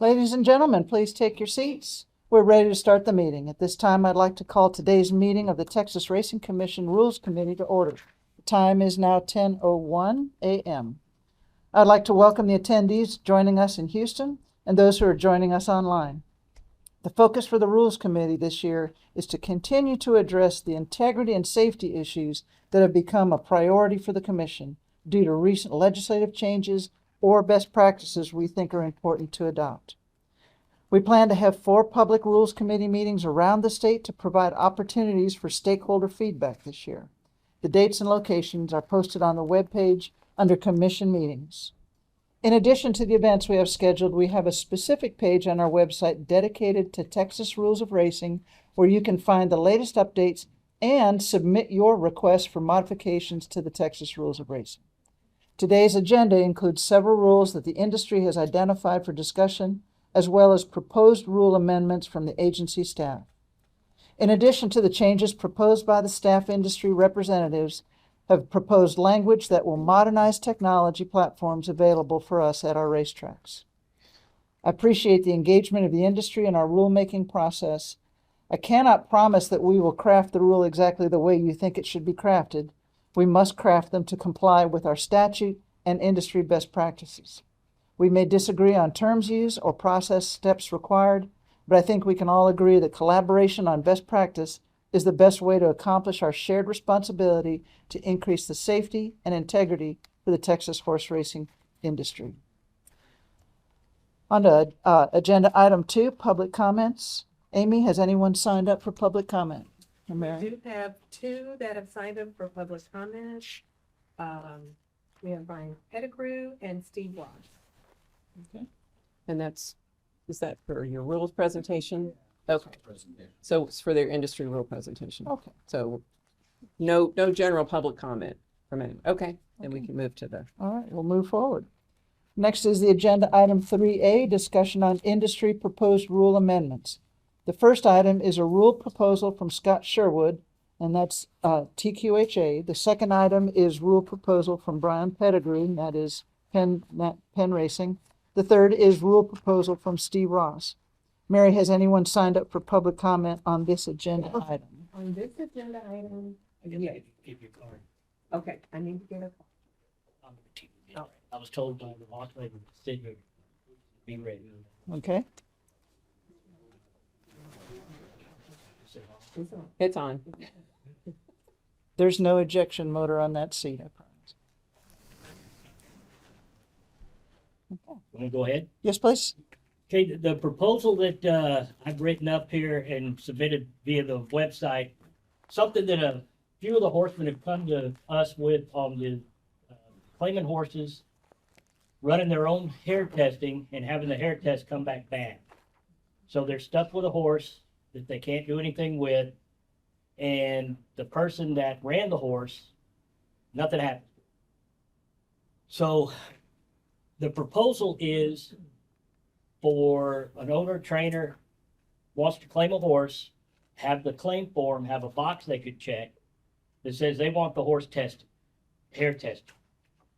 Ladies and gentlemen, please take your seats. We're ready to start the meeting. At this time, I'd like to call today's meeting of the Texas Racing Commission Rules Committee to order. The time is now 10:01 a.m. I'd like to welcome the attendees joining us in Houston and those who are joining us online. The focus for the Rules Committee this year is to continue to address the integrity and safety issues that have become a priority for the Commission due to recent legislative changes or best practices we think are important to adopt. We plan to have 4 Public Rules Committee meetings around the state to provide opportunities for stakeholder feedback this year. The dates and locations are posted on the webpage under Commission Meetings. In addition to the events we have scheduled, we have a specific page on our website dedicated to Texas Rules of Racing, where you can find the latest updates and submit your requests for modifications to the Texas Rules of Racing. Today's agenda includes several rules that the industry has identified for discussion, as well as proposed rule amendments from the agency staff. In addition to the changes proposed by the staff, industry representatives have proposed language that will modernize technology platforms available for us at our racetracks. I appreciate the engagement of the industry in our rulemaking process. I cannot promise that we will craft the rule exactly the way you think it should be crafted. We must craft them to comply with our statute and industry best practices. We may disagree on terms used or process steps required, but I think we can all agree that collaboration on best practice is the best way to accomplish our shared responsibility to increase the safety and integrity for the Texas horse racing industry. On to agenda item 2, public comments. Amy, has anyone signed up for public comment? We do have 2 that have signed up for public comment. We have Brian Pettigrew and Steve Ross. Okay. And is that for your rules presentation? Okay. So it's for their industry rule presentation. Okay. So no general public comment from anyone. Okay. Then we can move to the. All right, we'll move forward. Next is the agenda item 3A, discussion on industry proposed rule amendments. The first item is a rule proposal from Scott Sherwood, and that's TQHA. The second item is rule proposal from Brian Pettigrew, and that is Penn Racing. The third is rule proposal from Steve Ross. Mary, has anyone signed up for public comment on this agenda item? On this agenda item, Give your card. okay, I need to get a. I was told by the boss lady to sit here, be ready. Okay. It's on. There's no ejection motor on that seat, I promise. Okay. Want to go ahead? Yes, please. Okay, the proposal that I've written up here and submitted via the website, something that a few of the horsemen have come to us with on the claiming horses, running their own hair testing and having the hair test come back bad. So they're stuck with a horse that they can't do anything with, and the person that ran the horse, nothing happened. So the proposal is for an owner trainer wants to claim a horse, have the claim form, have a box they could check that says they want the horse tested, hair tested.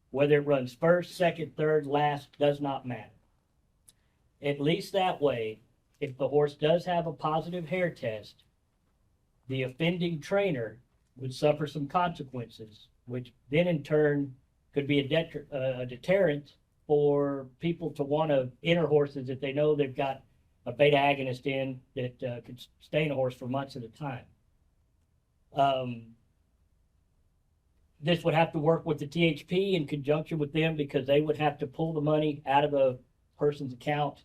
Whether it runs first, second, third, last, does not matter. At least that way, if the horse does have a positive hair test, the offending trainer would suffer some consequences, which then in turn could be a deterrent for people to want to enter horses if they know they've got a beta agonist in that could stain a horse for months at a time. This would have to work with the THP in conjunction with them, because they would have to pull the money out of a person's account,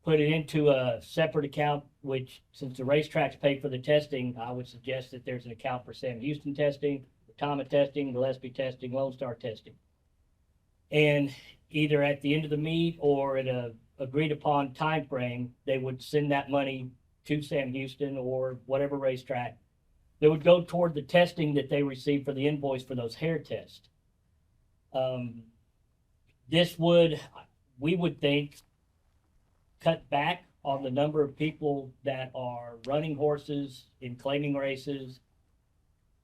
put it into a separate account, which, since the racetracks pay for the testing, I would suggest that there's an account for Sam Houston testing, the Tama testing, Gillespie testing, Lone Star testing. And either at the end of the meet or at a agreed upon time frame, they would send that money to Sam Houston or whatever racetrack that would go toward the testing that they received for the invoice for those hair tests. This would, we would think, cut back on the number of people that are running horses in claiming races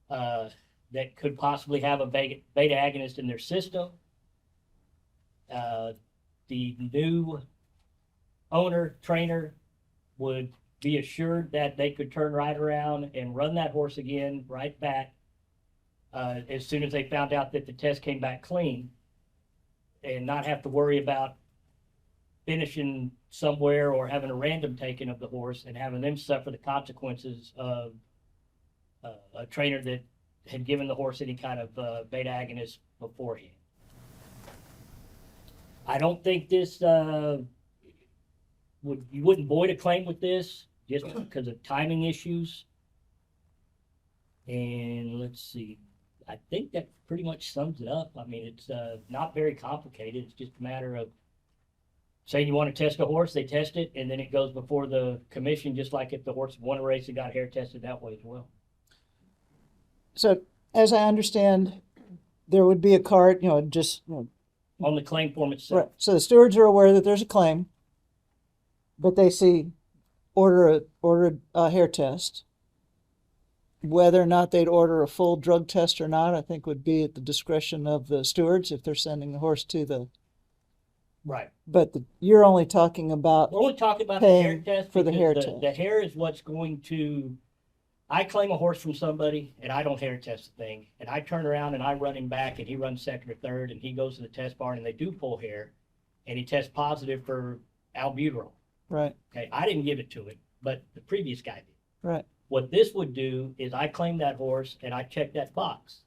that could possibly have a beta agonist in their system. The new owner, trainer would be assured that they could turn right around and run that horse again right back as soon as they found out that the test came back clean, and not have to worry about finishing somewhere or having a random taking of the horse and having them suffer the consequences of a trainer that had given the horse any kind of beta agonist beforehand. I don't think this you wouldn't void a claim with this just because of timing issues. And let's see, I think that pretty much sums it up. I mean, it's not very complicated. It's just a matter of saying you want to test a horse, they test it, and then it goes before the commission, just like if the horse won a race and got hair tested that way as well. So as I understand, there would be a card, just, On the claim form itself. right. So the stewards are aware that there's a claim, but they see order a hair test. Whether or not they'd order a full drug test or not, I think would be at the discretion of the stewards if they're sending the horse to the. Right. But you're only talking about. We're only talking about the hair Paying test. for the because hair test. The hair is what's going to, I claim a horse from somebody and I don't hair test the thing. And I turn around and I run him back and he runs second or third and he goes to the test barn and they do pull hair and he tests positive for albuterol. Right, Okay, I didn't give it to him, but the previous guy did. right. What this would do is I claim that horse and I check that box.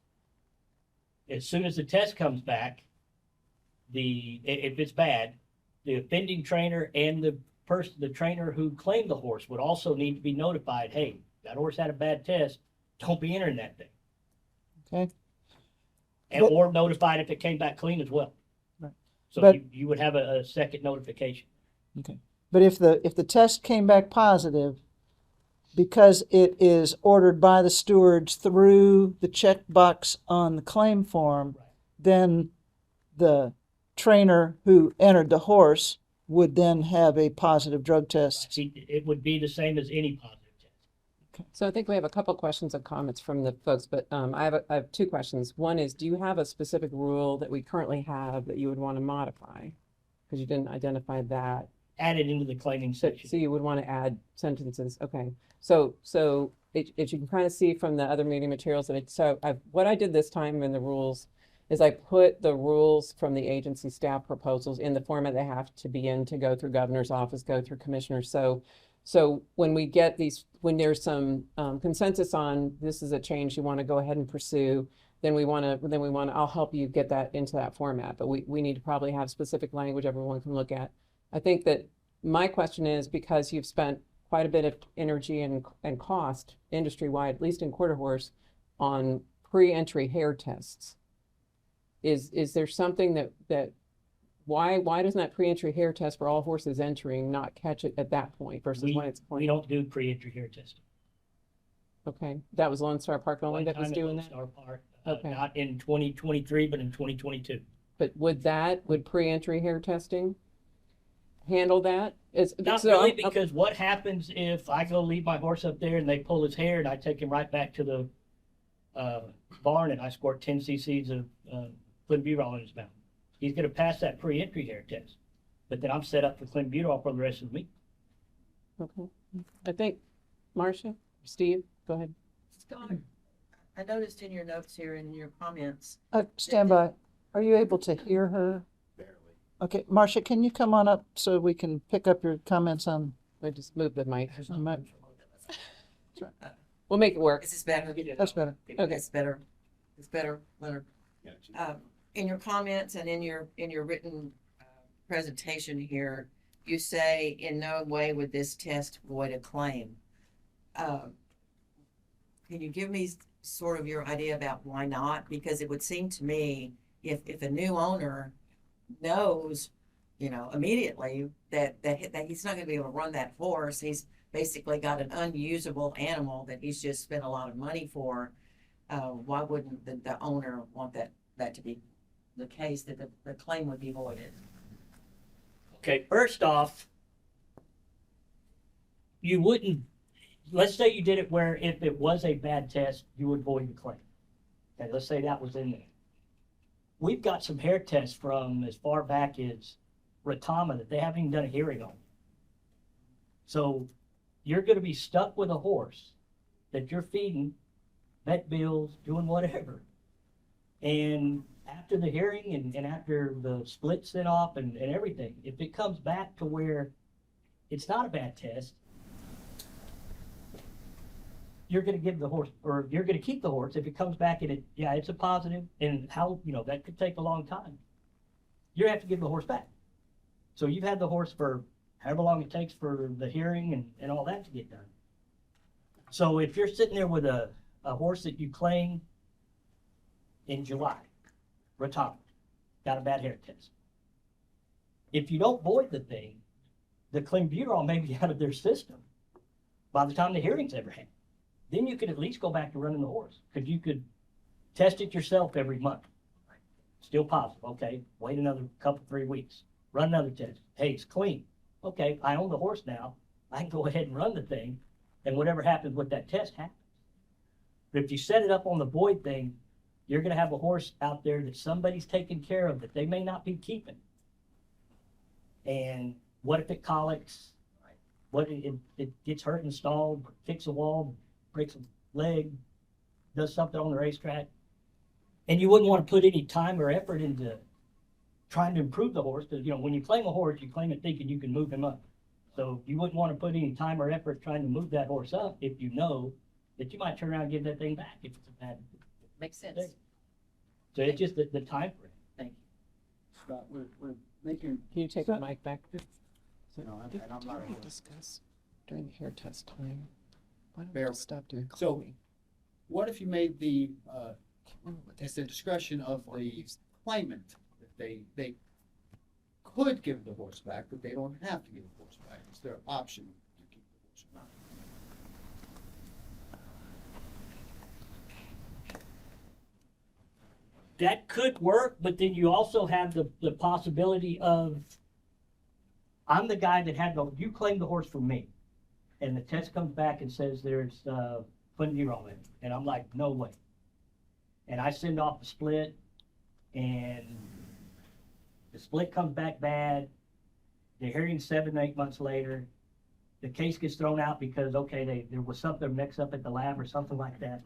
As soon as the test comes back, if it's bad, the offending trainer and the trainer who claimed the horse would also need to be notified, hey, that horse had a bad test, don't be entering that thing. Okay. And, But- or notified if it came back clean as well. Right. So But- you would have a second notification. Okay. But if the test came back positive, because it is ordered by the stewards through the checkbox on the claim form, Right. then the trainer who entered the horse would then have a positive drug test. See, it would be the same as any positive test. So I think we have a couple questions and comments from the folks, but I have two questions. One is, do you have a specific rule that we currently have that you would want to modify? Because you didn't identify that. Added into the claiming So section. you would want to add sentences. Okay. So if you can kind of see from the other meeting materials what I did this time in the rules is I put the rules from the agency staff proposals in the format they have to be in to go through governor's office, go through commissioners. So when we get when there's some consensus on this is a change you want to go ahead and pursue, then I'll help you get that into that format. But we need to probably have specific language everyone can look at. I think that my question is, because you've spent quite a bit of energy and cost industry-wide, at least in quarter horse, on pre-entry hair tests. Is there something that why doesn't that pre-entry hair test for all horses entering not catch it at that point versus when it's We claimed? don't do pre-entry hair testing. Okay, that was Lone Star Park only One that was time at doing Lone that? Star Park, Okay. not in 2023, but in 2022. But would pre-entry hair testing handle that? Not So really, I'm- because what happens if I go leave my horse up there and they pull his hair and I take him right back to the barn and I squirt 10 cc's of clenbuterol in his mouth? He's going to pass that pre-entry hair test, but then I'm set up for clenbuterol for the rest of the week. Okay, I think, Marcia, Steve, go ahead. Scott, I noticed in your notes here and in your comments, Stand by. Are you able to hear her? Barely. Okay, Marcia, can you come on up so we can pick up your comments on? I just moved the mic. on We'll make it work. is this better? That's better. Okay. It's better. It's better, Leonard. Gotcha. In your comments and in your written presentation here, you say in no way would this test void a claim. Can you give me sort of your idea about why not? Because it would seem to me if a new owner knows, immediately that he's not going to be able to run that horse, he's basically got an unusable animal that he's just spent a lot of money for. Why wouldn't the owner want that to be the case, that the claim would be voided? Okay, first off, you wouldn't, let's say you did it where if it was a bad test, you would void the claim. Okay, let's say that was in there. We've got some hair tests from as far back as Ratama that they haven't even done a hearing on. So you're gonna be stuck with a horse that you're feeding, vet bills, doing whatever. And after the hearing and after the split set off and everything, if it comes back to where it's not a bad test, you're gonna give the horse, or you're gonna keep the horse if it comes back and it's a positive, and how, that could take a long time. You have to give the horse back. So you've had the horse for however long it takes for the hearing and all that to get done. So if you're sitting there with a horse that you claim in July, retired, got a bad hair test. If you don't void the thing, the claim bureau may be out of their system by the time the hearing's ever had. Then you could at least go back to running the horse, because you could test it yourself every month. Still positive, okay, wait another couple, 3 weeks, run another test. Hey, it's clean. Okay, I own the horse now. I can go ahead and run the thing, and whatever happens with that test happens. But if you set it up on the void thing, you're gonna have a horse out there that somebody's taking care of that they may not be keeping. And what if it colics? What if it gets hurt and stalled, kicks a wall, breaks a leg, does something on the racetrack? And you wouldn't want to put any time or effort into trying to improve the horse, because when you claim a horse, you claim it thinking you can move him up. So you wouldn't want to put any time or effort trying to move that horse up if you know that you might turn around and give that thing back if it's a bad Makes sense. thing. So it's just the time frame. Thank you. Scott, we're making, Can you take the mic back? and I'm not. Did we discuss during the hair test time? Why don't we Fair. just stop doing So- cleaning? What if you made the, Remember what they it's the said discretion of before the you- claimant, that they could give the horse back, but they don't have to give the horse back. It's their option to keep the horse back. That could work, but then you also have the possibility of, I'm the guy that you claim the horse from me. And the test comes back and says there's clenbuterol in it. And I'm like, no way. And I send off the split, and the split comes back bad. The hearing's 7 to 8 months later. The case gets thrown out because, okay, there was something mixed up at the lab or something like that.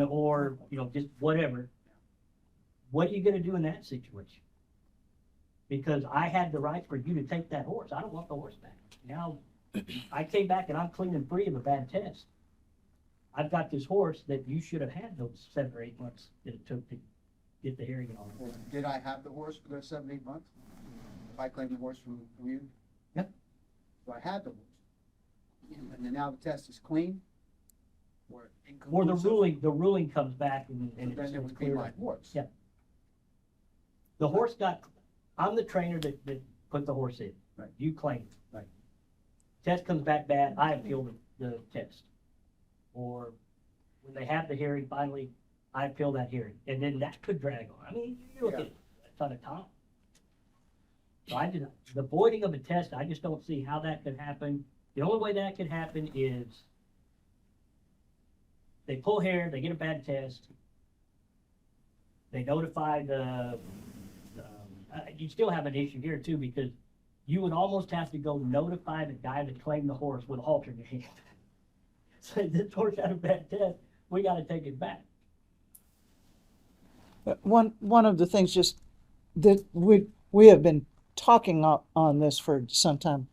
Or just whatever. What are you gonna do in that situation? Because I had the right for you to take that horse. I don't want the horse back. Now, I came back and I'm clean and free of a bad test. I've got this horse that you should have had those 7 or 8 months that it took to get the hearing on. Well, did I have the horse for those 7, 8 months? If I claimed the horse from you? Yep. So I had the horse. And then now the test is clean? Or Or inconclusive? the ruling comes back and Then it's it would be clear. my horse. Yeah. The horse I'm the trainer that put the horse in. Right. You claim it. Right. Test comes back bad, I appeal the test. Or when they have the hearing finally, I appeal that hearing. And then that could drag on. I mean, you look at a ton of time. So the voiding of a test, I just don't see how that could happen. The only way that could happen is they pull hair, they get a bad test, they notify you still have an issue here too, because you would almost have to go notify the guy that claimed the horse with a halter in your hand. Say, this horse had a bad test, we gotta take it back. One of the things just that we have been talking on this for some time.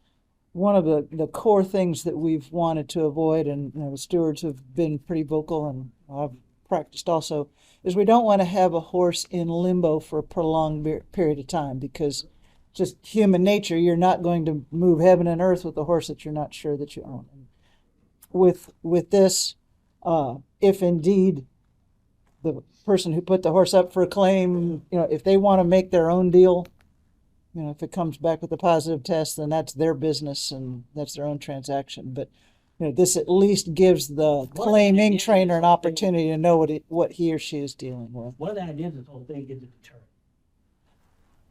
One of the core things that we've wanted to avoid, and the stewards have been pretty vocal, and I've practiced also, is we don't want to have a horse in limbo for a prolonged period of time, because just human nature, you're not going to move heaven and earth with a horse that you're not sure that you own. With this, if indeed the person who put the horse up for a claim, if they want to make their own deal, if it comes back with a positive test, then that's their business and that's their own transaction. But this at least gives the claiming trainer an opportunity to know what he or she is dealing with. One of the ideas of this whole thing is a deterrent.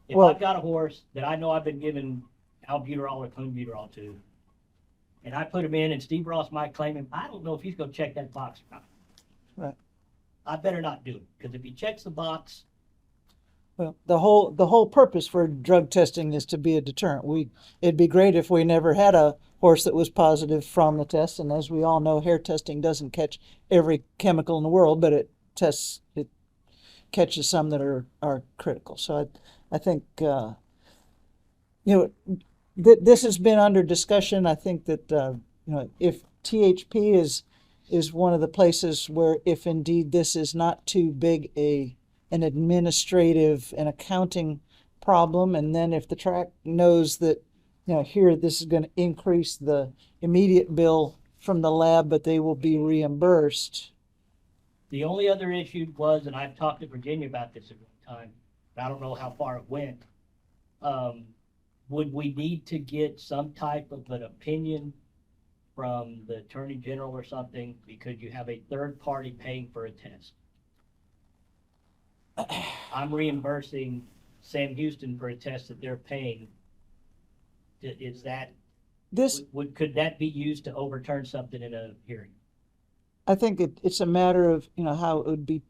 If Well- I've got a horse that I know I've been giving albuterol or clenbuterol to, and I put him in and Steve Ross might claim him, I don't know if he's gonna check that box or not. Right. I better not do it, because if he checks the box, Well, the whole purpose for drug testing is to be a deterrent. It'd be great if we never had a horse that was positive from the test. And as we all know, hair testing doesn't catch every chemical in the world, but it catches some that are critical. So I think, this has been under discussion. I think that, if THP is one of the places where if indeed this is not too big an administrative and accounting problem, and then if the track knows that, here this is going to increase the immediate bill from the lab, but they will be reimbursed. The only other issue was, and I've talked to Virginia about this at one time, and I don't know how far it went. Would we need to get some type of an opinion from the Attorney General or something, because you have a third party paying for a test? I'm reimbursing Sam Houston for a test that they're paying. Is that, could that be used to overturn something in a hearing? I think it's a matter of, how it would be,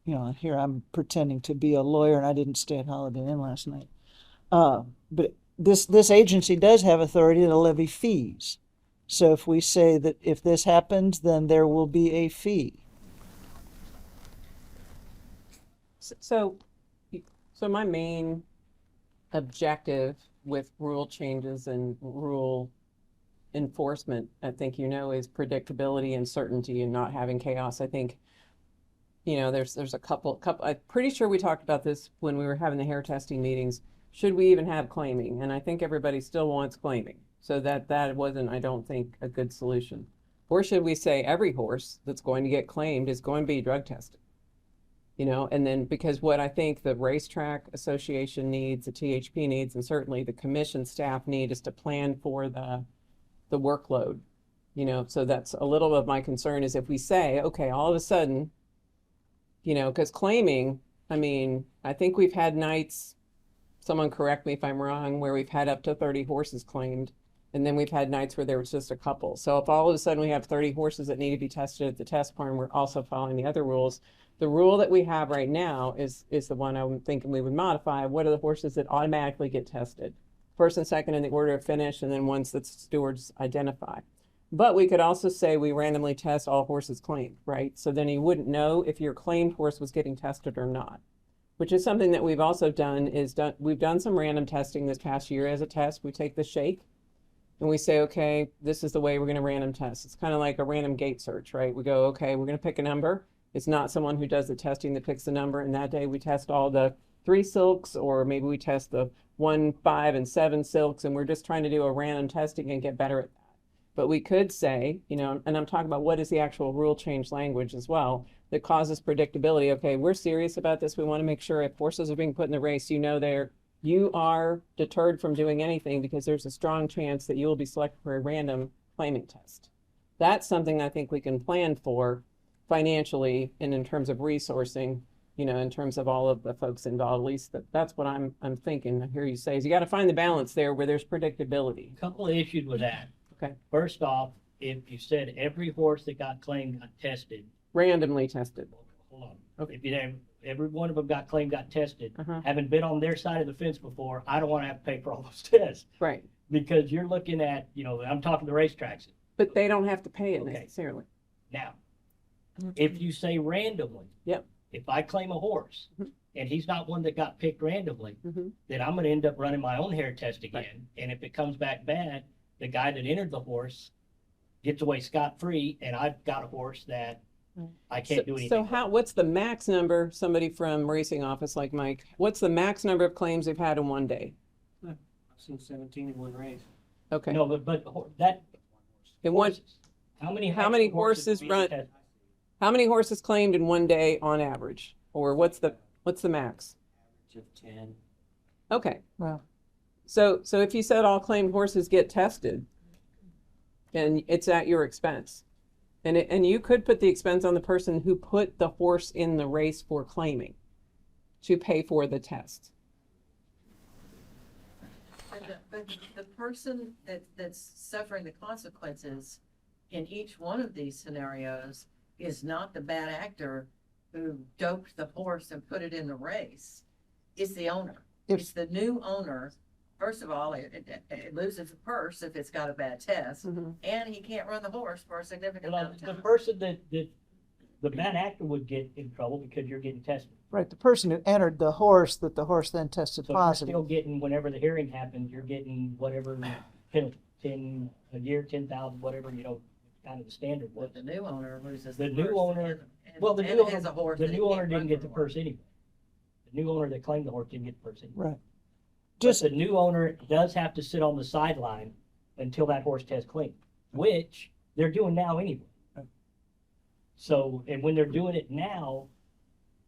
here I'm pretending to be a lawyer and I didn't stay at Holiday Inn last night. But this agency does have authority to levy fees. So if we say that if this happens, then there will be a fee. So my main objective with rule changes and rule enforcement, I think, is predictability and certainty and not having chaos. I think, there's a couple, I'm pretty sure we talked about this when we were having the hair testing meetings. Should we even have claiming? And I think everybody still wants claiming. So that wasn't, I don't think, a good solution. Or should we say every horse that's going to get claimed is going to be drug tested? And then, because what I think the Racetrack Association needs, the THP needs, and certainly the commission staff need is to plan for the workload. So that's a little of my concern is if we say, okay, all of a sudden, because claiming, I think we've had nights, someone correct me if I'm wrong, where we've had up to 30 horses claimed. And then we've had nights where there was just a couple. So if all of a sudden we have 30 horses that need to be tested at the test barn, we're also following the other rules. The rule that we have right now is the one I'm thinking we would modify. What are the horses that automatically get tested? First and second in the order of finish, and then ones that stewards identify. But we could also say we randomly test all horses claimed, right? So then you wouldn't know if your claimed horse was getting tested or not, which is something that we've also done. We've done some random testing this past year as a test. We take the shake and we say, okay, this is the way we're going to random test. It's kind of like a random gate search, right? We go, okay, we're going to pick a number. It's not someone who does the testing that picks the number, and that day we test all the 3 silks, or maybe we test the 1, 5, and 7 silks, and we're just trying to do a random testing and get better at that. But we could say, and I'm talking about what is the actual rule change language as well, that causes predictability. Okay, we're serious about this. We want to make sure if horses are being put in the race, you are deterred from doing anything because there's a strong chance that you will be selected for a random claiming test. That's something I think we can plan for financially and in terms of resourcing, in terms of all of the folks involved. At least that's what I'm thinking. I hear you say is you got to find the balance there where there's predictability. A couple of issues with that. Okay. First off, if you said every horse that got claimed got tested. Randomly tested. Hold on. Okay. If you have, every one of them got claimed, got tested. Having been on their side of the fence before, I don't want to have to pay for all those tests. Right. Because you're looking at, I'm talking the racetracks. But they don't have to pay it Okay. necessarily. Now, if you say randomly, Yep. If I claim a horse and he's not one that got picked randomly, Mhm. then I'm going to end up running my own hair test again. Right. And if it comes back bad, the guy that entered the horse gets away scot-free, and I've got a horse that I can't do anything. So what's the max number, somebody from racing office like Mike, what's the max number of claims they've had in one day? I've seen 17 in one race. Okay. No, but that In one, horses. How many horses being run- tested? how many horses claimed in one day on average? Or what's the max? Average of 10. Okay. Wow. So if you said all claimed horses get tested, and it's at your expense, and you could put the expense on the person who put the horse in the race for claiming to pay for the test. But the person that's suffering the consequences in each one of these scenarios is not the bad actor who doped the horse and put it in the race. It's the owner. It's the new owner first of all, it loses a purse if it's got a bad test, Mhm. and he can't run the horse for a significant Well, amount of the time. person that the bad actor would get in trouble because you're getting tested. Right, the person who entered the horse that the horse then tested So you're positive. still getting, whenever the hearing happens, you're getting whatever penalty, 10 a year, 10,000, whatever, kind of the standard was. But the new owner loses The the new purse owner- and Well, the and new has a owner, horse the that he new can't owner run didn't get the for. purse anyway. The new owner that claimed the horse didn't get the purse anyway. Right. But Just, the new owner does have to sit on the sideline until that horse tests clean, which they're doing now anyway. So, and when they're doing it now,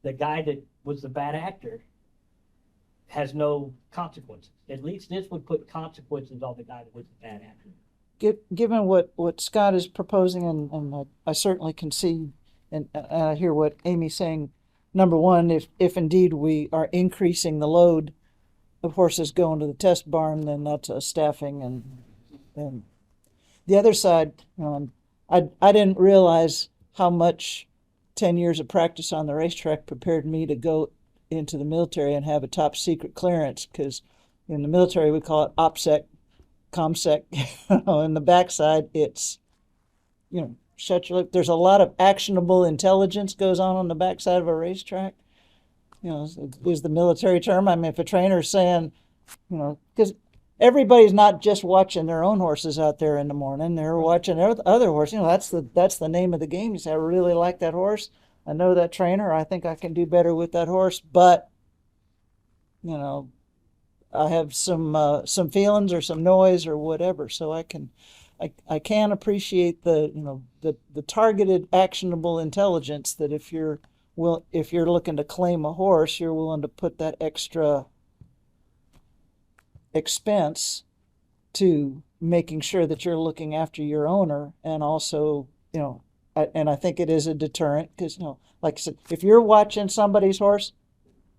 the guy that was the bad actor has no consequences. At least this would put consequences on the guy that was the bad actor. given what Scott is proposing, and I certainly can see, and I hear what Amy's saying. Number one, if indeed we are increasing the load of horses going to the test barn, then that's a staffing and the other side, I didn't realize how much 10 years of practice on the racetrack prepared me to go into the military and have a top secret clearance, because in the military we call it OPSEC, ComSec. In the backside, it's, shut your lip. There's a lot of actionable intelligence goes on the backside of a racetrack. Is the military term. I mean, if a trainer's saying, because everybody's not just watching their own horses out there in the morning. They're watching other horses. That's the name of the game. You say, I really like that horse. I know that trainer. I think I can do better with that horse. But, I have some feelings or some noise or whatever. So I can appreciate the targeted actionable intelligence that if you're looking to claim a horse, you're willing to put that extra expense to making sure that you're looking after your owner, and also, and I think it is a deterrent because, like I said, if you're watching somebody's horse,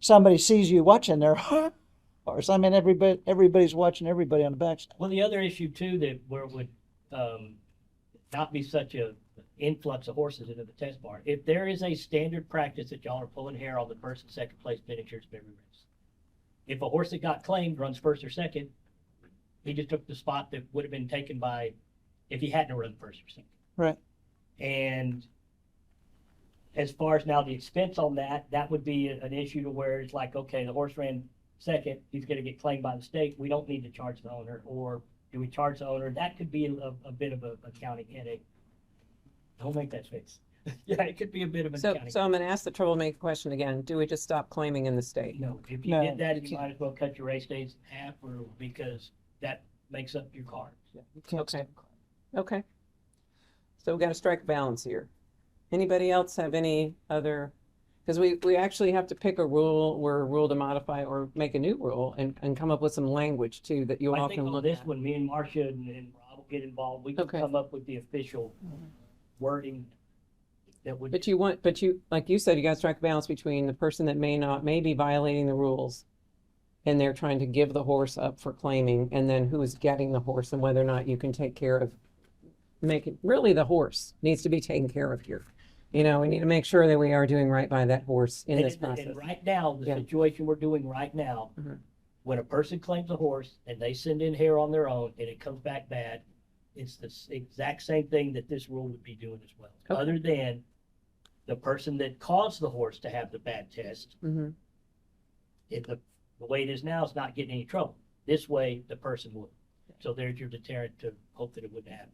somebody sees you watching their horse. I mean, everybody's watching everybody on the backside. Well, the other issue too, that where it would not be such a influx of horses into the test barn. If there is a standard practice that y'all are pulling hair on the first and second place finishers of every race. If a horse that got claimed runs first or second, he just took the spot that would have been taken by if he hadn't run first or second. Right. And as far as now the expense on that would be an issue to where it's like, okay, the horse ran second, he's going to get claimed by the state. We don't need to charge the owner, or do we charge the owner? That could be a bit of a accounting headache. Don't make that face. Yeah, it could be a bit of an So, accounting. so I'm gonna ask the troublemaker question again. Do we just stop claiming in the state? No, if you No, did that, you you can't. might as well cut your race days in half, or because that makes up your card. You can't Okay. stop. Okay. So we got to strike a balance here. Anybody else have any other? Because we actually have to pick a rule or a rule to modify or make a new rule and come up with some language too that you I all think can on look this at. one, me and Marcia and Rob will get involved. We can Okay. come up with the official wording that would. But you, like you said, you got to strike a balance between the person that may be violating the rules and they're trying to give the horse up for claiming, and then who is getting the horse and whether or not you can take care of, really the horse needs to be taken care of here. We need to make sure that we are doing right by that horse in this process. And right now, the Yeah. situation we're doing right now, Mhm. when a person claims a horse and they send in hair on their own and it comes back bad, it's the exact same thing that this rule would be doing as well. Okay. Other than the person that caused the horse to have the bad test, Mhm. if the way it is now is not getting any trouble. This way, the person would. So there's your deterrent to hope that it wouldn't happen.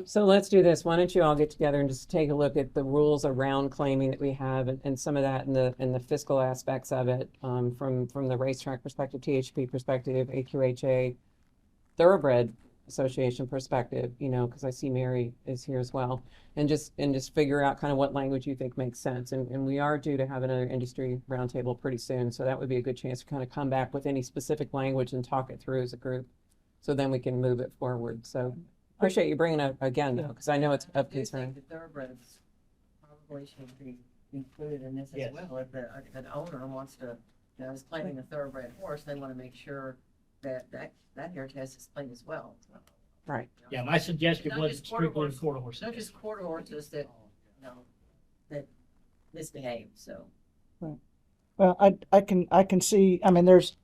So let's do this. Why don't you all get together and just take a look at the rules around claiming that we have and some of that and the fiscal aspects of it, from the racetrack perspective, THP perspective, AQHA, Thoroughbred Association perspective, because I see Mary is here as well, and just figure out kind of what language you think makes sense. And we are due to have another industry roundtable pretty soon, so that would be a good chance to kind of come back with any specific language and talk it through as a group, so then we can move it forward. So appreciate you bringing it again, though, because I know it's I of do concern. think the thoroughbreds probably should be included in this as Yes. well. If an owner wants to, is claiming a thoroughbred horse, they want to make sure that hair test is clean as well. Right. Yeah, my suggestion Not was just quarter strictly horse. quarter horse. Not just quarter horses that, that misbehave, so. Well, I can see. I mean, there's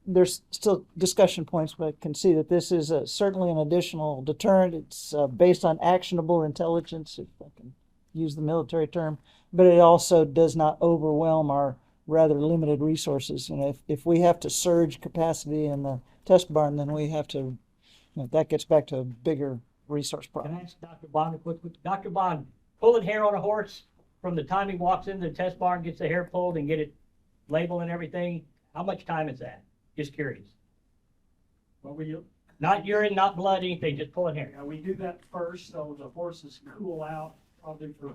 there's still discussion points, but I can see that this is certainly an additional deterrent. It's based on actionable intelligence, if I can use the military term, but it also does not overwhelm our rather limited resources. You know, if we have to surge capacity in the test barn, then we have to, you know, that gets back to a bigger resource Can I problem. ask Dr. Bond a quick, Dr. Bond, pulling hair on a horse from the time he walks into the test barn, gets the hair pulled and get it labeled and everything, how much time is that? Just curious. Well, we, Not urine, not blood, anything, just pulling hair. we do that first, so the horses cool out probably for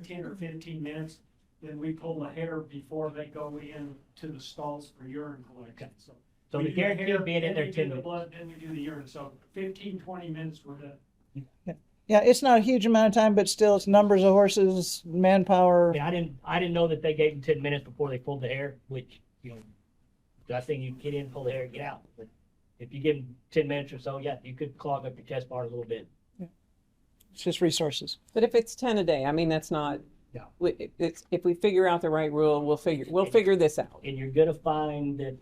10 or 15 minutes. Then we pull the hair before they go in to the stalls for urine collection. So we the do hair, guarantee being in then there we 10 do the minutes. blood, then we do the urine. So 15, 20 minutes, we're done. Yeah, it's not a huge amount of time, but still, it's numbers of horses, manpower. Yeah, I didn't know that they gave them 10 minutes before they pulled the hair, which, you know, I think you get in, pull the hair, and get out. But if you give them 10 minutes or so, yeah, you could clog up your chest bar a little bit. It's just resources. But if it's 10 a day, I mean, that's not, Yeah. it's, if we figure out the right rule, we'll figure this out. And you're gonna find that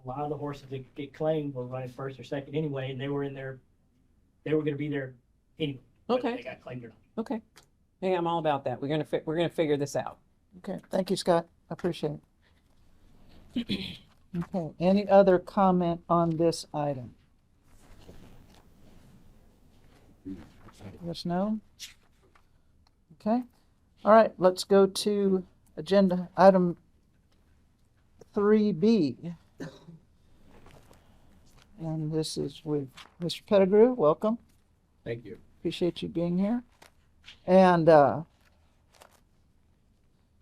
a lot of the horses that get claimed were running first or second anyway, and they were gonna be there anyway. whether Okay. They got claimed or not. Okay. Hey, I'm all about that. We're gonna figure this out. Okay, thank you, Scott. I appreciate it. Okay, any other comment on this item? Yes, no? Okay, all right, let's go to agenda item 3B. And this is with Mr. Pettigrew. Welcome. Thank you. Appreciate you being here. And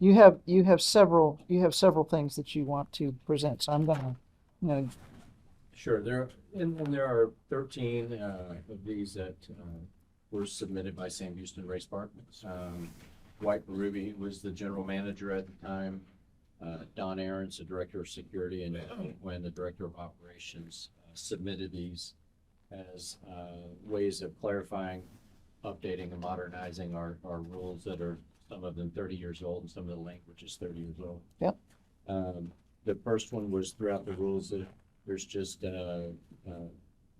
you have several things that you want to present. So I'm gonna, you know, Sure, and there are 13 of these that were submitted by Sam Houston Race Park. White Ruby was the general manager at the time. Don Aarons, the director of security, and when the director of operations submitted these as ways of clarifying, updating, and modernizing our rules that are, some of them 30 years old and some of the language is 30 years old. Yep. The first one was throughout the rules that there's just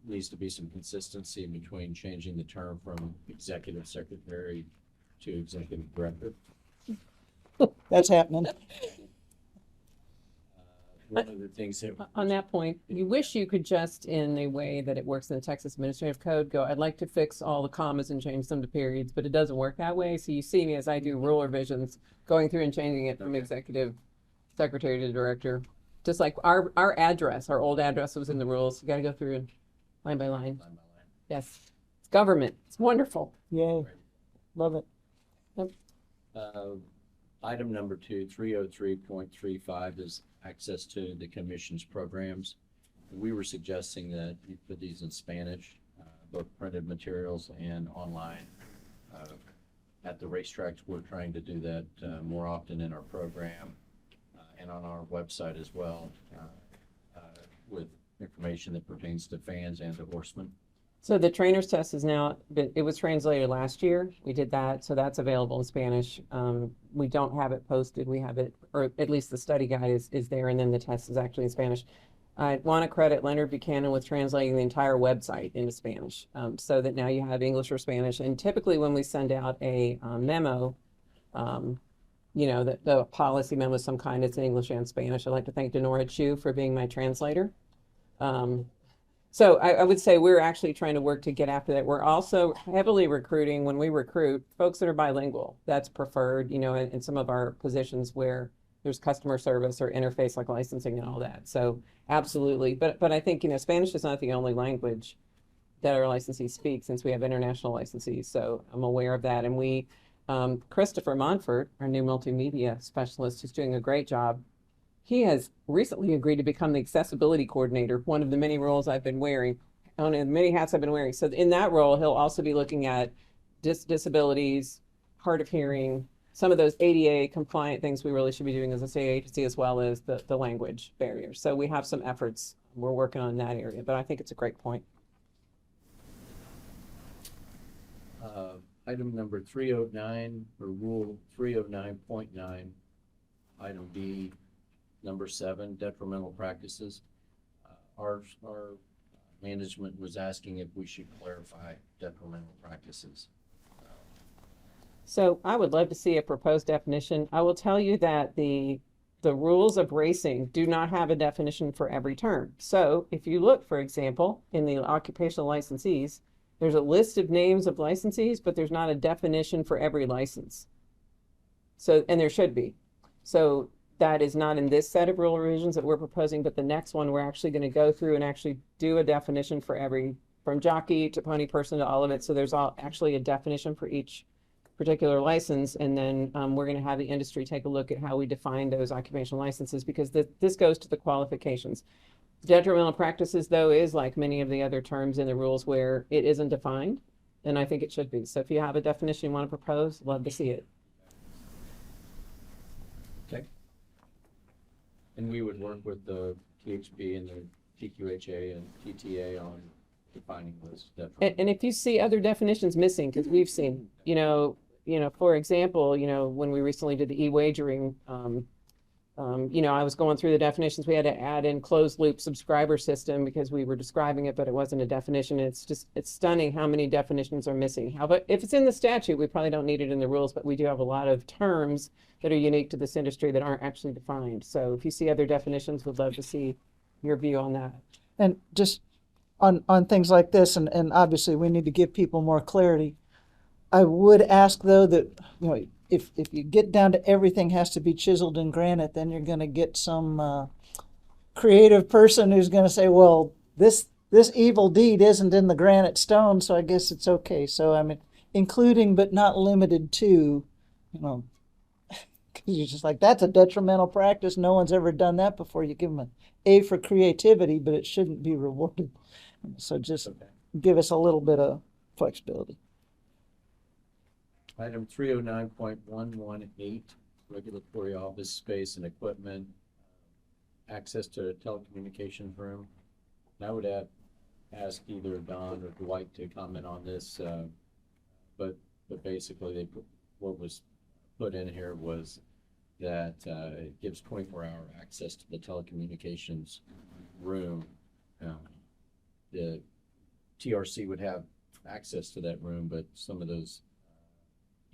needs to be some consistency between changing the term from executive secretary to executive director. that's happening. One of the things that On that point, you wish you could just, in a way that it works in the Texas Administrative Code, go, I'd like to fix all the commas and change them to periods, but it doesn't work that way. So you see me as I do rule revisions, going through and changing it from executive secretary to director. Just like our address, our old address was in the rules. You got to go through and line by line. line by line. Yes. It's government. It's wonderful. Yay, love it. Item number 2, 303.35 is access to the commission's programs. We were suggesting that you put these in Spanish, both printed materials and online. At the racetracks, we're trying to do that more often in our program and on our website as well, with information that pertains to fans and to horsemen. So the trainer's test is now, it was translated last year. We did that, so that's available in Spanish. We don't have it posted. We have it, or at least the study guide is there, and then the test is actually in Spanish. I want to credit Leonard Buchanan with translating the entire website into Spanish, so that now you have English or Spanish. And typically when we send out a memo, you know, the policy memo of some kind, it's in English and Spanish. I'd like to thank Denora Chu for being my translator. So I would say we're actually trying to work to get after that. We're also heavily recruiting, when we recruit, folks that are bilingual. That's preferred, you know, in some of our positions where there's customer service or interface like licensing and all that. So absolutely. But I think, you know, Spanish is not the only language that our licensee speak, since we have international licensees. So I'm aware of that. And we, Christopher Monfort, our new multimedia specialist, who's doing a great job. He has recently agreed to become the accessibility coordinator, one of the many roles I've been wearing, on the many hats I've been wearing. So in that role, he'll also be looking at disabilities, hard of hearing, some of those ADA compliant things we really should be doing as a state agency, as well as the language barriers. So we have some efforts we're working on in that area, but I think it's a great point. Item number 309, or Rule 309.9, item B, number 7, detrimental practices. our management was asking if we should clarify detrimental practices. So I would love to see a proposed definition. I will tell you that the rules of racing do not have a definition for every term. So if you look, for example, in the occupational licensees, there's a list of names of licensees, but there's not a definition for every license. So, and there should be. So that is not in this set of rule revisions that we're proposing, but the next one, we're actually going to go through and actually do a definition for every, from jockey to pony person to all of it. So there's actually a definition for each particular license, and then we're going to have the industry take a look at how we define those occupational licenses, because this goes to the qualifications. Detrimental practices, though, is like many of the other terms in the rules where it isn't defined, and I think it should be. So if you have a definition you want to propose, love to see it. Okay. And we would work with the THB and the TQHA and TTA on defining those definitions. And if you see other definitions missing, because we've seen, for example, when we recently did the e-wagering, I was going through the definitions. We had to add in closed loop subscriber system because we were describing it, but it wasn't a definition. It's stunning how many definitions are missing. But if it's in the statute, we probably don't need it in the rules, but we do have a lot of terms that are unique to this industry that aren't actually defined. So if you see other definitions, we'd love to see your view on that. And just on things like this, and obviously we need to give people more clarity. I would ask, though, that, if you get down to everything has to be chiseled in granite, then you're going to get some creative person who's going to say, well, this evil deed isn't in the granite stone, so I guess it's okay. So, I mean, including but not limited to, because you're just like, that's a detrimental practice. No one's ever done that before. You give them an A for creativity, but it shouldn't be rewarded. So just give us a little bit of flexibility. Item 309.118, regulatory office space and equipment, access to a telecommunications room. And I would ask either Don or Dwight to comment on this, but basically what was put in here was that it gives 24-hour access to the telecommunications room. The TRC would have access to that room, but some of those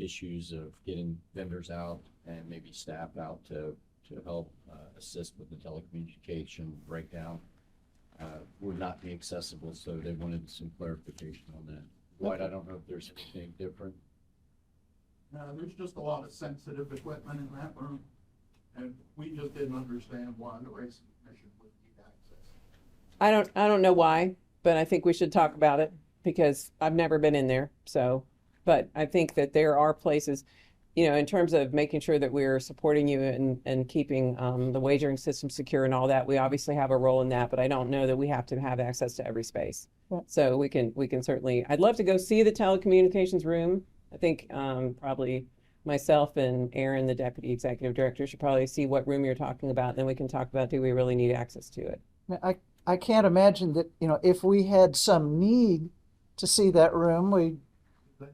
issues of getting vendors out and maybe staff out to help assist with the telecommunication breakdown would not be accessible, so they wanted some clarification on that. Dwight, I don't know if there's anything different. There's just a lot of sensitive equipment in that room, and we just didn't understand why the racing commission would need access. I don't know why, but I think we should talk about it because I've never been in there. So, but I think that there are places, in terms of making sure that we're supporting you and keeping the wagering system secure and all that, we obviously have a role in that, but I don't know that we have to have access to every space. Yeah. So we can certainly, I'd love to go see the telecommunications room. I think probably myself and Aaron, the deputy executive director, should probably see what room you're talking about. And then we can talk about, do we really need access to it? I can't imagine that, if we had some need to see that room, so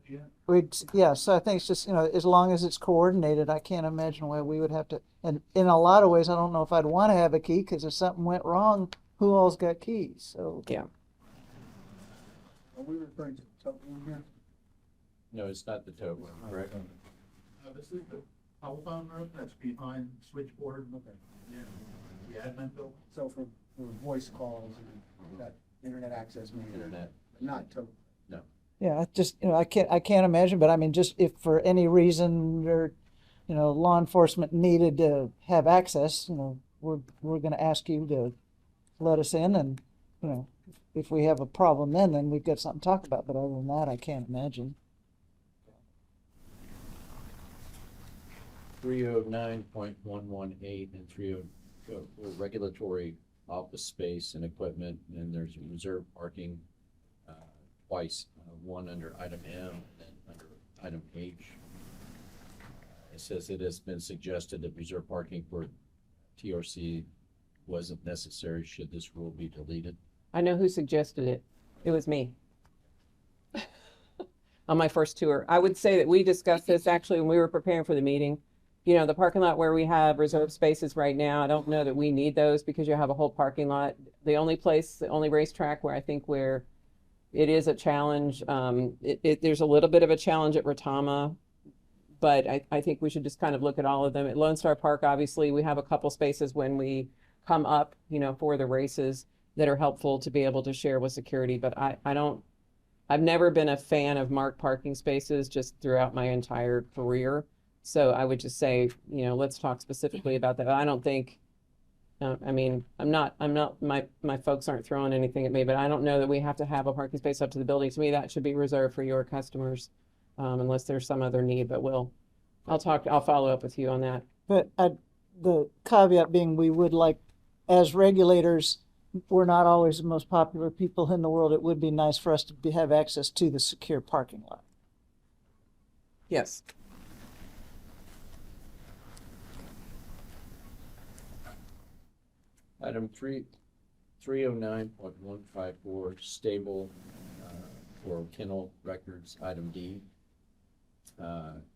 I think it's just, as long as it's coordinated, I can't imagine why we would have to, and in a lot of ways, I don't know if I'd want to have a key, because if something went wrong, who all's got keys? So Yeah. Are we referring to the total room here? No, it's not the total room, correct? This is the telephone room that's behind the switchboard. Yeah. The admin building. So for voice calls and that internet access, maybe Internet. not total. yeah, I just, I can't imagine, but I mean, just if for any reason or, law enforcement needed to have access, we're going to ask you to let us in, and, if we have a problem then we've got something to talk about, but other than that, I can't imagine. 309.118 and 30 regulatory office space and equipment, and there's reserved parking twice, one under item M and then under item H. It says it has been suggested that reserved parking for TRC wasn't necessary should this rule be deleted. I know who suggested it. It was me. On my first tour. I would say that we discussed this actually when we were preparing for the meeting. you know, the parking lot where we have reserved spaces right now, I don't know that we need those because you have a whole parking lot. The only racetrack where I think where it is a challenge, there's a little bit of a challenge at Retama, but I think we should just kind of look at all of them. At Lone Star Park, obviously, we have a couple spaces when we come up, you know, for the races that are helpful to be able to share with security, but I've never been a fan of marked parking spaces just throughout my entire career. So I would just say, you know, let's talk specifically about that. I don't think, I mean, my folks aren't throwing anything at me, but I don't know that we have to have a parking space up to the building. To me, that should be reserved for your customers, unless there's some other need, but I'll follow up with you on that. But the caveat being, we would like, as regulators, we're not always the most popular people in the world. It would be nice for us to have access to the secure parking lot. Yes. Item 309.154, stable for kennel records, item D.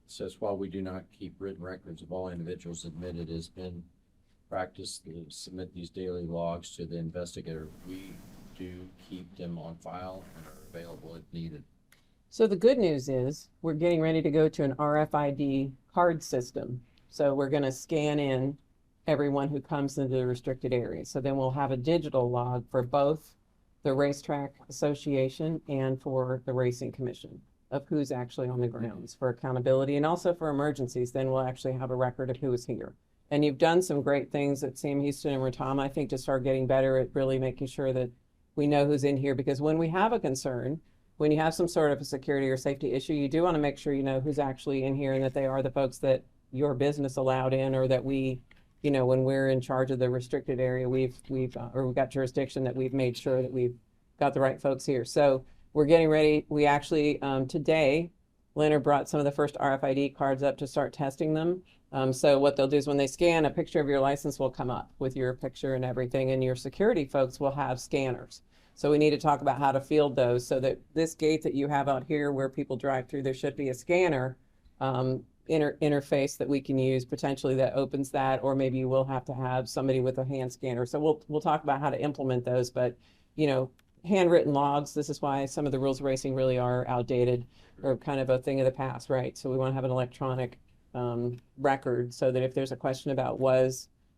Says while we do not keep written records of all individuals admitted, it has been practice to submit these daily logs to the investigator. We do keep them on file and are available if needed. So the good news is we're getting ready to go to an RFID card system. So we're going to scan in everyone who comes into the restricted area. So then we'll have a digital log for both the Racetrack Association and for the Racing Commission of who's actually on the grounds for accountability and also for emergencies. Then we'll actually have a record of who is here. And you've done some great things at Sam Houston and Retama, I think, to start getting better at really making sure that we know who's in here. Because when we have a concern, when you have some sort of a security or safety issue, you do want to make sure you know who's actually in here and that they are the folks that your business allowed in, or that we, you know, when we're in charge of the restricted area, we've got jurisdiction, that we've made sure that we've got the right folks here. So we're getting ready. We actually, today, Leonard brought some of the first RFID cards up to start testing them. So what they'll do is when they scan, a picture of your license will come up with your picture and everything, and your security folks will have scanners. So we need to talk about how to field those so that this gate that you have out here where people drive through, there should be a scanner interface that we can use potentially that opens that, or maybe you will have to have somebody with a hand scanner. So we'll talk about how to implement those, but you know, handwritten logs, this is why some of the rules of racing really are outdated or kind of a thing of the past, right? So we want to have an electronic record so that if there's a question about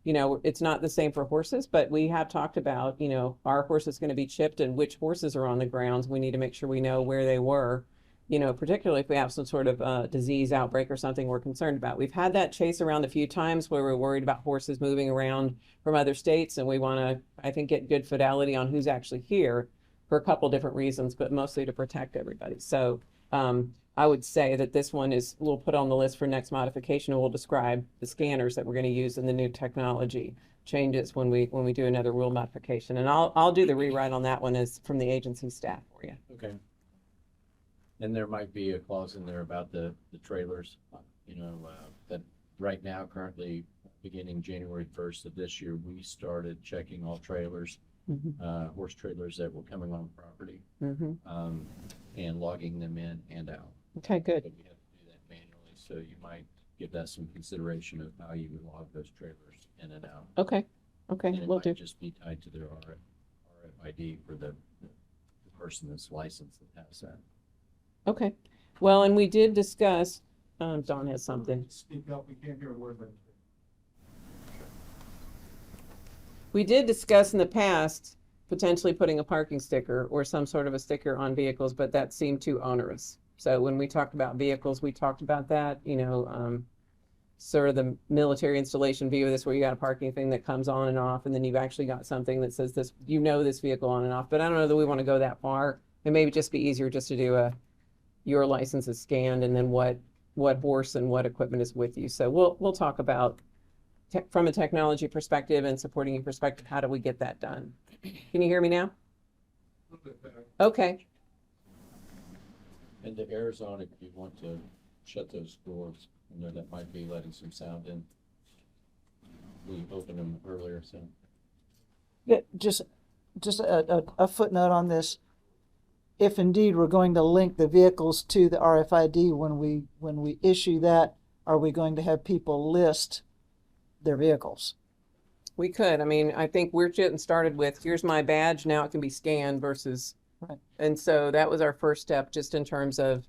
you know, it's not the same for horses, but we have talked about, you know, our horse is going to be chipped and which horses are on the grounds. We need to make sure we know where they were, you know, particularly if we have some sort of disease outbreak or something we're concerned about. We've had that chase around a few times where we're worried about horses moving around from other states, and we want to, I think, get good fidelity on who's actually here for a couple different reasons, but mostly to protect everybody. So I would say that this one we'll put on the list for next modification, and we'll describe the scanners that we're going to use in the new technology changes when we do another rule modification. And I'll do the rewrite on that one as from the agency staff for you. Okay. And there might be a clause in there about the trailers, you know, that right now, currently, beginning January 1st of this year, we started checking all trailers, horse trailers that were coming on property, and logging them in and out. Okay, good. But we have to do that manually, so you might give that some consideration of how you would log those trailers in and out. Okay, And it we'll might do. just be tied to their RFID for the person that's licensed that has that. Okay. Well, and we did discuss, Don has something. Speak up, we can't hear a word. We did discuss in the past potentially putting a parking sticker or some sort of a sticker on vehicles, but that seemed too onerous. So when we talked about vehicles, we talked about that, you know, sort of the military installation view of this, where you got a parking thing that comes on and off, and then you've actually got something that says this, you know, this vehicle on and off. But I don't know that we want to go that far. It may just be easier just to do your license is scanned, and then what horse and what equipment is with you. So we'll talk about from a technology perspective and supporting you perspective, how do we get that done? Can you hear me now? A little bit better. Okay. And the air's on if you want to shut those doors. I know that might be letting some sound in. We opened them earlier, so. Yeah, just a footnote on this. If indeed we're going to link the vehicles to the RFID when we issue that, are we going to have people list their vehicles? We could. I mean, I think we're getting started with, here's my badge, now it can be scanned versus. Right. And so that was our first step, just in terms of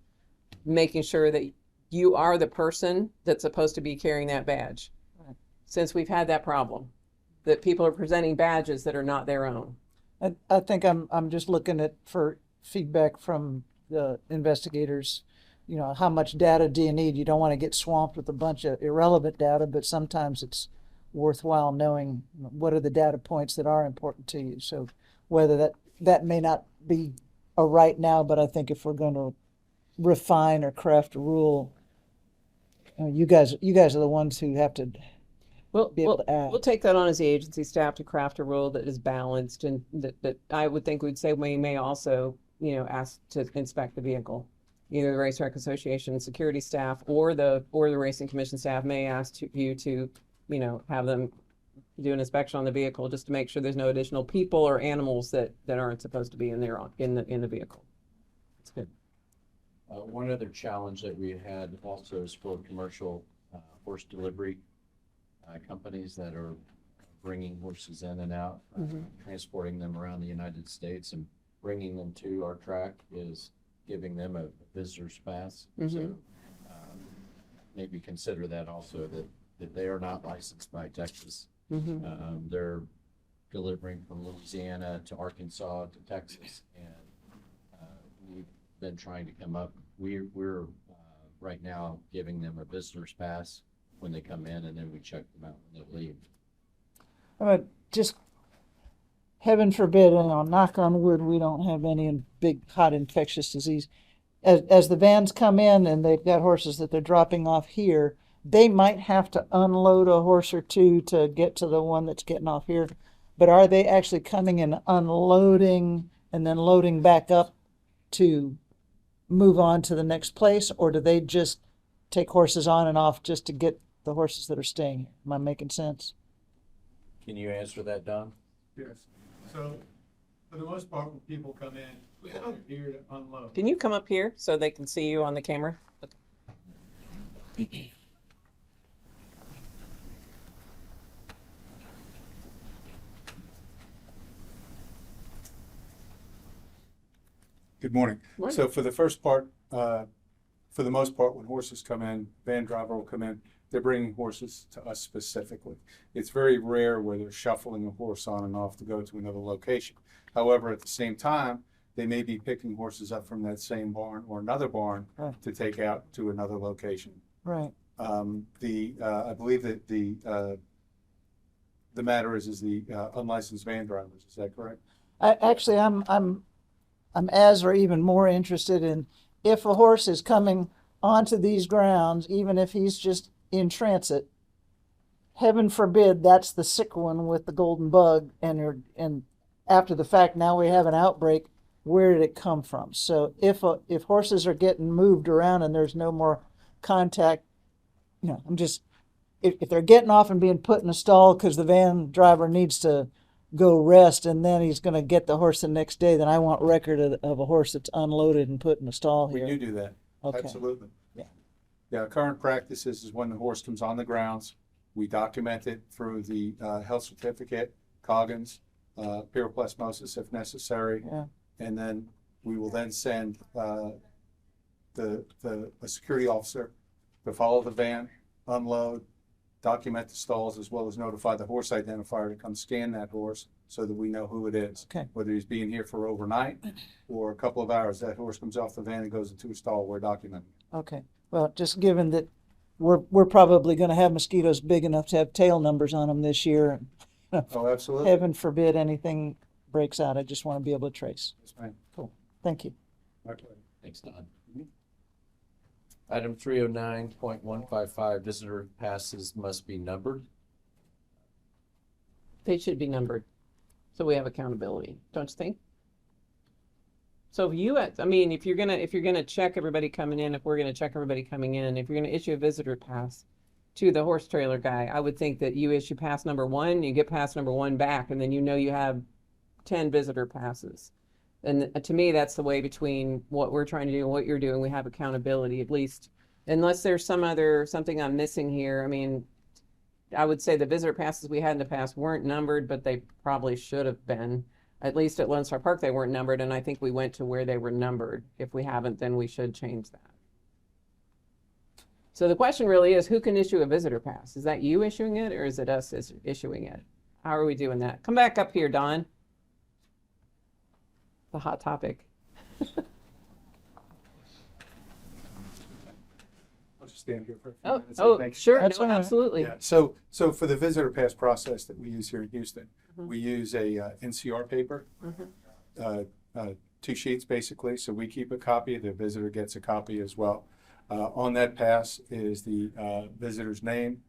making sure that you are the person that's supposed to be carrying that badge. Right. Since we've had that problem, that people are presenting badges that are not their own. I think I'm just looking at for feedback from the investigators. You know, how much data do you need? You don't want to get swamped with a bunch of irrelevant data, but sometimes it's worthwhile knowing what are the data points that are important to you. So whether that may not be a right now, but I think if we're going to refine or craft a rule, you guys are the ones who have to be able to act. We'll take that on as the agency staff to craft a rule that is balanced, and that I would think we'd say we may also, ask to inspect the vehicle. Either the Racetrack Association security staff or the Racing Commission staff may ask you to, have them do an inspection on the vehicle just to make sure there's no additional people or animals that aren't supposed to be in there in the vehicle. It's good. One other challenge that we had also is for commercial horse delivery companies that are bringing horses in and out, transporting them around the United States and bringing them to our track is giving them a visitor's pass. So maybe consider that also, that they are not licensed by Texas. They're delivering from Louisiana to Arkansas to Texas, and we've been trying to come up. We're right now giving them a visitor's pass when they come in, and then we check them out when they leave. But just heaven forbid, knock on wood, we don't have any big hot infectious disease. As the vans come in and they've got horses that they're dropping off here, they might have to unload a horse or two to get to the one that's getting off here. But are they actually coming and unloading and then loading back up to move on to the next place? Or do they just take horses on and off just to get the horses that are staying here? Am I making sense? Can you answer that, Don? Yes. So, for the most part, when people come in, we are here to unload. Can you come up here so they can see you on the camera? Good morning. Morning. So for the first part, for the most part, when horses come in, van driver will come in, they're bringing horses to us specifically. It's very rare where they're shuffling a horse on and off to go to another location. However, at the same time, they may be picking horses up from that same barn or another barn Right. to take out to another location. Right. I believe that the matter is the unlicensed van drivers. Is that correct? I'm as or even more interested in if a horse is coming onto these grounds, even if he's just in transit, heaven forbid that's the sick one with the golden bug, and after the fact now we have an outbreak, where did it come from? So if horses are getting moved around and there's no more contact, if they're getting off and being put in a stall because the van driver needs to go rest and then he's going to get the horse the next day, then I want record of a horse that's unloaded and put in a stall here. We do that. Okay. Absolutely. Yeah. Yeah, current practice is when the horse comes on the grounds, we document it through the health certificate, Coggins, pyroplasmosis if necessary. Yeah. And then we will then send a security officer to follow the van, unload, document the stalls, as well as notify the horse identifier to come scan that horse so that we know who it is. Okay. Whether he's being here for overnight or a couple of hours, that horse comes off the van and goes into a stall, we're documenting. Okay. Well, just given that we're probably going to have mosquitoes big enough to have tail numbers on them this year, Oh, absolutely. heaven forbid anything breaks out. I just want to be able to trace. Yes, ma'am. Thank you. My pleasure. Thanks, Don. Item 309.155, visitor passes must be numbered. They should be numbered, so we have accountability, don't you think? So if you're gonna check everybody coming in, if we're gonna check everybody coming in, if you're gonna issue a visitor pass to the horse trailer guy, I would think that you issue pass number 1, you get pass number 1 back, and then you have 10 visitor passes. And to me, that's the way between what we're trying to do and what you're doing. We have accountability, at least Unless there's something I'm missing here. I mean, I would say the visitor passes we had in the past weren't numbered, but they probably should have been. At least at Lone Star Park, they weren't numbered, and I think we went to where they were numbered. If we haven't, then we should change that. So the question really is, who can issue a visitor pass? Is that you issuing it, or is it us issuing it? How are we doing that? Come back up here, Don. The hot topic. I'll just stand here for a few Oh, minutes. oh, Thank you. sure, That's no, all right. absolutely. Yeah, so for the visitor pass process that we use here in Houston, Mhm. we use a NCR paper, Mhm. 2 sheets basically. So we keep a copy, the visitor gets a copy as well. On that pass is the visitor's name,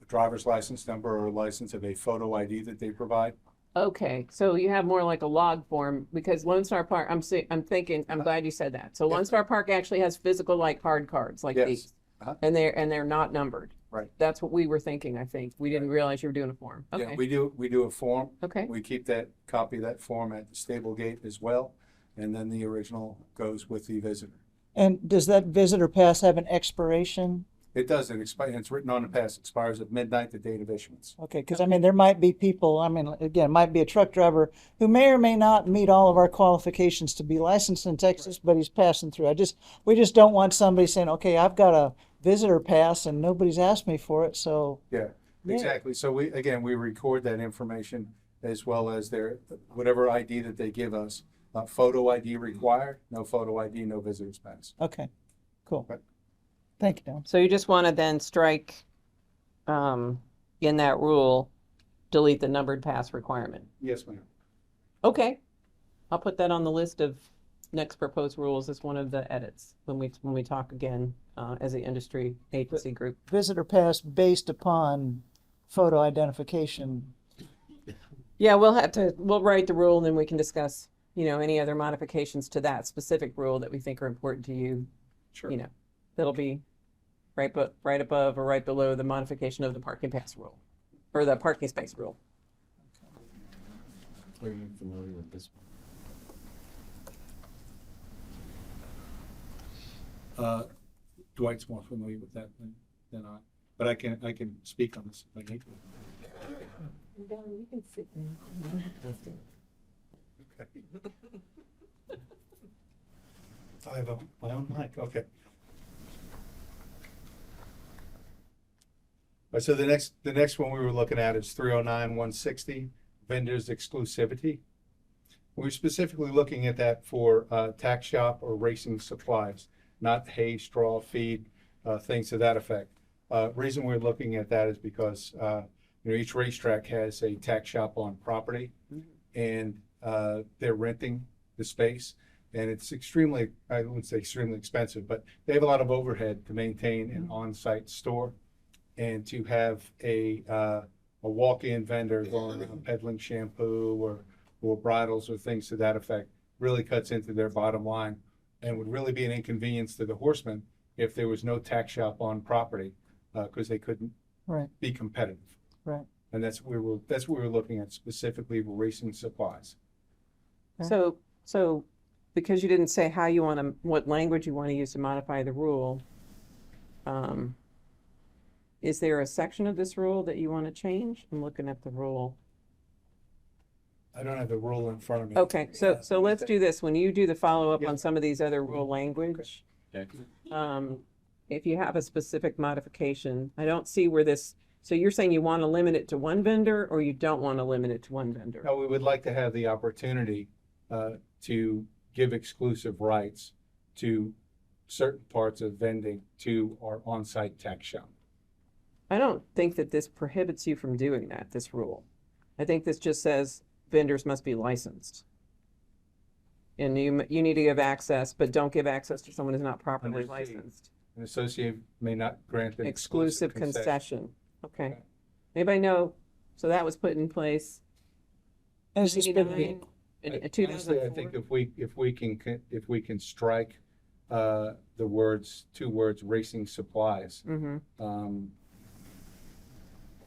the driver's license number or license of a photo ID that they provide. Okay, so you have more like a log form, because Lone Star Park, I'm thinking, I'm glad you said that. So Yeah. Lone Star Park actually has physical like hard cards like Yes. these. Uh-huh. And they're not numbered. Right. That's what we were thinking, I think. We didn't realize you were doing a form. Yeah, Okay, we do a form. okay. We keep that copy of that form at the stable gate as well. And then the original goes with the visitor. And does that visitor pass have an expiration? It does, it's written on the pass, expires at midnight, the date of issuance. Okay, because I mean, there might be people, I mean, again, might be a truck driver who may or may not meet all of our qualifications to be licensed in Texas, but he's passing through. We just don't want somebody saying, okay, I've got a visitor pass and nobody's asked me for it, so. Yeah, Yeah. exactly. So we record that information as well as their, whatever ID that they give us. Photo ID required, no photo ID, no visitor's pass. Okay, cool. Right. Thank you, Don. So you just want to then strike, in that rule, delete the numbered pass requirement. Yes, ma'am. Okay. I'll put that on the list of next proposed rules as one of the edits when we talk again, as an industry agency group. Visitor pass based upon photo identification. Yeah, we'll write the rule and then we can discuss, any other modifications to that specific rule that we think are important to you. Sure. That'll be right above or right below the modification of the parking pass rule or the parking space rule. Are you familiar with this? Dwight's more familiar with that than I, but I can speak on this if I need to. You can sit I have my own mic, okay. All right, so the next one we were looking at is 309-160, vendors exclusivity. We're specifically looking at that for tack shop or racing supplies, not hay, straw, feed, things to that effect. Reason we're looking at that is because each racetrack has a tack shop on property, and they're renting the space, and it's extremely, I wouldn't say extremely expensive, but they have a lot of overhead to maintain an on-site store, and to have a walk-in vendor going around peddling shampoo or bridles or things to that effect really cuts into their bottom line, and would really be an inconvenience to the horsemen if there was no tack shop on property, because they couldn't Right. be competitive. Right. And that's what we're looking at specifically for racing supplies. So because you didn't say what language you want to use to modify the rule, is there a section of this rule that you want to change? I'm looking at the rule. I don't have the rule in front of me. Okay, so let's do this. When you do the follow-up Yeah. on some of these other rule language, Okay. if you have a specific modification, I don't see where so you're saying you want to limit it to one vendor or you don't want to limit it to one vendor? No, we would like to have the opportunity to give exclusive rights to certain parts of vending to our on-site tack shop. I don't think that this prohibits you from doing that, this rule. I think this just says vendors must be licensed. And you need to give access, but don't give access to someone who's not properly Understood. licensed. An associate may not grant an Exclusive concession. Okay. Anybody know? So that was put in place And it's just been, 99 in Honestly, I 2004? think if we can strike the two words racing supplies, Mm-hmm.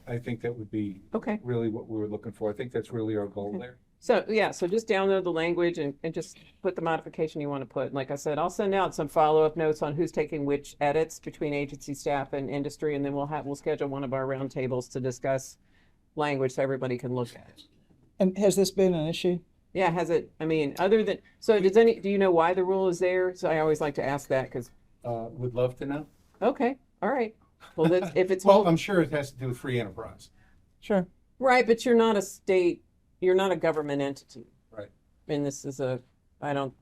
I think that would be Okay. really what we were looking for. I think that's really our goal Okay. there. So, yeah, so just download the language and just put the modification you want to put. Like I said, I'll send out some follow-up notes on who's taking which edits between agency staff and industry, and then we'll schedule one of our roundtables to discuss language so everybody can look at it. And has this been an issue? Yeah, has it, I mean, other than, so do you know why the rule is there? So I always like to ask that because, Would love to know. okay, all right. Well, that's, if it's, Well, I'm sure it has to do with free enterprise. Sure. right, but you're not a state, you're not a government entity. Right. And this is I don't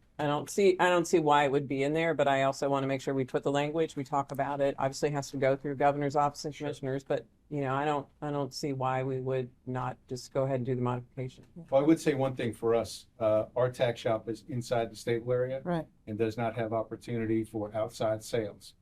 see why it would be in there, but I also want to make sure we put the language, we talk about it. Obviously it has to go through governor's office and commissioners, but I don't see why we would not just go ahead and do the modification. Well, I would say one thing for us, our tax shop is inside the stable area. Right. And does not have opportunity for outside sales.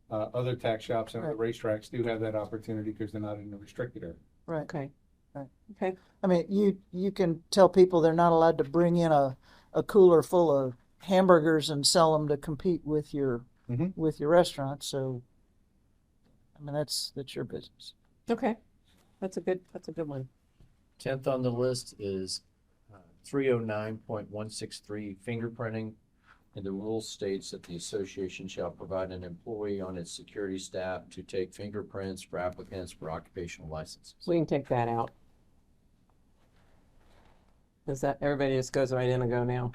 Other tax shops and other racetracks do have that opportunity because they're not in the restricted area. Right. Okay. Right. Okay. I mean, you can tell people they're not allowed to bring in a cooler full of hamburgers and sell them to compete with your Mhm. with your restaurant. So, I mean, that's your business. Okay. That's a good one. 10th on the list is 309.163 fingerprinting. And the rule states that the association shall provide an employee on its security staff to take fingerprints for applicants for occupational licenses. We can take that out. Does that, everybody just goes right in and go now?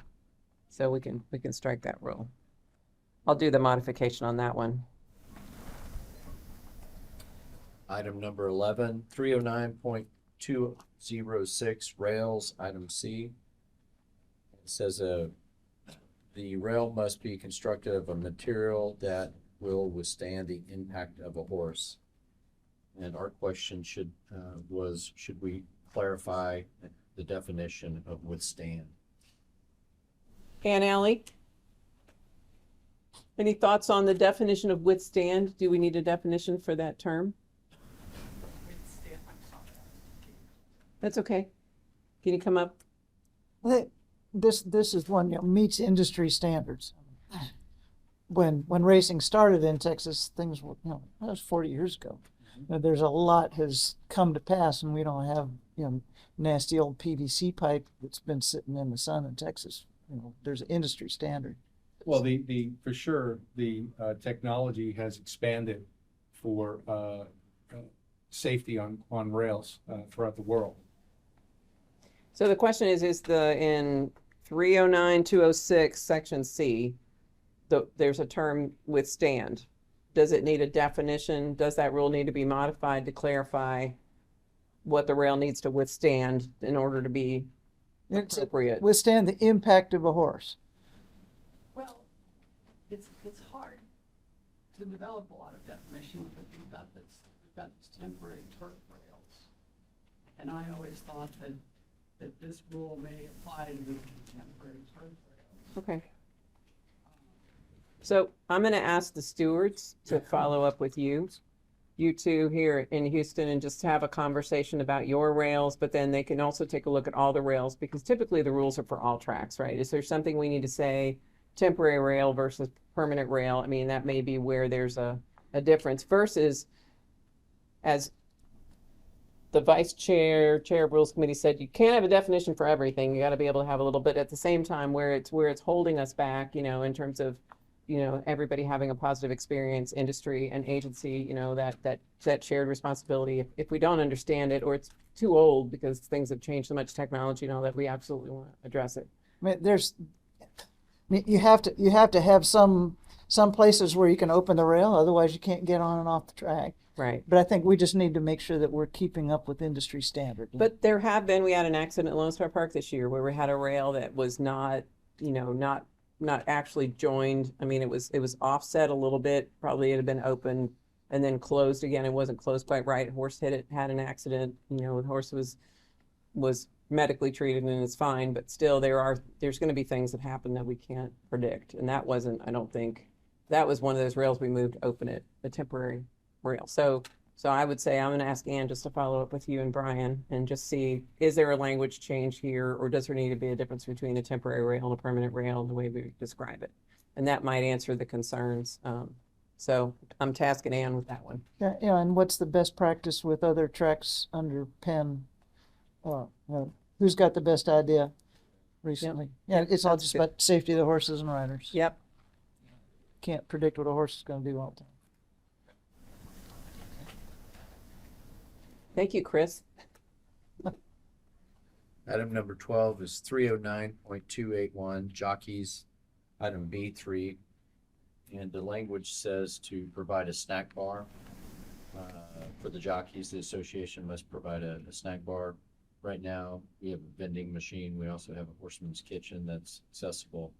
So we can strike that rule. I'll do the modification on that one. Item number 11, 309.206 rails, item C. It says the rail must be constructed of a material that will withstand the impact of a horse. And our question should we clarify the definition of withstand? Ann Alley? Any thoughts on the definition of withstand? Do we need a definition for that term? That's okay. Can you come up? This is one, meets industry standards. When racing started in Texas, things were, that was 40 years ago. There's a lot has come to pass, and we don't have, nasty old PVC pipe that's been sitting in the sun in Texas. There's an industry standard. Well, for sure, the technology has expanded for safety on theroughout the world. So the question is in 309.206 section C, there's a term withstand. Does it need a definition? Does that rule need to be modified to clarify what the rail needs to withstand in order to be appropriate? Withstand the impact of a horse. Well, it's hard to develop a lot of definition because we've got these temporary turf rails. And I always thought that this rule may apply to the temporary turf rails. Okay. So I'm going to ask the stewards to follow up with you two here in Houston, and just have a conversation about your rails, but then they can also take a look at all the rails, because typically the rules are for all tracks, right? Is there something we need to say, temporary rail versus permanent rail? I mean, that may be where there's a difference, versus, as the vice chair of rules committee said, you can't have a definition for everything. You got to be able to have a little bit at the same time where it's holding us back, in terms of, everybody having a positive experience, industry and agency, that shared responsibility. If we don't understand it, or it's too old because things have changed so much, technology and all that, we absolutely want to address it. I mean, you have to have some places where you can open the rail, otherwise you can't get on and off the track. Right. But I think we just need to make sure that we're keeping up with industry standard. But we had an accident at Lone Star Park this year where we had a rail that was not actually joined. I mean, it was offset a little bit. Probably it had been open and then closed again. It wasn't closed quite right. Horse hit it, had an accident. The horse was medically treated and is fine, but still there's going to be things that happen that we can't predict. And that wasn't, I don't think, that was one of those rails we moved to open it, a temporary rail. So I would say I'm going to ask Ann just to follow up with you and Brian and just see, is there a language change here, or does there need to be a difference between a temporary rail and a permanent rail in the way we describe it? And that might answer the concerns. So I'm tasking Ann with that one. Yeah, and what's the best practice with other tracks under Penn? who's got the best idea recently. Yeah, Yep, it's all that's just good. about safety of the horses and riders. Yep. Can't predict what a horse is gonna do all the time. Thank you, Chris. Item number 12 is 309.281 jockeys, item B3. And the language says to provide a snack bar. For the jockeys, the association must provide a snack bar. Right now, we have a vending machine. We also have a horseman's kitchen that's accessible.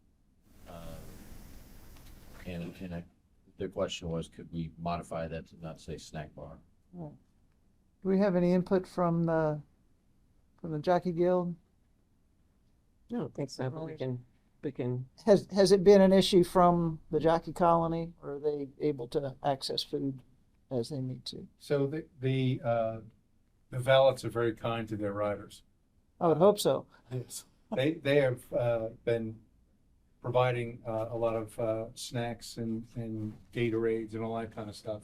The question was, could we modify that to not say snack bar? Do we have any input from the Jockey Guild? I don't think so, but we can, Has it been an issue from the jockey colony, or are they able to access food as they need to? So the valets are very kind to their riders. I would hope so. Yes. They have been providing a lot of snacks and Gatorades and all that kind of stuff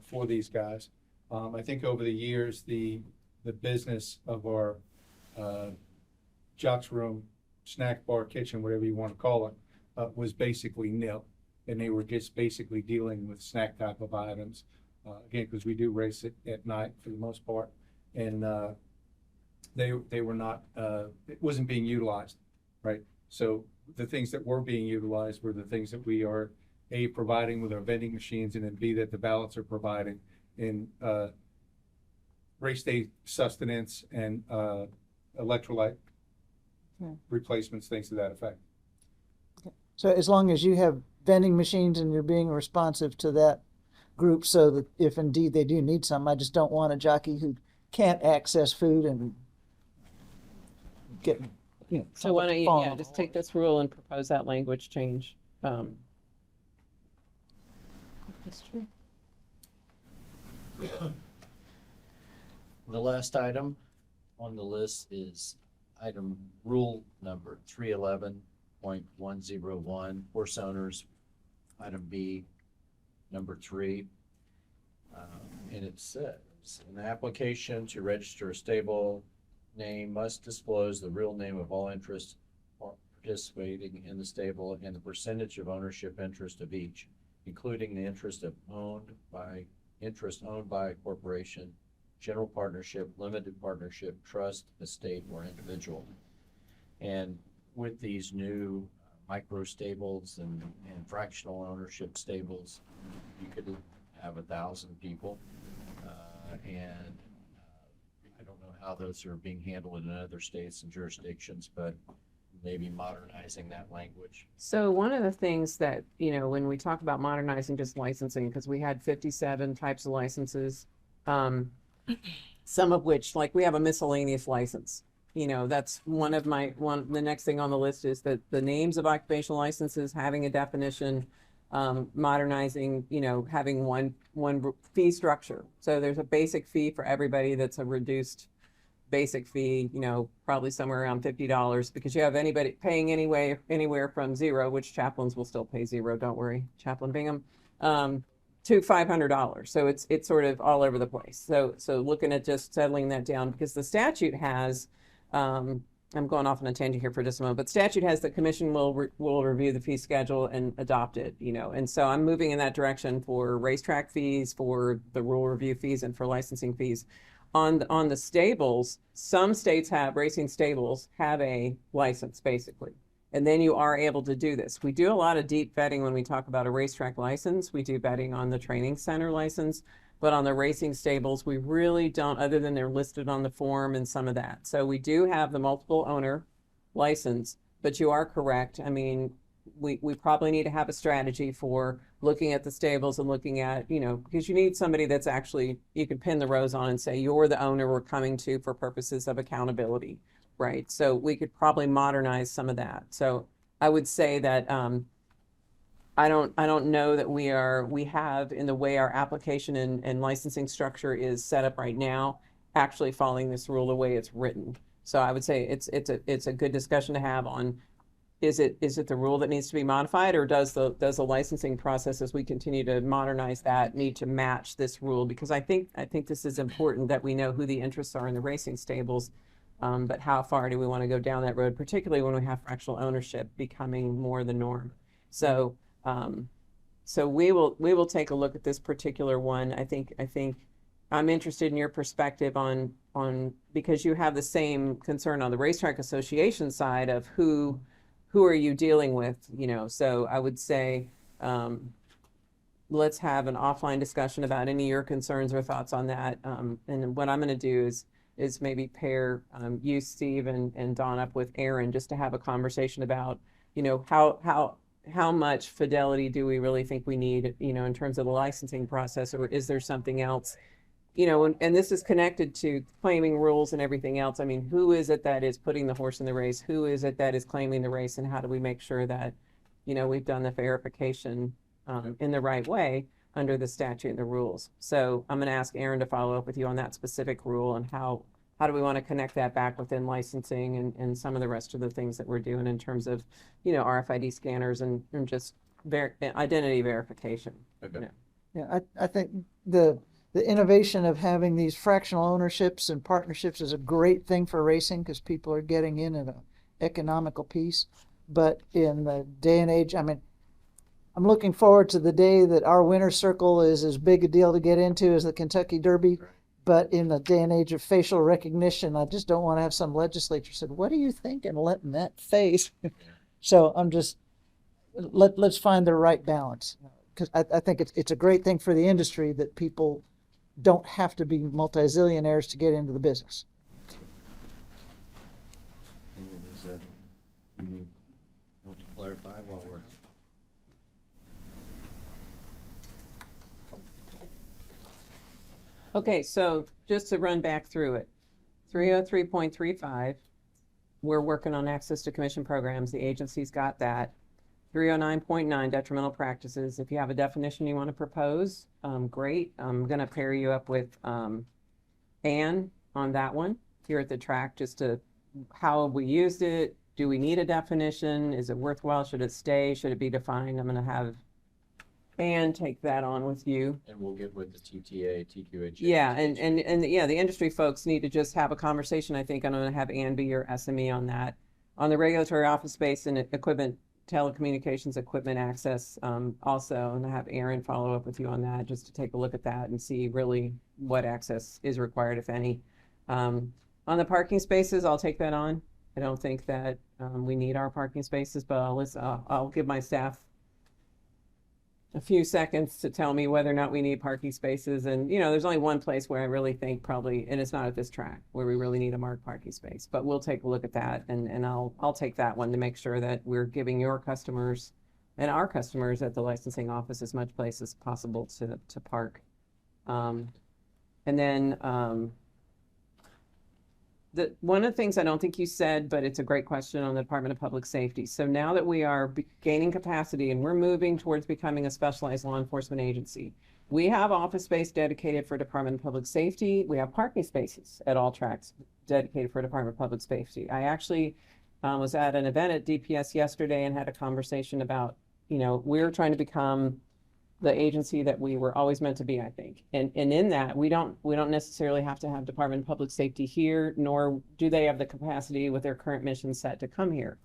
for these guys. I think over the years, the business of our Jock's Room, snack bar, kitchen, whatever you want to call it, was basically nil. And they were just basically dealing with snack type of items. Again, because we do race it at night for the most part. And they were not, it wasn't being utilized, right? So the things that were being utilized were the things that we are, A, providing with our vending machines, and then B, that the ballots are providing in race day sustenance and electrolyte replacements, things to that effect. So as long as you have vending machines and you're being responsive to that group, so that if indeed they do need some, I just don't want a jockey who can't access food and get, so why don't you, falling yeah, off just the take this rule and propose that language change. That's true. The last item on the list is item rule number 311.101, horse owners, item B, number 3. And it says, an application to register a stable name must disclose the real name of all interests participating in the stable and the percentage of ownership interest of each, including the interest owned by a corporation, general partnership, limited partnership, trust, estate, or individual. And with these new micro stables and fractional ownership stables, you could have 1,000 people. I don't know how those are being handled in other states and jurisdictions, but maybe modernizing that language. So one of the things that, when we talk about modernizing just licensing, because we had 57 types of licenses, some of which, like we have a miscellaneous license. That's the next thing on the list is that the names of occupational licenses, having a definition, modernizing, having one fee structure. So there's a basic fee for everybody that's a reduced basic fee, probably somewhere around $50, because you have anybody paying anywhere from $0, which chaplains will still pay $0, don't worry, Chaplain Bingham, to $500. So it's sort of all over the place. So looking at just settling that down, because the statute has, I'm going off on a tangent here for just a moment, but statute has the commission will review the fee schedule and adopt it, and so I'm moving in that direction for racetrack fees, for the rule review fees, and for licensing fees. On the stables, some states racing stables have a license basically, and then you are able to do this. We do a lot of deep vetting when we talk about a racetrack license. We do vetting on the training center license, but on the racing stables, we really don't, other than they're listed on the form and some of that. So we do have the multiple owner license, but you are correct. I mean, we probably need to have a strategy for looking at the stables and looking at, because you need somebody that's actually, you can pin the rose on and say, you're the owner we're coming to for purposes of accountability, right? So we could probably modernize some of that. So I would say that, I don't know that we have in the way our application and licensing structure is set up right now, actually following this rule the way it's written. So I would say it's a good discussion to have on, is it the rule that needs to be modified, or does the licensing process, as we continue to modernize that, need to match this rule? Because I think this is important, that we know who the interests are in the racing stables, But how far do we want to go down that road, particularly when we have fractional ownership becoming more the norm? So, so we will take a look at this particular one. I think I'm interested in your perspective on because you have the same concern on the racetrack association side of who are you dealing with, you know? So I would say, let's have an offline discussion about any of your concerns or thoughts on that. And what I'm going to do is maybe pair you, Steve, and Dawn up with Aaron just to have a conversation about, you know, how much fidelity do we really think we need, you know, in terms of the licensing process, or is there something else? You know, and this is connected to claiming rules and everything else. I mean, who is it that is putting the horse in the race? Who is it that is claiming the race? And how do we make sure that, you know, we've done the verification in the right way under the statute and the rules? So I'm going to ask Aaron to follow up with you on that specific rule and how do we want to connect that back within licensing and some of the rest of the things that we're doing in terms of, you know, RFID scanners and just identity verification. Okay. You know. Yeah, I think the innovation of having these fractional ownerships and partnerships is a great thing for racing because people are getting in at an economical piece. But in the day and age, I mean, I'm looking forward to the day that our winner's circle is as big a deal to get into as the Kentucky Derby. But in the day and age of facial recognition, I just don't want to have some legislature said, "What are you thinking, letting that face?" So I'm just let's find the right balance because I think it's a great thing for the industry that people don't have to be multi-zillionaires to get into the business. Is that, you want to clarify while we're? Okay, so just to run back through it, 303.35, we're working on access to commission programs. The agency's got that. 309.9, detrimental practices. If you have a definition you want to propose, great. I'm going to pair you up with Ann on that one here at the track, just to how have we used it? Do we need a definition? Is it worthwhile? Should it stay? Should it be defined? I'm going to have Ann take that on with you. And we'll get with the TTA, TQHA. Yeah, and yeah, the industry folks need to just have a conversation. I think I'm going to have Ann be your SME on that. On the regulatory office space and equipment, telecommunications equipment access, also, and I have Aaron follow up with you on that just to take a look at that and see really what access is required, if any. On the parking spaces, I'll take that on. I don't think that we need our parking spaces, but I'll give my staff a few seconds to tell me whether or not we need parking spaces. And, you know, there's only one place where I really think probably, and it's not at this track, where we really need a marked parking space, but we'll take a look at that. And I'll take that one to make sure that we're giving your customers and our customers at the licensing office as much place as possible to park. And then, one of the things I don't think you said, but it's a great question on the Department of Public Safety. So now that we are gaining capacity and we're moving towards becoming a specialized law enforcement agency, we have office space dedicated for Department of Public Safety. We have parking spaces at all tracks dedicated for Department of Public Safety. I actually was at an event at DPS yesterday and had a conversation about, you know, we're trying to become the agency that we were always meant to be, I think. And in that, we don't necessarily have to have Department of Public Safety here, nor do they have the capacity with their current mission set to come here.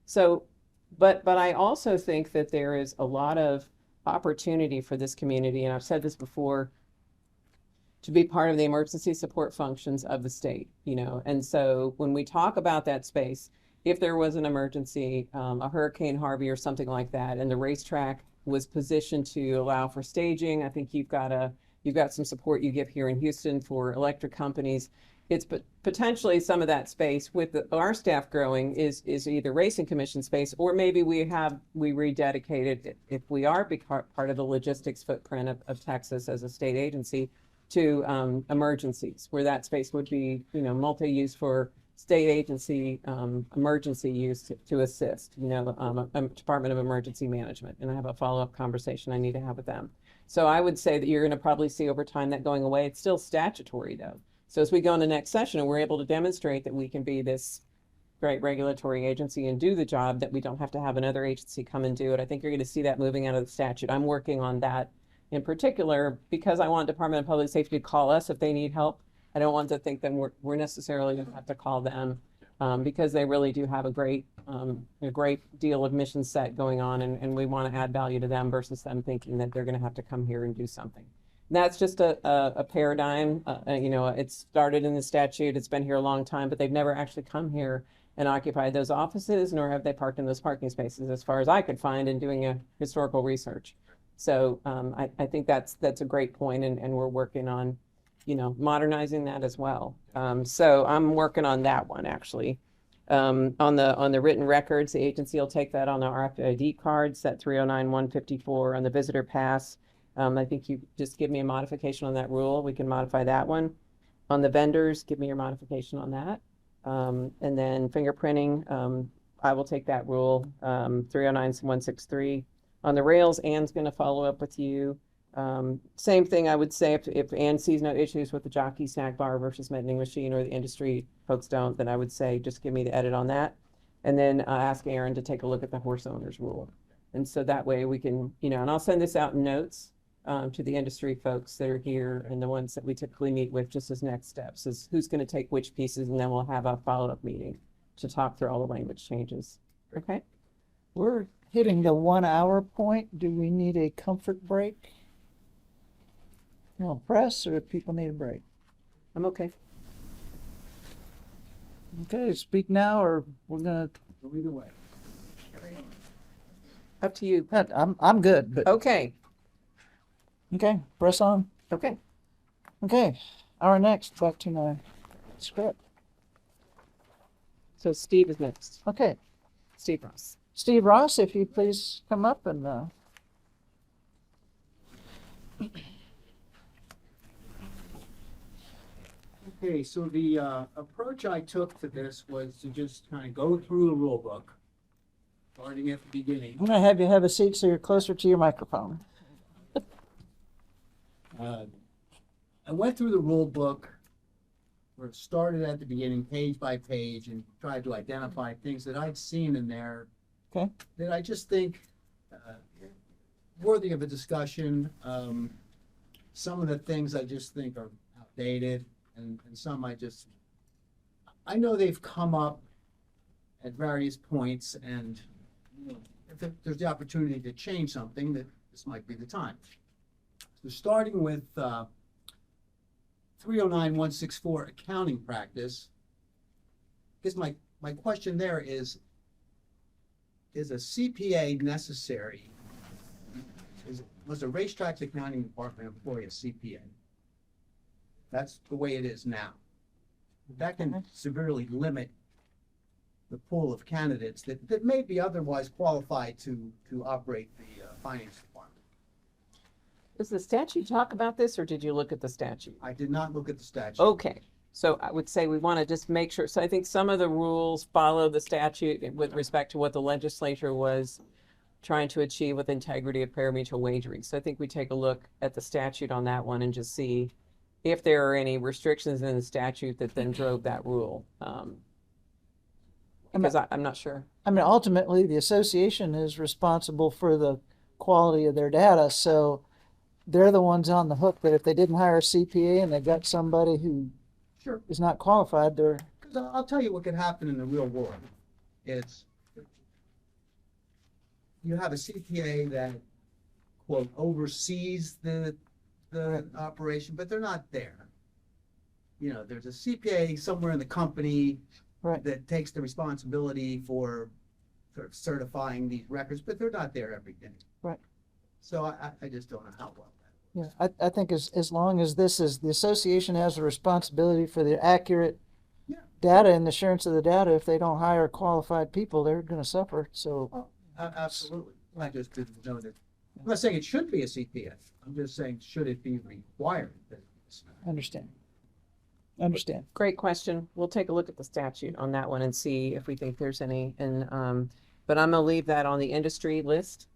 So, but I also think that there is a lot of opportunity for this community, and I've said this before, to be part of the emergency support functions of the state, you know. And so when we talk about that space, if there was an emergency, a Hurricane Harvey or something like that, and the racetrack was positioned to allow for staging. I think you've got some support you give here in Houston for electric companies. It's potentially some of that space with our staff growing is either racing commission space, or maybe we rededicated, if we are part of the logistics footprint of Texas as a state agency, to emergencies, where that space would be, you know, multi-use for state agency emergency use to assist, you know, Department of Emergency Management. And I have a follow-up conversation I need to have with them. So I would say that you're going to probably see over time that going away. It's still statutory though. So as we go in the next session and we're able to demonstrate that we can be this great regulatory agency and do the job, that we don't have to have another agency come and do it, I think you're going to see that moving out of the statute. I'm working on that in particular because I want Department of Public Safety to call us if they need help. I don't want to think that we're necessarily going to have to call them, because they really do have a great deal of mission set going on, and we want to add value to them versus them thinking that they're going to have to come here and do something. And that's just a paradigm. It started in the statute. It's been here a long time, but they've never actually come here and occupied those offices, nor have they parked in those parking spaces, as far as I could find in doing a historical research. So I think that's a great point, and we're working on, modernizing that as well. So I'm working on that one, actually. On the written records, the agency will take that on the RFID card, set 309-154 on the visitor pass. I think you just give me a modification on that rule. We can modify that one. On the vendors, give me your modification on that. And then fingerprinting, I will take that rule, 309-163. On the rails, Ann's going to follow up with you. Same thing, I would say, if Ann sees no issues with the jockey snack bar versus vending machine, or the industry folks don't, then I would say just give me the edit on that. And then ask Aaron to take a look at the horse owners rule. And so that way we can, and I'll send this out in notes to the industry folks that are here, and the ones that we typically meet with, just as next steps, is who's going to take which pieces, and then we'll have a follow-up meeting to talk through all the language changes. Okay? We're hitting the 1 hour point. Do we need a comfort break? Press, or if people need a break? I'm okay. Okay, speak now, or we're gonna Go either way. Up to you. I'm good, but Okay. okay, press on. Okay. Okay, our next, back to my script. So Steve is next. Okay, Steve Ross. Steve Ross, if you please come up and Okay, so the approach I took to this was to just kind of go through the rule book, starting at the beginning. I'm gonna have you have a seat so you're closer to your microphone. I went through the rule book, where it started at the beginning, page by page, and tried to identify things that I'd seen in there. Okay. That I just think worthy of a discussion. Some of the things I just think are outdated, and some I know they've come up at various points, and if there's the opportunity to change something, that this might be the time. So starting with 309-164 accounting practice, because my question there is a CPA necessary? Was a racetrack's accounting department employee a CPA? That's the way it is now. That can severely limit the pool of candidates that may be otherwise qualified to operate the finance department. Does the statute talk about this, or did you look at the statute? I did not look at the statute. Okay, so I would say we want to just make sure. So I think some of the rules follow the statute with respect to what the legislature was trying to achieve with integrity of pari-mutuel wagering. So I think we take a look at the statute on that one and just see if there are any restrictions in the statute that then drove that rule. Because I'm not sure. I mean, ultimately, the association is responsible for the quality of their data, so they're the ones on the hook that if they didn't hire a CPA and they've got somebody who Sure. is not qualified, they're... Because I'll tell you what could happen in the real world. It's, you have a CPA that, quote, oversees the operation, but they're not there. There's a CPA somewhere in the company Right. that takes the responsibility for sort of certifying these records, but they're not there every day. Right. So I just don't know how well that. Yeah, I think as long as this is, the association has a responsibility for the accurate Yeah. data and the assurance of the data. If they don't hire qualified people, they're gonna suffer, so. Oh, absolutely. I just didn't know that. I'm not saying it should be a CPA. I'm just saying, should it be required? Understand. Great question. We'll take a look at the statute on that one and see if we think there's any. And but I'm gonna leave that on the industry list.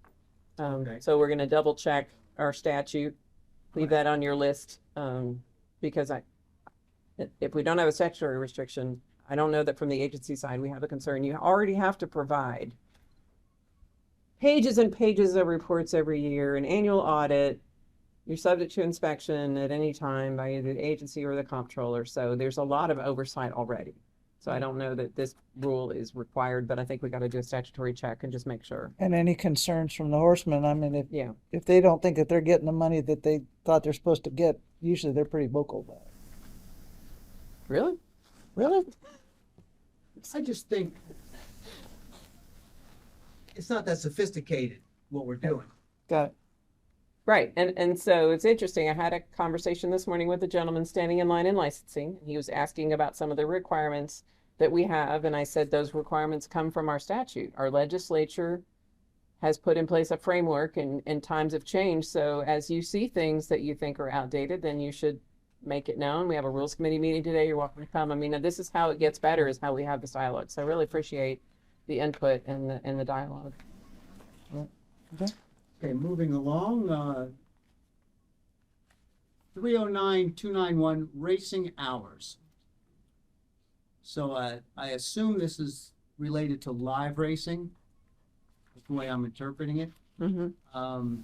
Okay. So we're gonna double check our statute, leave that on your list, because if we don't have a statutory restriction, I don't know that from the agency side we have a concern. You already have to provide pages and pages of reports every year, an annual audit, You're subject to inspection at any time by either the agency or the comptroller, so there's a lot of oversight already. So I don't know that this rule is required, but I think we gotta do a statutory check and just make sure. And any concerns from the horsemen, I mean, Yeah. if they don't think that they're getting the money that they thought they're supposed to get, usually they're pretty vocal about it. Really? Really? I just think it's not that sophisticated, what we're doing. Got it. Right, and so it's interesting, I had a conversation this morning with a gentleman standing in line in licensing. He was asking about some of the requirements that we have, and I said those requirements come from our statute. Our legislature has put in place a framework, and times have changed, so as you see things that you think are outdated, then you should make it known. We have a rules committee meeting today, you're welcome to come. I mean, this is how it gets better, is how we have this dialogue, so I really appreciate the input and the dialogue. Okay, moving along, 309-291 racing hours. So I assume this is related to live racing, that's the way I'm interpreting it. Mm-hmm.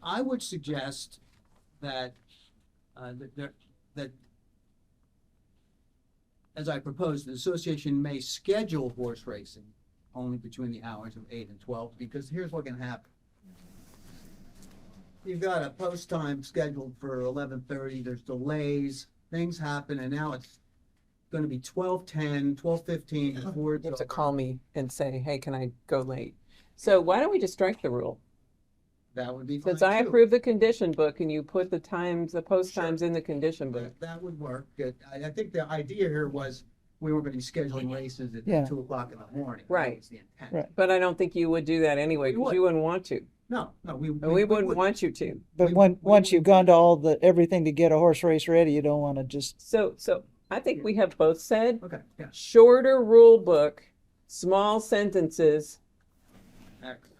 I would suggest that that as I proposed, the association may schedule horse racing only between the hours of 8 and 12, because here's what can happen. You've got a post time scheduled for 11:30, there's delays, things happen, and now it's gonna be 12:10, 12:15 before it's You have to over. call me and say, hey, can I go late? So why don't we just strike the rule? That would be fine Since I too. approve the condition book and you put the times, the post Sure. times in the condition book. That would work. I think the idea here was we were gonna be scheduling races at Yeah. 2 o'clock in the morning. That Right. was the intent. Right. But I don't think you would do that anyway, We because would. you wouldn't want to. No, we And we wouldn't would. want you to. But We- once we- you've gone to all the, everything to get a horse race ready, you don't want to just, So I think we have both said, Okay, yeah. shorter rule book, small sentences, Excellent.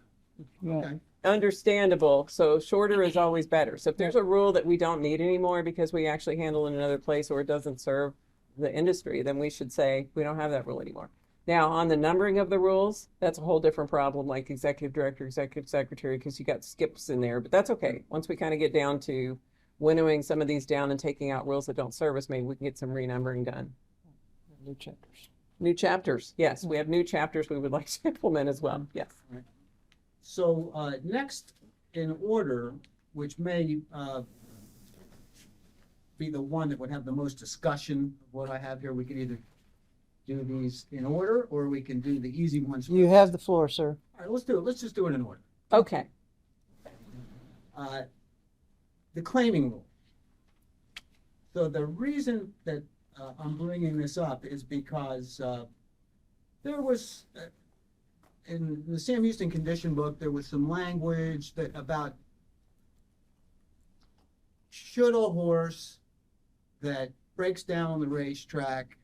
you know, Okay. understandable. So shorter is always better. So if there's a rule that we don't need anymore because we actually handle it in another place or it doesn't serve the industry, then we should say, we don't have that rule anymore. Now, on the numbering of the rules, that's a whole different problem, like executive director, executive secretary, because you got skips in there, but that's okay. Once we kind of get down to winnowing some of these down and taking out rules that don't serve us, maybe we can get some renumbering done. new chapters. New chapters, yes, we have new chapters we would like to implement as well, yes. So next in order, which may be the one that would have the most discussion of what I have here, we could either do these in order or we can do the easy ones. You first. have the floor, sir. All right, let's do it. Let's just do it in order. Okay, The claiming rule. So the reason that I'm bringing this up is because there was, in the Sam Houston condition book, there was some language that about should a horse that breaks down on the racetrack,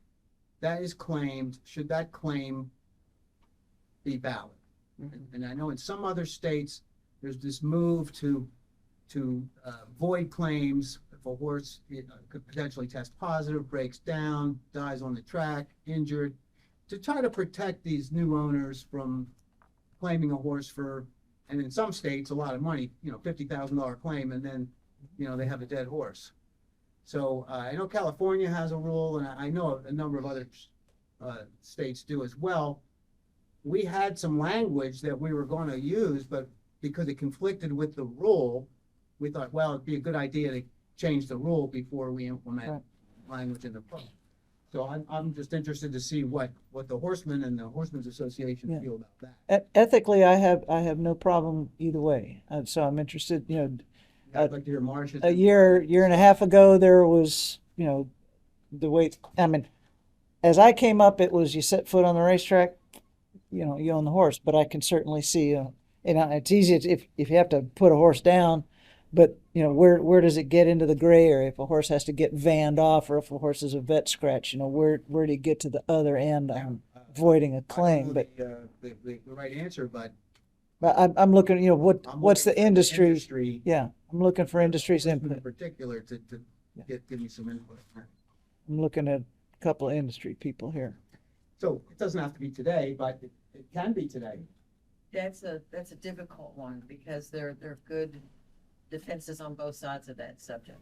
that is claimed, should that claim be valid? And I know in some other states, there's this move to void claims if a horse could potentially test positive, breaks down, dies on the track, injured, to try to protect these new owners from claiming a horse for, and in some states, a lot of money, $50,000 claim, and then, they have a dead horse. So I know California has a rule, and I know a number of other states do as well. We had some language that we were going to use, but because it conflicted with the rule, we thought, well, it'd be a good idea to change the rule before we implement Right. language in the book. So I'm just interested to see what the horsemen and the Horsemen's Association Yeah. feel about that. Ethically, I have no problem either way. So I'm interested, I'd like to hear Marcia's. a year and a half ago, there was, the way, I mean, as I came up, it was you set foot on the racetrack, you own the horse, but I can certainly see, it's easy if you have to put a horse down, but, where does it get into the gray area? If a horse has to get vanned off or if a horse is a vet scratch, where do you get to the other end on voiding a claim? But The right answer, but I'm looking, I'm what's looking the for industry? Yeah, I'm looking for industry's Horsemen input. in particular to give me some input. I'm looking at a couple of industry people here. So it doesn't have to be today, but it can be today. That's a difficult one because they're good defenses on both sides of that subject.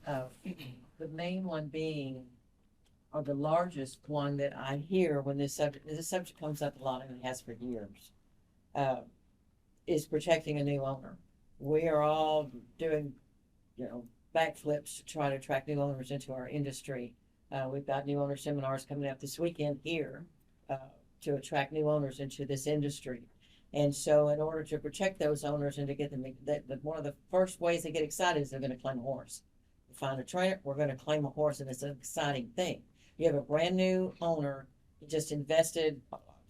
The main one being, or the largest one that I hear when this subject comes up a lot, and it has for years, is protecting a new owner. We are all doing, backflips to try to attract new owners into our industry. We've got new owner seminars coming up this weekend here to attract new owners into this industry. And so in order to protect those owners and to get them, one of the first ways they get excited is they're going to claim a horse. We find a trainer, we're going to claim a horse, and it's an exciting thing. You have a brand new owner, he just invested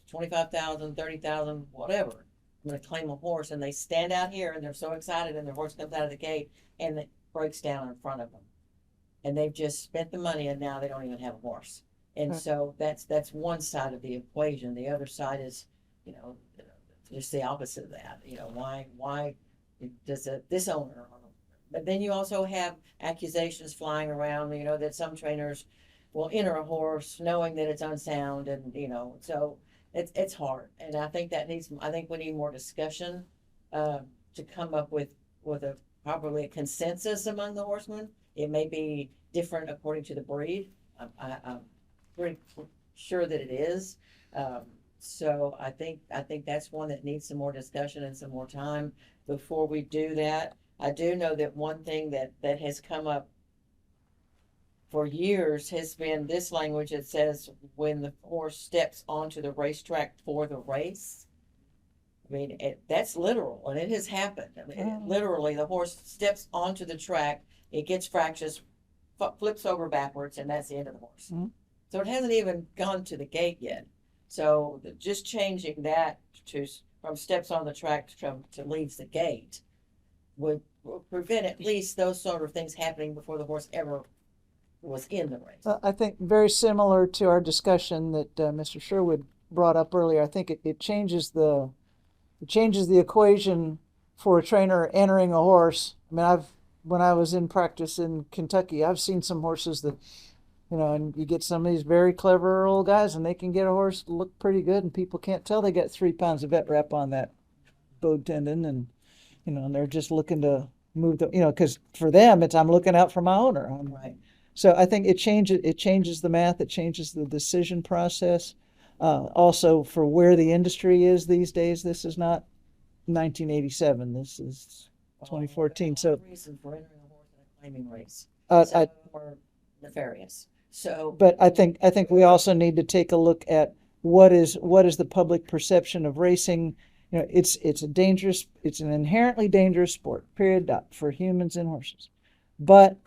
25,000, 30,000, whatever. I'm going to claim a horse, and they stand out here and they're so excited, and their horse comes out of the gate and it breaks down in front of them. And they've just spent the money, and now they don't even have a horse. And so that's one side of the equation. The other side is, just the opposite of that. Why does this owner? But then you also have accusations flying around, that some trainers will enter a horse knowing that it's unsound, and so it's hard. And I think we need more discussion to come up with probably a consensus among the horsemen. It may be different according to the breed. I'm pretty sure that it is. So I think that's one that needs some more discussion and some more time before we do that. I do know that one thing that has come up for years has been this language that says when the horse steps onto the racetrack for the race. I mean, that's literal, and it has happened. I mean, literally, the horse steps onto the track, it gets fractious, flips over backwards, and that's the end of the horse. Mm-hmm. So it hasn't even gone to the gate yet. So just changing that from steps on the track to leaves the gate would prevent at least those sort of things happening before the horse ever was in the race. I think very similar to our discussion that Mr. Sherwood brought up earlier. I think it changes the equation for a trainer entering a horse. I mean, when I was in practice in Kentucky, I've seen some horses that, and you get some of these very clever old guys, and they can get a horse to look pretty good, and people can't tell they got 3 pounds of vet wrap on that bowed tendon, and and they're just looking to move because for them I'm looking out for my owner. Right. So I think it changes the math, it changes the decision process. Also, for where the industry is these days, this is not 1987. This is 2014. So reason for entering a horse in a claiming race. More nefarious. So, but I think we also need to take a look at what is the public perception of racing. It's an inherently dangerous sport. Period. For humans and horses. But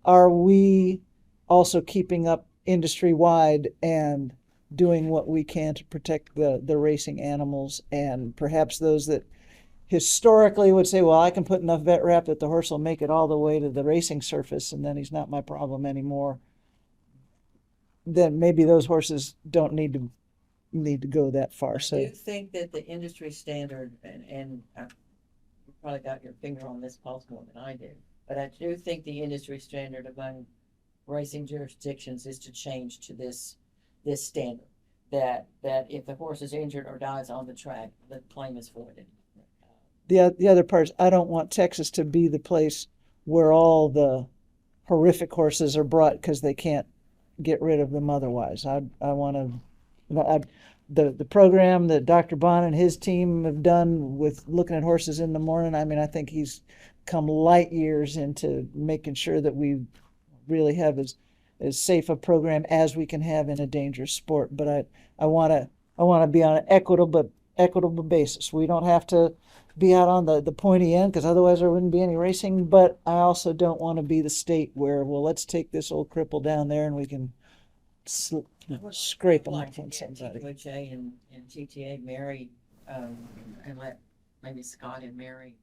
are we also keeping up industry wide and doing what we can to protect the racing animals, and perhaps those that historically would say, well, I can put enough vet wrap that the horse will make it all the way to the racing surface, and then he's not my problem anymore. Then maybe those horses don't need to go that far. I do think that the industry standard, and you probably got your finger on this pulse more than I do, but I do think the industry standard among racing jurisdictions is to change to this standard, that if the horse is injured or dies on the track, the claim is voided. The other part is I don't want Texas to be the place where all the horrific horses are brought because they can't get rid of them otherwise. I want to, the program that Dr. Bond and his team have done with looking at horses in the morning, I mean, I think he's come light years into making sure that we really have as safe a program as we can have in a dangerous sport. But I want to be on an equitable basis. We don't have to be out on the pointy end, because otherwise there wouldn't be any racing. But I also don't want to be the state where, well, let's take this old cripple down there and we can scrape him up on somebody. TQHA and GTA marry, and let maybe Scott and Mary.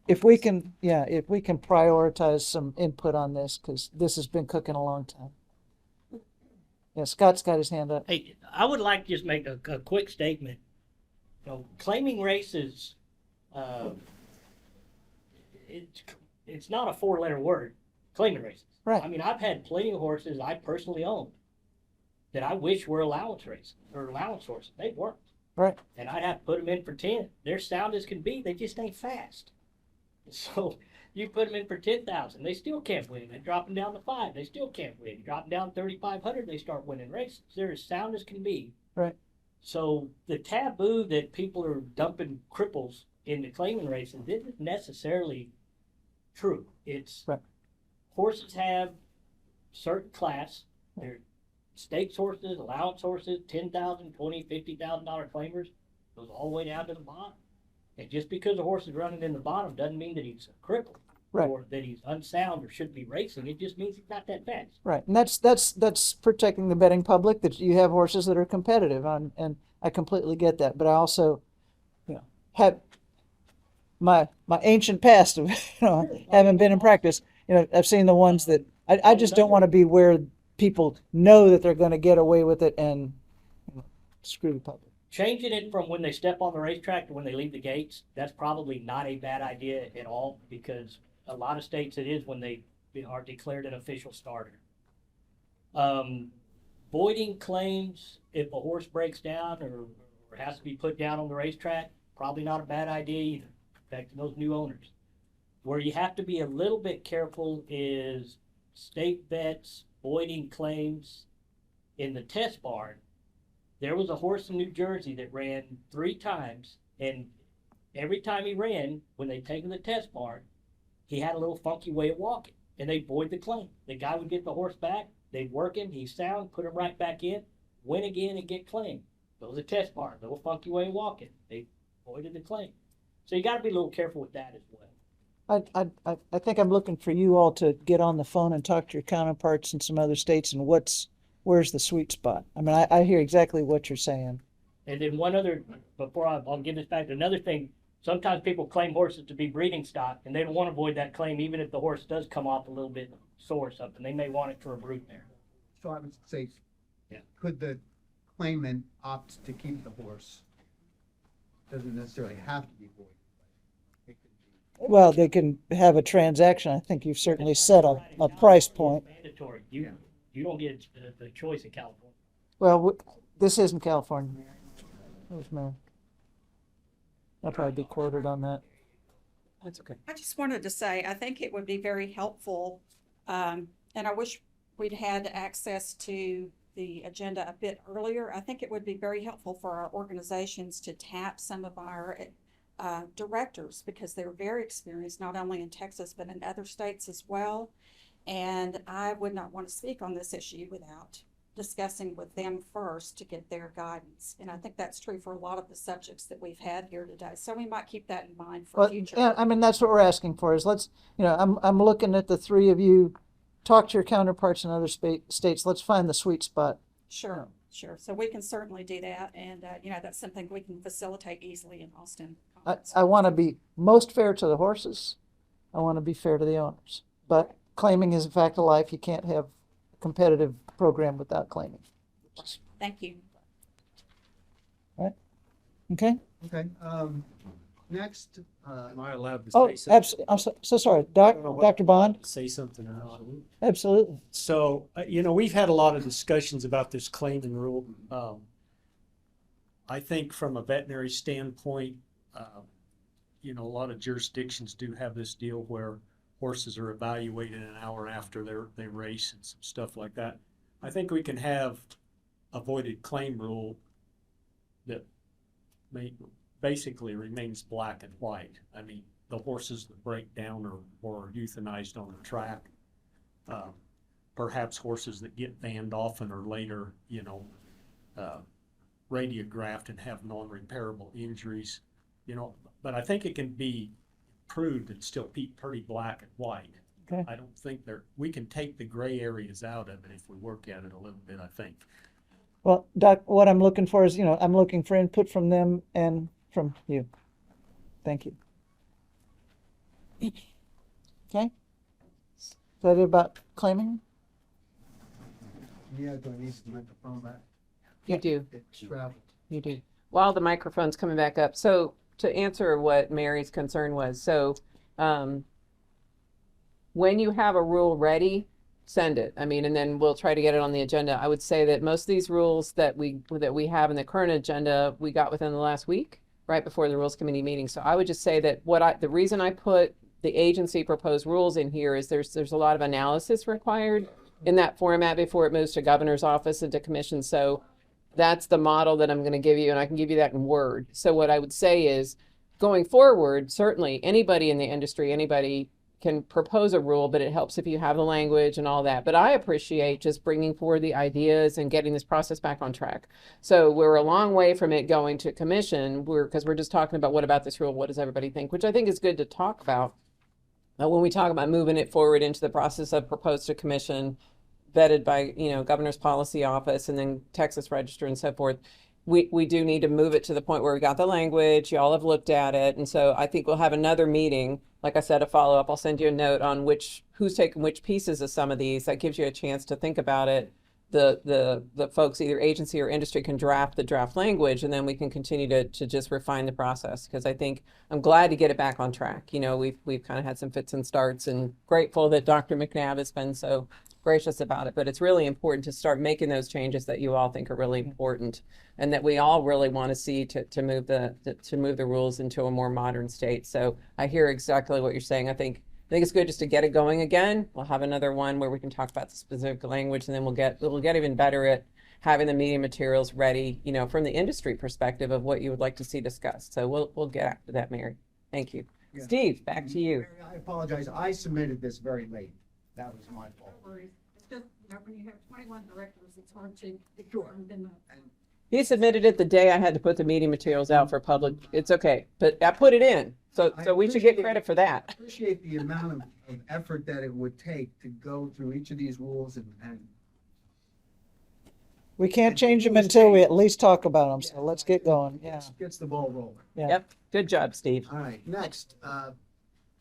If we can prioritize some input on this, because this has been cooking a long time. Yeah, Scott's got his hand up. Hey, I would like to just make a quick statement. Claiming races, it's not a 4-letter word, claiming races. Right. I mean, I've had plenty of horses I personally owned that I wish were allowance races or allowance horses. They weren't. Right. And I'd have to put them in for 10. They're sound as can be. They just ain't fast. So you put them in for 10,000, they still can't win. They drop them down to 5, they still can't win. Drop them down 3,500, they start winning races. They're as sound as can be. Right. So the taboo that people are dumping cripples into claiming racing isn't necessarily true. It's Right. Horses have certain class. They're stakes horses, allowance horses, $10,000, $20,000, $50,000 claimers, goes all the way down to the bottom. And just because a horse is running in the bottom doesn't mean that he's a cripple, Right. or that he's unsound or shouldn't be racing. It just means he's not that fast. Right, and that's protecting the betting public, that you have horses that are competitive on, and I completely get that. But I also, have my ancient past of, having been in practice, I've seen the ones that I just don't want to be where people know that they're going to get away with it and screw the public. Changing it from when they step on the racetrack to when they leave the gates, that's probably not a bad idea at all, because a lot of states it is when they are declared an official starter. Voiding claims if a horse breaks down or has to be put down on the racetrack, probably not a bad idea either, affecting those new owners. Where you have to be a little bit careful is state vets voiding claims in the test barn. There was a horse in New Jersey that ran 3 times, and every time he ran, when they take him to the test barn, he had a little funky way of walking, and they void the claim. The guy would get the horse back, they'd work him, he's sound, put him right back in, win again and get claim. Go to the test barn, little funky way of walking, they voided the claim. So you got to be a little careful with that as well. I think I'm looking for you all to get on the phone and talk to your counterparts in some other states and where's the sweet spot. I mean, I hear exactly what you're saying. And then one other, before I'll give this back to another thing, sometimes people claim horses to be breeding stock, and they don't want to avoid that claim even if the horse does come off a little bit sore or something. They may want it for a brood mare. So I would say, Yeah. could the claimant opt to keep the horse? Doesn't necessarily have to be void. It could be. Well, they can have a transaction. I think you've certainly set a price point. It's mandatory. You don't get the choice in California. Well, this isn't California. Where's Mary? I'll probably be quoted on that. That's okay. I just wanted to say, I think it would be very helpful, and I wish we'd had access to the agenda a bit earlier. I think it would be very helpful for our organizations to tap some of our directors, because they're very experienced, not only in Texas, but in other states as well. And I would not want to speak on this issue without discussing with them first to get their guidance. And I think that's true for a lot of the subjects that we've had here today. So we might keep that in mind for Well, future. yeah, I mean, that's what we're asking for is I'm looking at the 3 of you, talk to your counterparts in other states. Let's find the sweet spot. Sure. So we can certainly do that. And, that's something we can facilitate easily in Austin. I want to be most fair to the horses. I want to be fair to the owners. But claiming is a fact of life. You can't have a competitive program without claiming. Thank you. Okay? Okay, next, Am I allowed to Oh, say something? absolutely. I'm so sorry. I don't know what- Dr. Bond? Say something or not. Absolutely. So, we've had a lot of discussions about this claiming rule. I think from a veterinary standpoint, a lot of jurisdictions do have this deal where horses are evaluated an hour after they race and some stuff like that. I think we can have a voided claim rule that basically remains black and white. I mean, the horses that break down or euthanized on the track, perhaps horses that get banned often or later, radiographed and have non-repairable injuries, but I think it can be improved and still be pretty black and white. Okay. I don't think we can take the gray areas out of it if we work at it a little bit, I think. Well, Doc, what I'm looking for is, I'm looking for input from them and from you. Thank you. Okay? Is that it about claiming? yeah, do I need the microphone back? You do. It's traveled. You do. While the microphone's coming back up, so to answer what Mary's concern was, so when you have a rule ready, send it. I mean, and then we'll try to get it on the agenda. I would say that most of these rules that we have in the current agenda, we got within the last week, right before the Rules Committee meeting. So I would just say that the reason I put the agency proposed rules in here is there's a lot of analysis required in that format before it moves to governor's office and to commission. So that's the model that I'm going to give you, and I can give you that in Word. So what I would say is, going forward, certainly anybody in the industry, anybody can propose a rule, but it helps if you have the language and all that. But I appreciate just bringing forward the ideas and getting this process back on track. So we're a long way from it going to commission, because we're just talking about what about this rule, what does everybody think, which I think is good to talk about. When we talk about moving it forward into the process of proposed to commission, vetted by, governor's policy office and then Texas Register and so forth, we do need to move it to the point where we got the language, y'all have looked at it. And so I think we'll have another meeting, like I said, a follow-up. I'll send you a note on who's taking which pieces of some of these. That gives you a chance to think about it. The folks, either agency or industry, can draft the draft language, and then we can continue to just refine the process. Because I think I'm glad to get it back on track. We've kind of had some fits and starts, and grateful that Dr. McNabb has been so gracious about it. But it's really important to start making those changes that you all think are really important, and that we all really want to see to move the rules into a more modern state. So I hear exactly what you're saying. I think it's good just to get it going again. We'll have another one where we can talk about the specific language, and then we'll get even better at having the meeting materials ready, from the industry perspective of what you would like to see discussed. So we'll get after that, Mary. Thank you. Yeah. Steve, back to you. I apologize. I submitted this very late. That was my fault. No worries. It's just, when you have 21 directors, it's hard to. Sure. He submitted it the day I had to put the meeting materials out for public. It's okay, but I put it in, so we should get credit for that. I appreciate the amount of effort that it would take to go through each of these rules and We can't change them until we at least talk about them, so let's get going, yeah. gets the ball rolling. Yeah. Yep, good job, Steve. All right, next,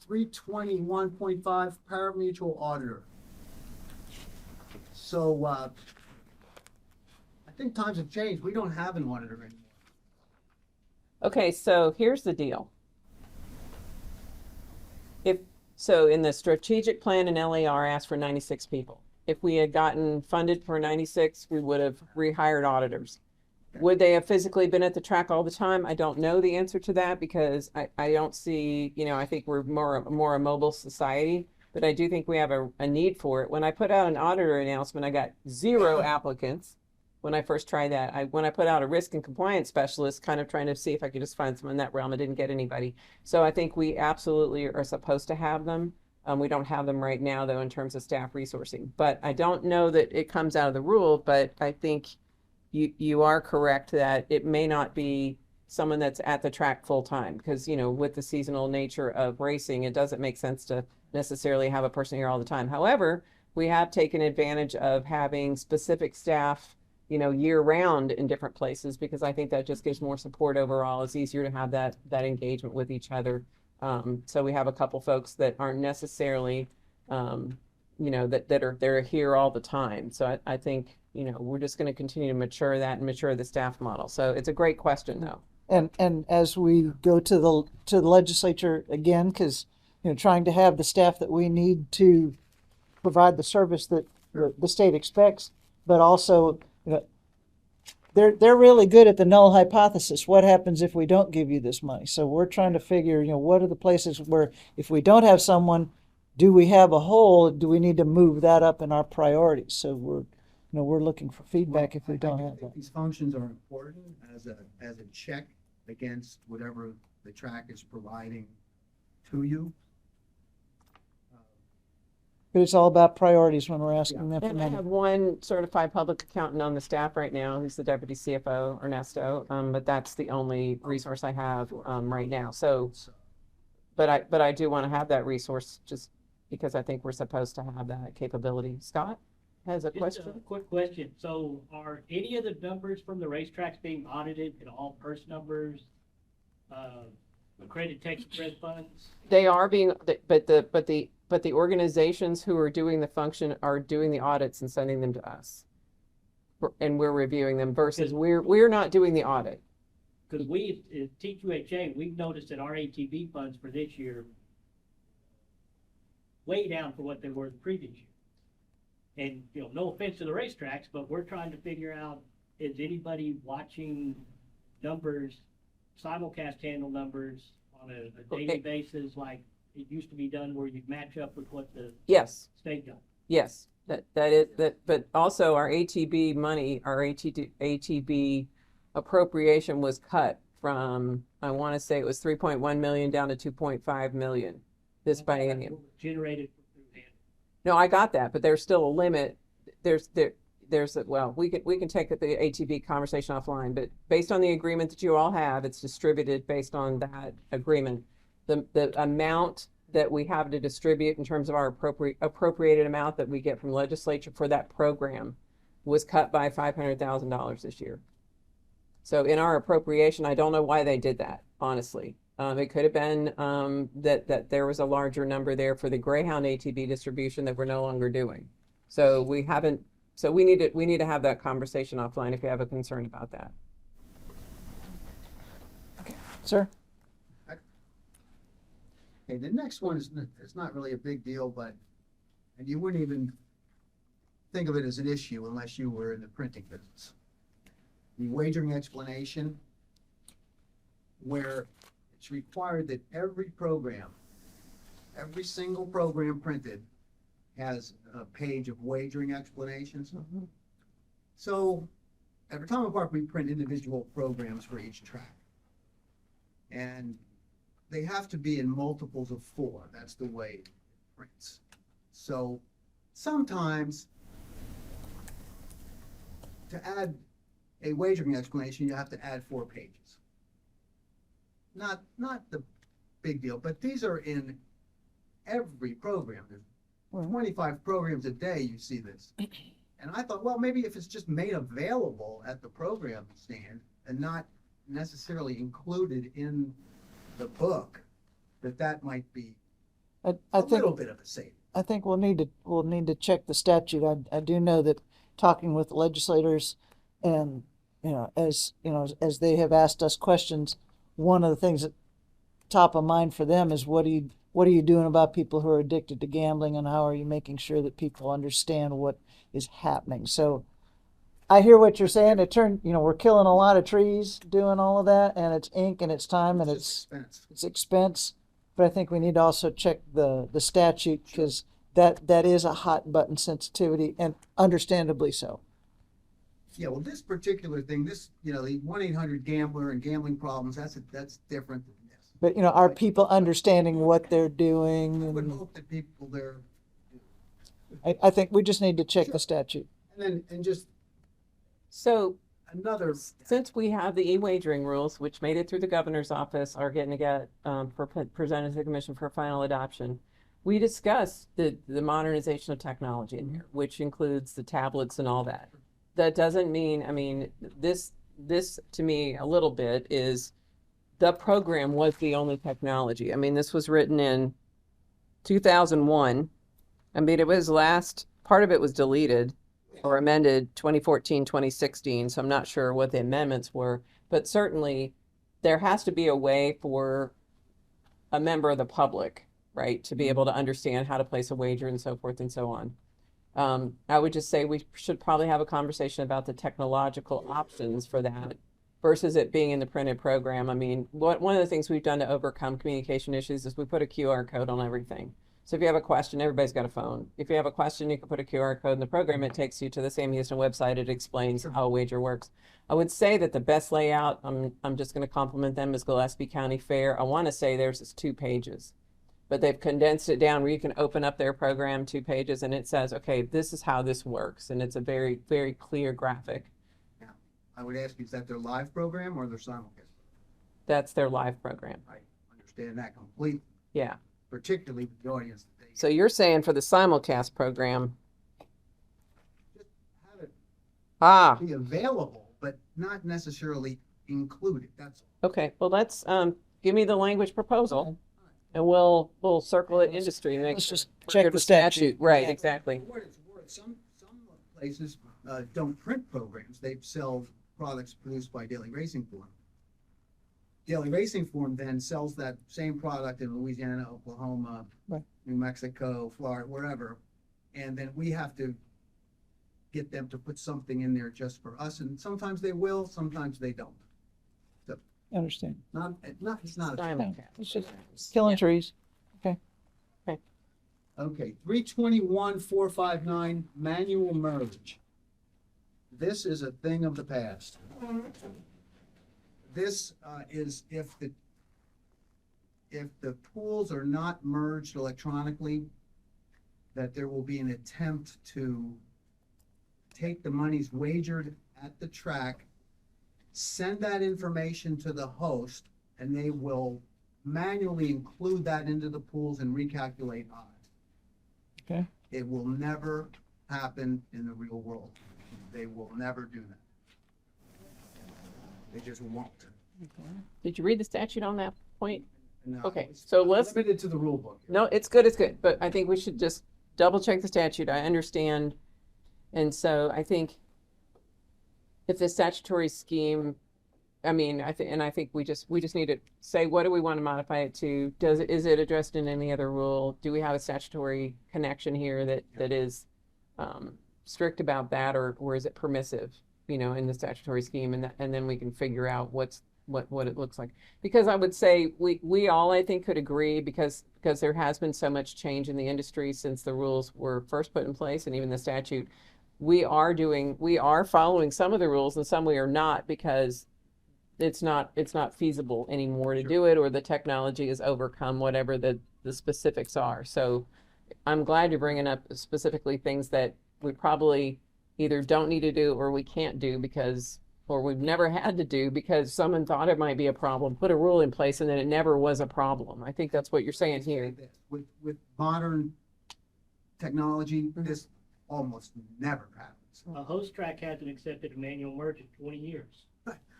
321.5 parimutuel auditor. So, I think times have changed. We don't have an auditor anymore. Okay, so here's the deal. So in the strategic plan, and LAR asked for 96 people. If we had gotten funded for 96, we would have rehired auditors. Would they have physically been at the track all the time? I don't know the answer to that, because I don't see, I think we're more a mobile society, but I do think we have a need for it. When I put out an auditor announcement, I got 0 applicants. When I first tried that, when I put out a risk and compliance specialist, kind of trying to see if I could just find someone in that realm, I didn't get anybody. So I think we absolutely are supposed to have them. We don't have them right now, though, in terms of staff resourcing. But I don't know that it comes out of the rule, but I think you are correct that it may not be someone that's at the track full time, because, with the seasonal nature of racing, it doesn't make sense to necessarily have a person here all the time. However, we have taken advantage of having specific staff year round in different places, because I think that just gives more support overall. It's easier to have that engagement with each other. So we have a couple folks that aren't necessarily, that are here all the time. So I think, we're just going to continue to mature that and mature the staff model. So it's a great question, though. And as we go to the legislature again, because, trying to have the staff that we need to provide the service that the state expects, but also, they're really good at the null hypothesis. What happens if we don't give you this money? So we're trying to figure, what are the places where, if we don't have someone, do we have a hole? Do we need to move that up in our priorities? So we're looking for feedback if we don't have that. These functions are important as a check against whatever the track is providing to you. But it's all about priorities when we're asking them for And I money. have one certified public accountant on the staff right now, who's the deputy CFO, Ernesto. But that's the only resource I have right now. So, but I do want to have that resource, just because I think we're supposed to have that capability. Scott has a question. Just a quick question. So are any of the numbers from the racetracks being audited, all purse numbers, accredited Texas Red funds? They are being, but the organizations who are doing the function are doing the audits and sending them to us, and we're reviewing them, versus we're not doing the audit. Because we, at TQHA, we've noticed that our ATV funds for this year way down for what they were the previous year. And, no offense to the racetracks, but we're trying to figure out, is anybody watching numbers, simulcast handle numbers on a daily basis? Like, it used to be done where you match up with what the Yes, state got. yes, that is, but also our ATB money, our ATB appropriation was cut from, I want to say it was 3.1 million down to 2.5 million this biennium. Generated through that. No, I got that, but there's still a limit. Well, we can take the ATB conversation offline, but based on the agreement that you all have, it's distributed based on that agreement. The amount that we have to distribute in terms of our appropriated amount that we get from legislature for that program was cut by $500,000 this year. So in our appropriation, I don't know why they did that, honestly. It could have been that there was a larger number there for the Greyhound ATB distribution that we're no longer doing. So we haven't. So we need to have that conversation offline if you have a concern about that. Sir? Okay, the next one is, it's not really a big deal, but, and you wouldn't even think of it as an issue unless you were in the printing business. The wagering explanation, where it's required that every program, every single program printed has a page of wagering explanations. So at Retirement Park, we print individual programs for each track. And they have to be in multiples of 4. That's the way it prints. So sometimes to add a wagering explanation, you have to add 4 pages. Not the big deal, but these are in every program. There's 25 programs a day you see this. And I thought, well, maybe if it's just made available at the program stand and not necessarily included in the book, that might be I a think little bit of a saving. I think we'll need to check the statute. I do know that talking with legislators and, as they have asked us questions, one of the things that top of mind for them is what are you doing about people who are addicted to gambling, and how are you making sure that people understand what is happening? So I hear what you're saying. We're killing a lot of trees doing all of that, and it's ink and it's time and it's expense. But I think we need to also check the statute, because that is a hot button sensitivity, and understandably so. Yeah, well, this particular thing, the 1-800-GAMBLER and gambling problems, that's different than this. But are people understanding what they're doing? I would hope that people there. I think we just need to check the statute. And just So another. since we have the e-wagering rules, which made it through the governor's office, are getting to get presented to the commission for final adoption, we discussed the modernization of technology in here, which includes the tablets and all that. That doesn't mean, this to me a little bit is the program was the only technology. This was written in 2001. It was part of it was deleted or amended 2014, 2016. So I'm not sure what the amendments were, but certainly there has to be a way for a member of the public, right, to be able to understand how to place a wager and so forth and so on. I would just say we should probably have a conversation about the technological options for that versus it being in the printed program. One of the things we've done to overcome communication issues is we put a QR code on everything. So if you have a question, everybody's got a phone. If you have a question, you can put a QR code in the program. It takes you to the Sam Houston website. It explains how a wager works. I would say that the best layout, I'm just going to compliment them, is Gillespie County Fair. I want to say theirs is 2 pages. But they've condensed it down where you can open up their program 2 pages and it says, okay, this is how this works. And it's a very, very clear graphic. Yeah. I would ask you, is that their live program or their simulcast? That's their live program. I understand that completely. Yeah. Particularly with the audience that they So you're saying for the simulcast program, just have it be available, but not necessarily included. That's all. okay. Well, let's give me the language proposal. And we'll circle it industry and make Let's sure just we're check good the with statute. Right, Yeah. exactly. For what it's worth, some places don't print programs. They sell products produced by Daily Racing Form. Daily Racing Form then sells that same product in Louisiana, Oklahoma, Right. New Mexico, Florida, wherever. And then we have to get them to put something in there just for us. And sometimes they will, sometimes they don't. I understand. It's not a Simulcast. It's just killing trees. Okay. Okay, 321-459 manual merge. This is a thing of the past. This is if the pools are not merged electronically, that there will be an attempt to take the monies wagered at the track, send that information to the host, and they will manually include that into the pools and recalculate odds. Okay. It will never happen in the real world. They will never do that. They just won't. Did you read the statute on that point? No, Okay, it's so let's, limited to the rule book. no, it's good, but I think we should just double check the statute. I understand. And so I think if the statutory scheme, I mean, I think we just need to say, what do we want to modify it to? Is it addressed in any other rule? Do we have a statutory connection here that is strict about that, or is it permissive, in the statutory scheme? And then we can figure out what it looks like. Because I would say we all, I think, could agree, because there has been so much change in the industry since the rules were first put in place, and even the statute. We are following some of the rules and some we are not, because it's not feasible anymore to do it, or the technology has overcome whatever the specifics are. So I'm glad you're bringing up specifically things that we probably either don't need to do or we can't do or we've never had to do because someone thought it might be a problem, put a rule in place, and then it never was a problem. I think that's what you're saying here. With modern technology, this almost never happens. A host track hasn't accepted a manual merge in 20 years.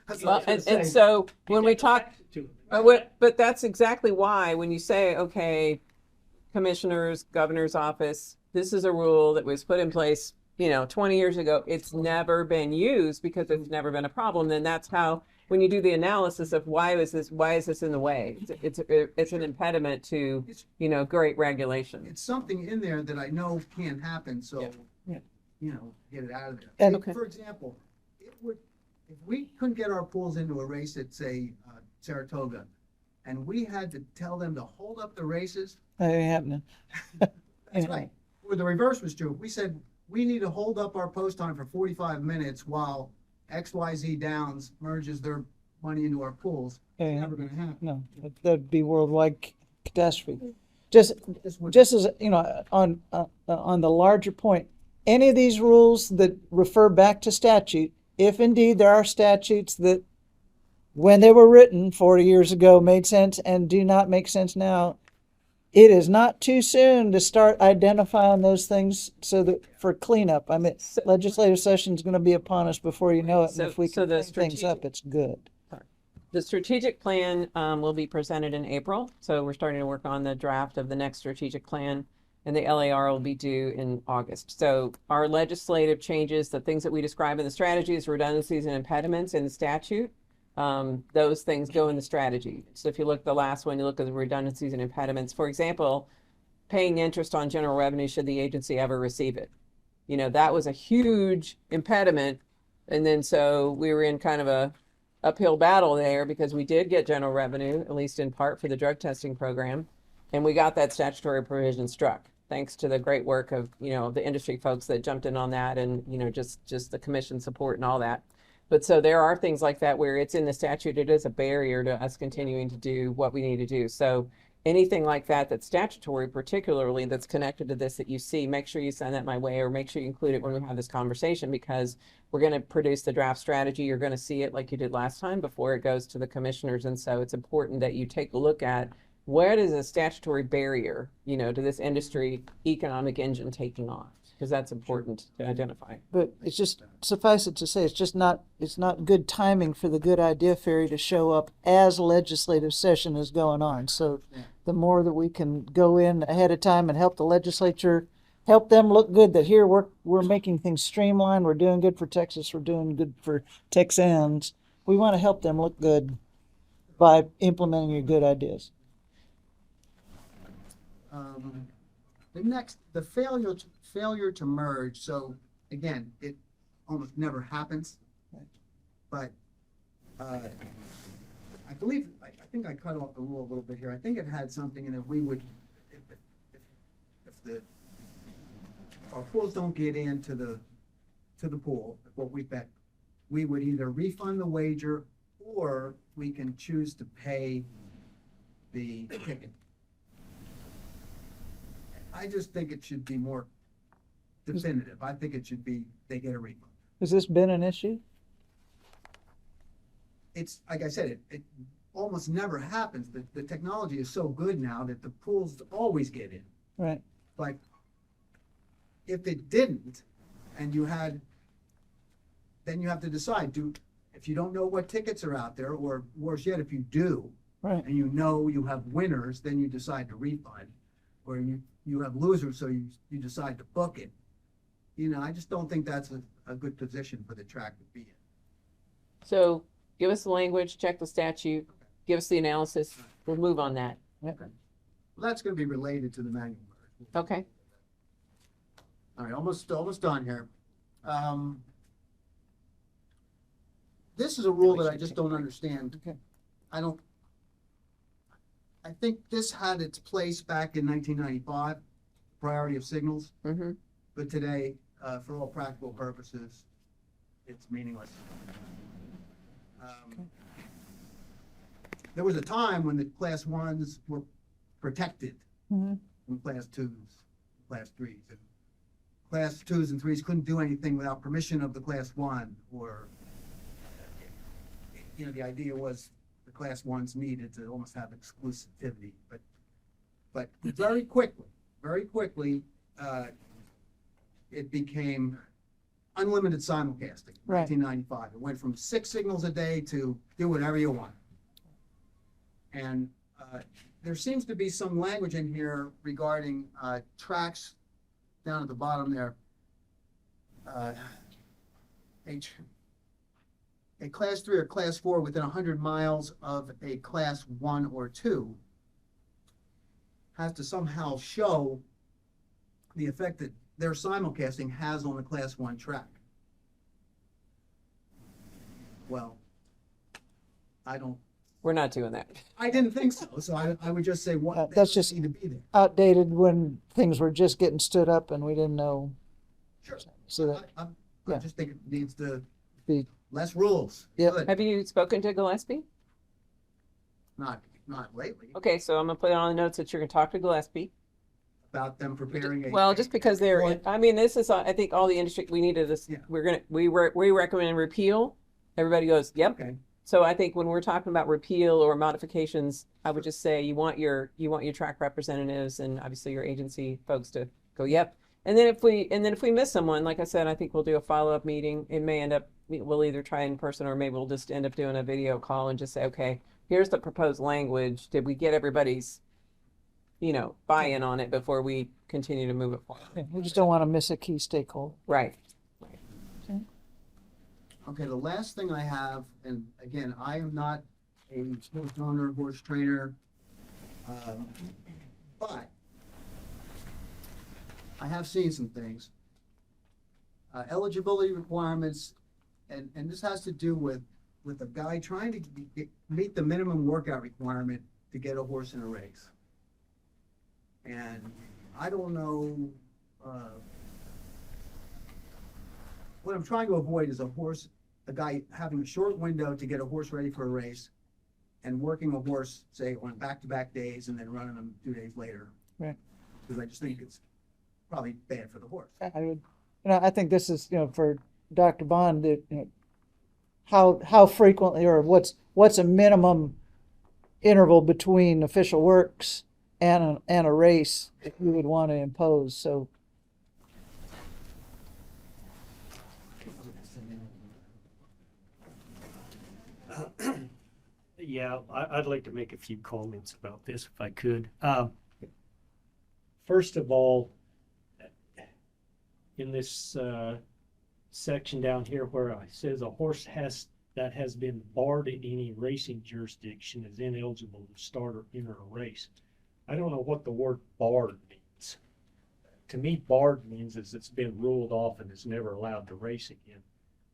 That's Well, what I was gonna and say. so when we Take talk, it back to them. but that's exactly why when you say, okay, commissioners, governor's office, this is a rule that was put in place, 20 years ago, it's never been used because it's never been a problem. Then that's how, when you do the analysis of why is this in the way, it's an impediment to, great regulation. It's something in there that I know can happen, so, Yeah. get it out of there. And- Okay. For example, if we couldn't get our pools into a race at, say, Saratoga, and we had to tell them to hold up the races, That ain't happening. that's Yeah. right. Or the reverse was true. We said, we need to hold up our post time for 45 minutes while XYZ Downs merges their money into our pools. Yeah, It's yeah. never gonna happen. No, that'd be worldwide catastrophe. Just This would- as on the larger point, any of these rules that refer back to statute, if indeed there are statutes that when they were written 40 years ago made sense and do not make sense now, it is not too soon to start identifying those things so that for cleanup. I mean, legislative session is going to be upon us before you know it, and if we So can the clean things up, it's good. The strategic plan will be presented in April. So we're starting to work on the draft of the next strategic plan, and the LAR will be due in August. So our legislative changes, the things that we describe in the strategies, redundancies and impediments in the statute, those things go in the strategy. So if you look at the last one, you look at the redundancies and impediments. For example, paying interest on general revenue should the agency ever receive it. That was a huge impediment. And then so we were in kind of a uphill battle there because we did get general revenue, at least in part for the drug testing program. And we got that statutory provision struck, thanks to the great work of, the industry folks that jumped in on that and, just the commission support and all that. But so there are things like that where it's in the statute, it is a barrier to us continuing to do what we need to do. So anything like that that's statutory, particularly that's connected to this that you see, make sure you send that my way, or make sure you include it when we have this conversation, because we're going to produce the draft strategy. You're going to see it like you did last time before it goes to the commissioners. And so it's important that you take a look at what is a statutory barrier, to this industry economic engine taking off, because that's important to identify. But it's just, suffice it to say, it's not good timing for the Good Idea Fairy to show up as legislative session is going on. So the more that we can go in ahead of time and help the legislature, help them look good that here we're making things streamlined, we're doing good for Texas, we're doing good for Texans. We want to help them look good by implementing your good ideas. The failure to merge. So again, it almost never happens. But I think I cut off the rule a little bit here. I think it had something in it. We would, if that our pools don't get into the pool, what we bet, we would either refund the wager or we can choose to pay the ticket. I just think it should be more definitive. I think it should be, they get a refund. Has this been an issue? It's, like I said, it almost never happens. The technology is so good now that the pools always get in. Right. But if it didn't, and you had, then you have to decide, if you don't know what tickets are out there, or worse yet, if you do, Right. and you know you have winners, then you decide to refund. Or you have losers, so you decide to book it. You know, I just don't think that's a good position for the track to be in. So give us the language, check the statute, give us the analysis, we'll move on that. Well, that's gonna be related to the manual merge. Okay. All right, almost done here. This is a rule that I just don't understand. Okay. I think this had its place back in 1995, priority of signals, Mm-hmm. but today, for all practical purposes, it's meaningless. There was a time when the class ones were protected Mhm. from class twos, class threes. And class twos and threes couldn't do anything without permission of the class one, or, you know, the idea was the class ones needed to almost have exclusivity, but very quickly, it became unlimited simulcasting, Right. 1995. It went from 6 signals a day to do whatever you want. And there seems to be some language in here regarding tracks down at the bottom there. A class 3 or class 4 within 100 miles of a class 1 or 2 has to somehow show the effect that their simulcasting has on the class 1 track. Well, We're not doing that. I didn't think so, so I would just say, what, that that's doesn't just- need to be there. Outdated when things were just getting stood up and we didn't know. Sure. So that, I yeah. just think it needs to Be- less rules. Yep. Good. Have you spoken to Gillespie? Not lately, Okay, so I'm gonna put it on the notes that you're gonna talk to Gillespie. about them preparing a. Well, just because they're, Well, I mean, this is, I think all the industry, we needed this, Yeah. we recommend repeal. Everybody goes, yep. Okay, So I think when we're talking about repeal or modifications, I would just say you want your track representatives and obviously your agency folks to go, yep. And then if we miss someone, like I said, I think we'll do a follow-up meeting. It may end up, we'll either try in person or maybe we'll just end up doing a video call and just say, okay, here's the proposed language. Did we get everybody's, buy-in on it before we continue to move it forward? yeah, we just don't want to miss a key stakeholder. Right. okay, the last thing I have, and again, I am not a horse owner, horse trainer, but I have seen some things. Eligibility requirements, and this has to do with a guy trying to meet the minimum workout requirement to get a horse in a race. And I don't know, what I'm trying to avoid is a guy having a short window to get a horse ready for a race and working a horse, say, on back-to-back days and then running them 2 days later. Right. Because I just think it's probably bad for the horse. I would, I think this is, for Dr. Bond, that, how frequently or what's a minimum interval between official works and a race that you would want to impose. So Yeah, I'd like to make a few comments about this if I could. First of all, in this section down here where it says a horse that has been barred in any racing jurisdiction is ineligible to start or enter a race. I don't know what the word barred means. To me, barred means is it's been ruled off and is never allowed to race again.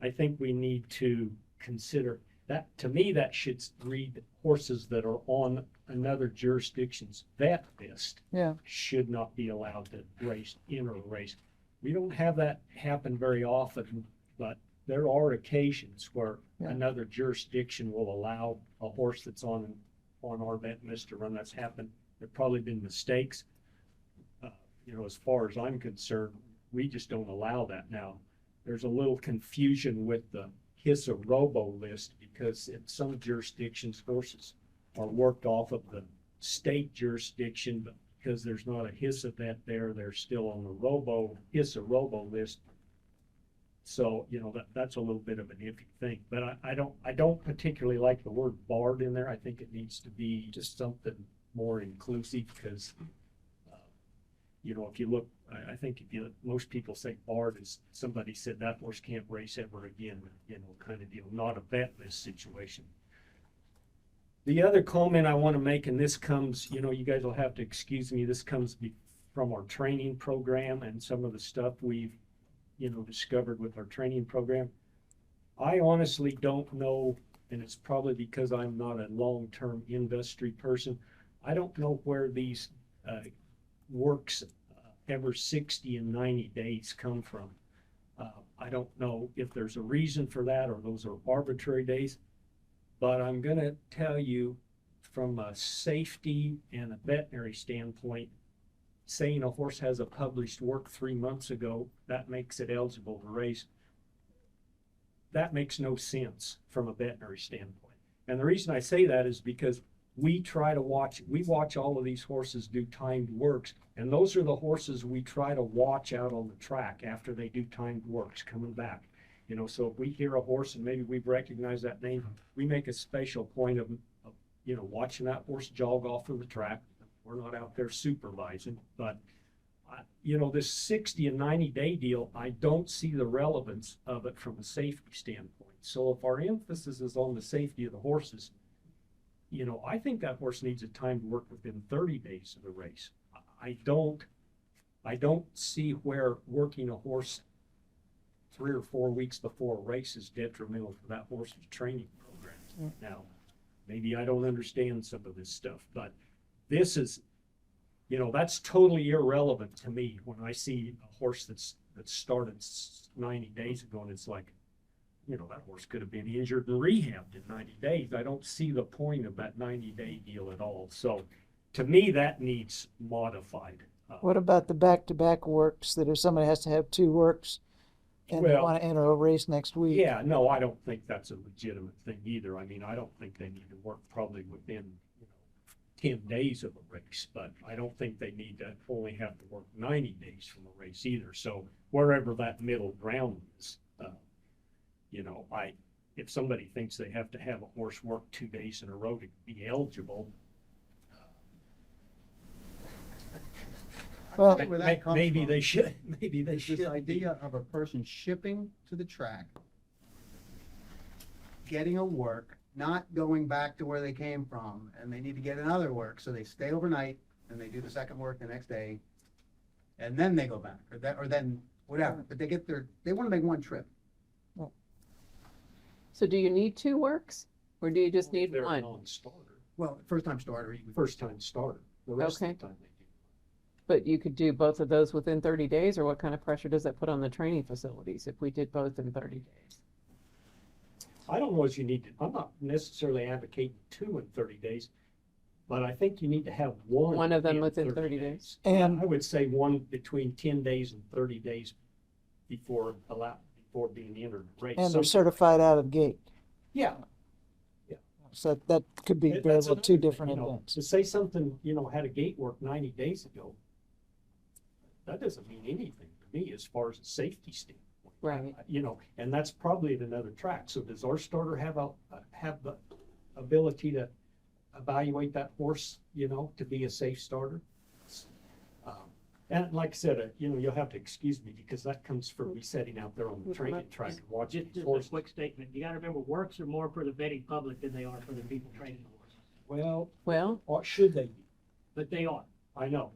I think we need to consider that, to me, that should read horses that are on another jurisdiction's vet list Yeah. should not be allowed to race, enter a race. We don't have that happen very often, but there are occasions where Yeah. another jurisdiction will allow a horse that's on our vet list to run. That's happened. There've probably been mistakes. As far as I'm concerned, we just don't allow that now. There's a little confusion with the HISA robo list because in some jurisdictions, horses are worked off of the state jurisdiction, but because there's not a HISA vet there, they're still on the HISA robo list. So, that's a little bit of an iffy thing, but I don't particularly like the word barred in there. I think it needs to be just something more inclusive because, if you look, I think most people say barred is somebody said that horse can't race ever again, kind of deal, not a vet list situation. The other comment I want to make, and this comes, you guys will have to excuse me, this comes from our training program and some of the stuff we've discovered with our training program. I honestly don't know, and it's probably because I'm not a long-term industry person. I don't know where these works every 60 and 90 days come from. I don't know if there's a reason for that or those are arbitrary days, but I'm going to tell you from a safety and a veterinary standpoint, saying a horse has a published work 3 months ago, that makes it eligible to race. That makes no sense from a veterinary standpoint. And the reason I say that is because we watch all of these horses do timed works, and those are the horses we try to watch out on the track after they do timed works coming back. So if we hear a horse and maybe we've recognized that name, we make a special point of watching that horse jog off of the track. We're not out there supervising, but this 60 and 90 day deal, I don't see the relevance of it from a safety standpoint. So if our emphasis is on the safety of the horses, I think that horse needs a time to work within 30 days of the race. I don't see where working a horse 3 or 4 weeks before a race is detrimental for that horse's training program. Now, maybe I don't understand some of this stuff, but this is, that's totally irrelevant to me when I see a horse that started 90 days ago and it's like, that horse could have been injured and rehabbed in 90 days. I don't see the point of that 90-day deal at all. So to me, that needs modified. What about the back-to-back works that if somebody has to have 2 works and they want to enter a race next week? Yeah, no, I don't think that's a legitimate thing either. I mean, I don't think they need to work probably within 10 days of a race, but I don't think they need to only have to work 90 days from a race either. So wherever that middle ground is, if somebody thinks they have to have a horse work 2 days in a row to be eligible, Well, Where that comes maybe from. they should. Maybe they This should. idea of a person shipping to the track, getting a work, not going back to where they came from, and they need to get another work, so they stay overnight, and they do the second work the next day, and then they go back, or then whatever, but they want to make one trip. So do you need 2 works or do you just need They're a 1? non-starter. Well, first time starter. First time starter. The rest Okay. of the time they do. But you could do both of those within 30 days, or what kind of pressure does that put on the training facilities if we did both in 30 days? I don't know if you need to, I'm not necessarily advocating 2 in 30 days, but I think you need to have one. One of them in within 30 days. And- I would say one between 10 days and 30 days before being entered in the race. and they're Some- certified out of gate. Yeah. So that could be very That's well 2 another thing, different events. To say something, had a gate work 90 days ago, that doesn't mean anything to me as far as a safety standpoint. Right. And that's probably at another track. So does our starter have the ability to evaluate that horse, to be a safe starter? And like I said, you'll have to excuse me because that comes from me sitting out there on the training track and watching Just a horses. quick statement. You gotta remember, works are more for the betting public than they are for the people training the horses. Well, Well, or should they be? But they are. I know,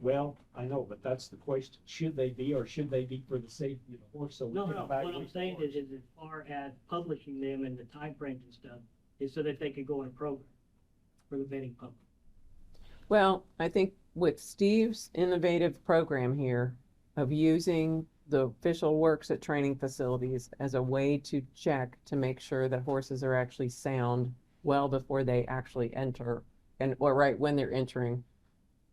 but that's the question. Should they be, or should they be for the safety of the horse? So we No, can no, what I'm evaluate saying the is as far as publishing them and the time frames and stuff, is so that they can go in a program for the vetting public. Well, I think with Steve's innovative program here of using the official works at training facilities as a way to check to make sure that horses are actually sound well before they actually enter or right when they're entering,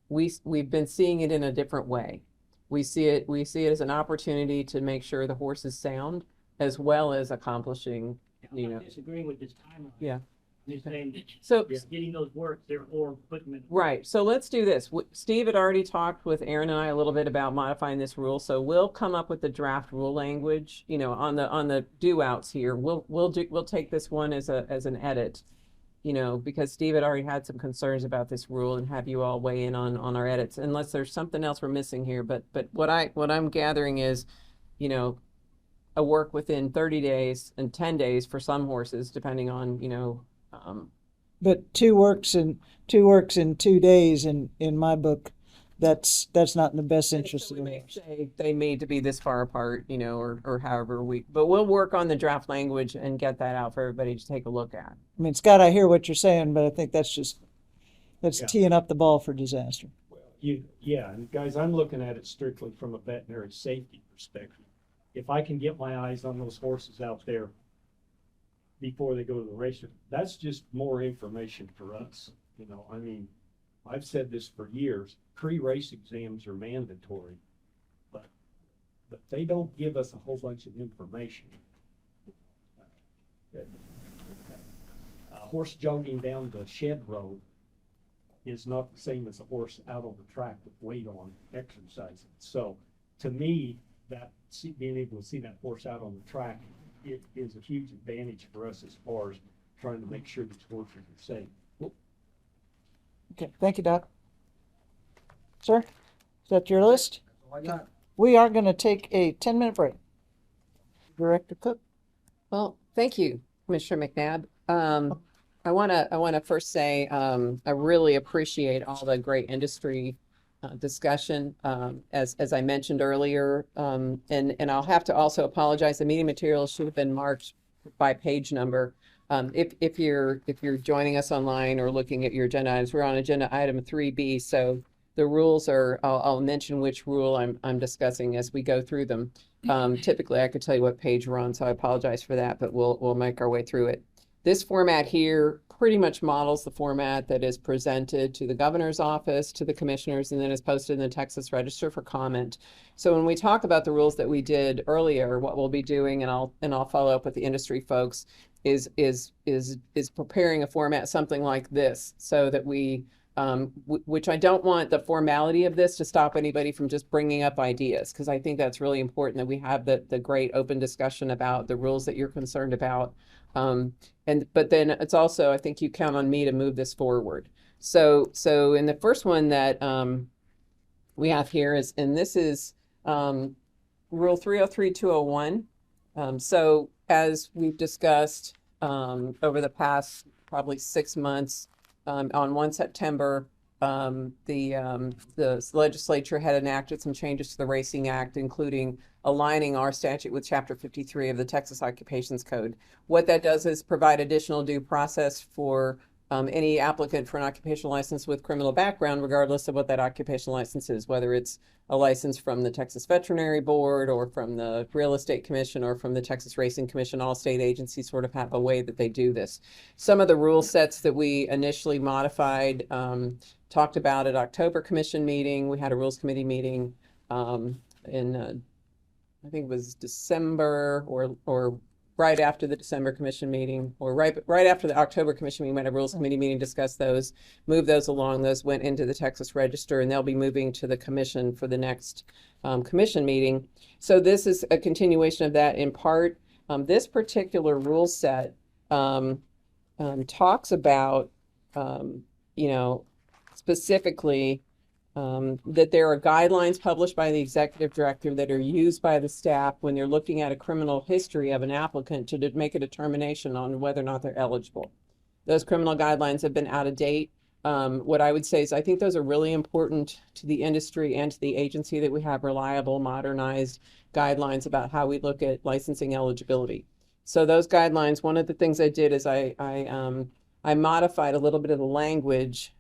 we've been seeing it in a different way. We see it as an opportunity to make sure the horse is sound as well as accomplishing, I'm not disagreeing with this timeline. Yeah. I'm just saying that so getting those works, therefore putting them in. right. So let's do this. Steve had already talked with Aaron and I a little bit about modifying this rule. So we'll come up with the draft rule language, on the do outs here. We'll take this one as an edit, because Steve had already had some concerns about this rule and have you all weigh in on our edits, unless there's something else we're missing here. But what I'm gathering is, a work within 30 days and 10 days for some horses, depending on, But two works in 2 days in my book, that's not in the best interest of the horse. say they need to be this far apart, or however but we'll work on the draft language and get that out for everybody to take a look at. I mean, Scott, I hear what you're saying, but I think that's Yeah. teeing up the ball for disaster. Yeah, and guys, I'm looking at it strictly from a veterinary safety perspective. If I can get my eyes on those horses out there before they go to the racer, that's just more information for us. I mean, I've said this for years, pre-race exams are mandatory, but they don't give us a whole bunch of information. A horse jogging down the shed road is not the same as a horse out on the track with weight on exercising. So to me, being able to see that horse out on the track, it is a huge advantage for us as far as trying to make sure these horses are safe. Okay, thank you, Doc. Sir, is that your list? We are going to take a 10-minute break. Director Cook? Well, thank you, Commissioner McNabb. I want to first say I really appreciate all the great industry discussion, as I mentioned earlier, and I'll have to also apologize. The meeting materials should have been marked by page number. If you're joining us online or looking at your agenda items, we're on agenda item 3B. So the rules are, I'll mention which rule I'm discussing as we go through them. Typically, I could tell you what page we're on, so I apologize for that, but we'll make our way through it. This format here pretty much models the format that is presented to the governor's office, to the commissioners, and then is posted in the Texas Register for comment. So when we talk about the rules that we did earlier, what we'll be doing, and I'll follow up with the industry folks, is preparing a format something like this, so that we, which I don't want the formality of this to stop anybody from just bringing up ideas, because I think that's really important that we have the great open discussion about the rules that you're concerned about. But then it's also, I think you count on me to move this forward. So in the first one that we have here is, and this is Rule 303-201. So as we've discussed over the past probably 6 months, on 1 September, the legislature had enacted some changes to the Racing Act, including aligning our statute with Chapter 53 of the Texas Occupations Code. What that does is provide additional due process for any applicant for an occupational license with criminal background, regardless of what that occupational license is, whether it's a license from the Texas Veterinary Board or from the Real Estate Commission or from the Texas Racing Commission. All state agencies sort of have a way that they do this. Some of the rule sets that we initially modified, talked about at October Commission meeting. We had a Rules Committee meeting in I think it was December or right after the December Commission meeting, or right after the October Commission meeting. We had a Rules Committee meeting, discussed those, moved those along. Those went into the Texas Register, and they'll be moving to the Commission for the next Commission meeting. So this is a continuation of that in part. This particular rule set talks about, specifically that there are guidelines published by the executive director that are used by the staff when they're looking at a criminal history of an applicant to make a determination on whether or not they're eligible. Those criminal guidelines have been out of date. What I would say is I think those are really important to the industry and to the agency, that we have reliable, modernized guidelines about how we look at licensing eligibility. So those guidelines, one of the things I did is I modified a little bit of the language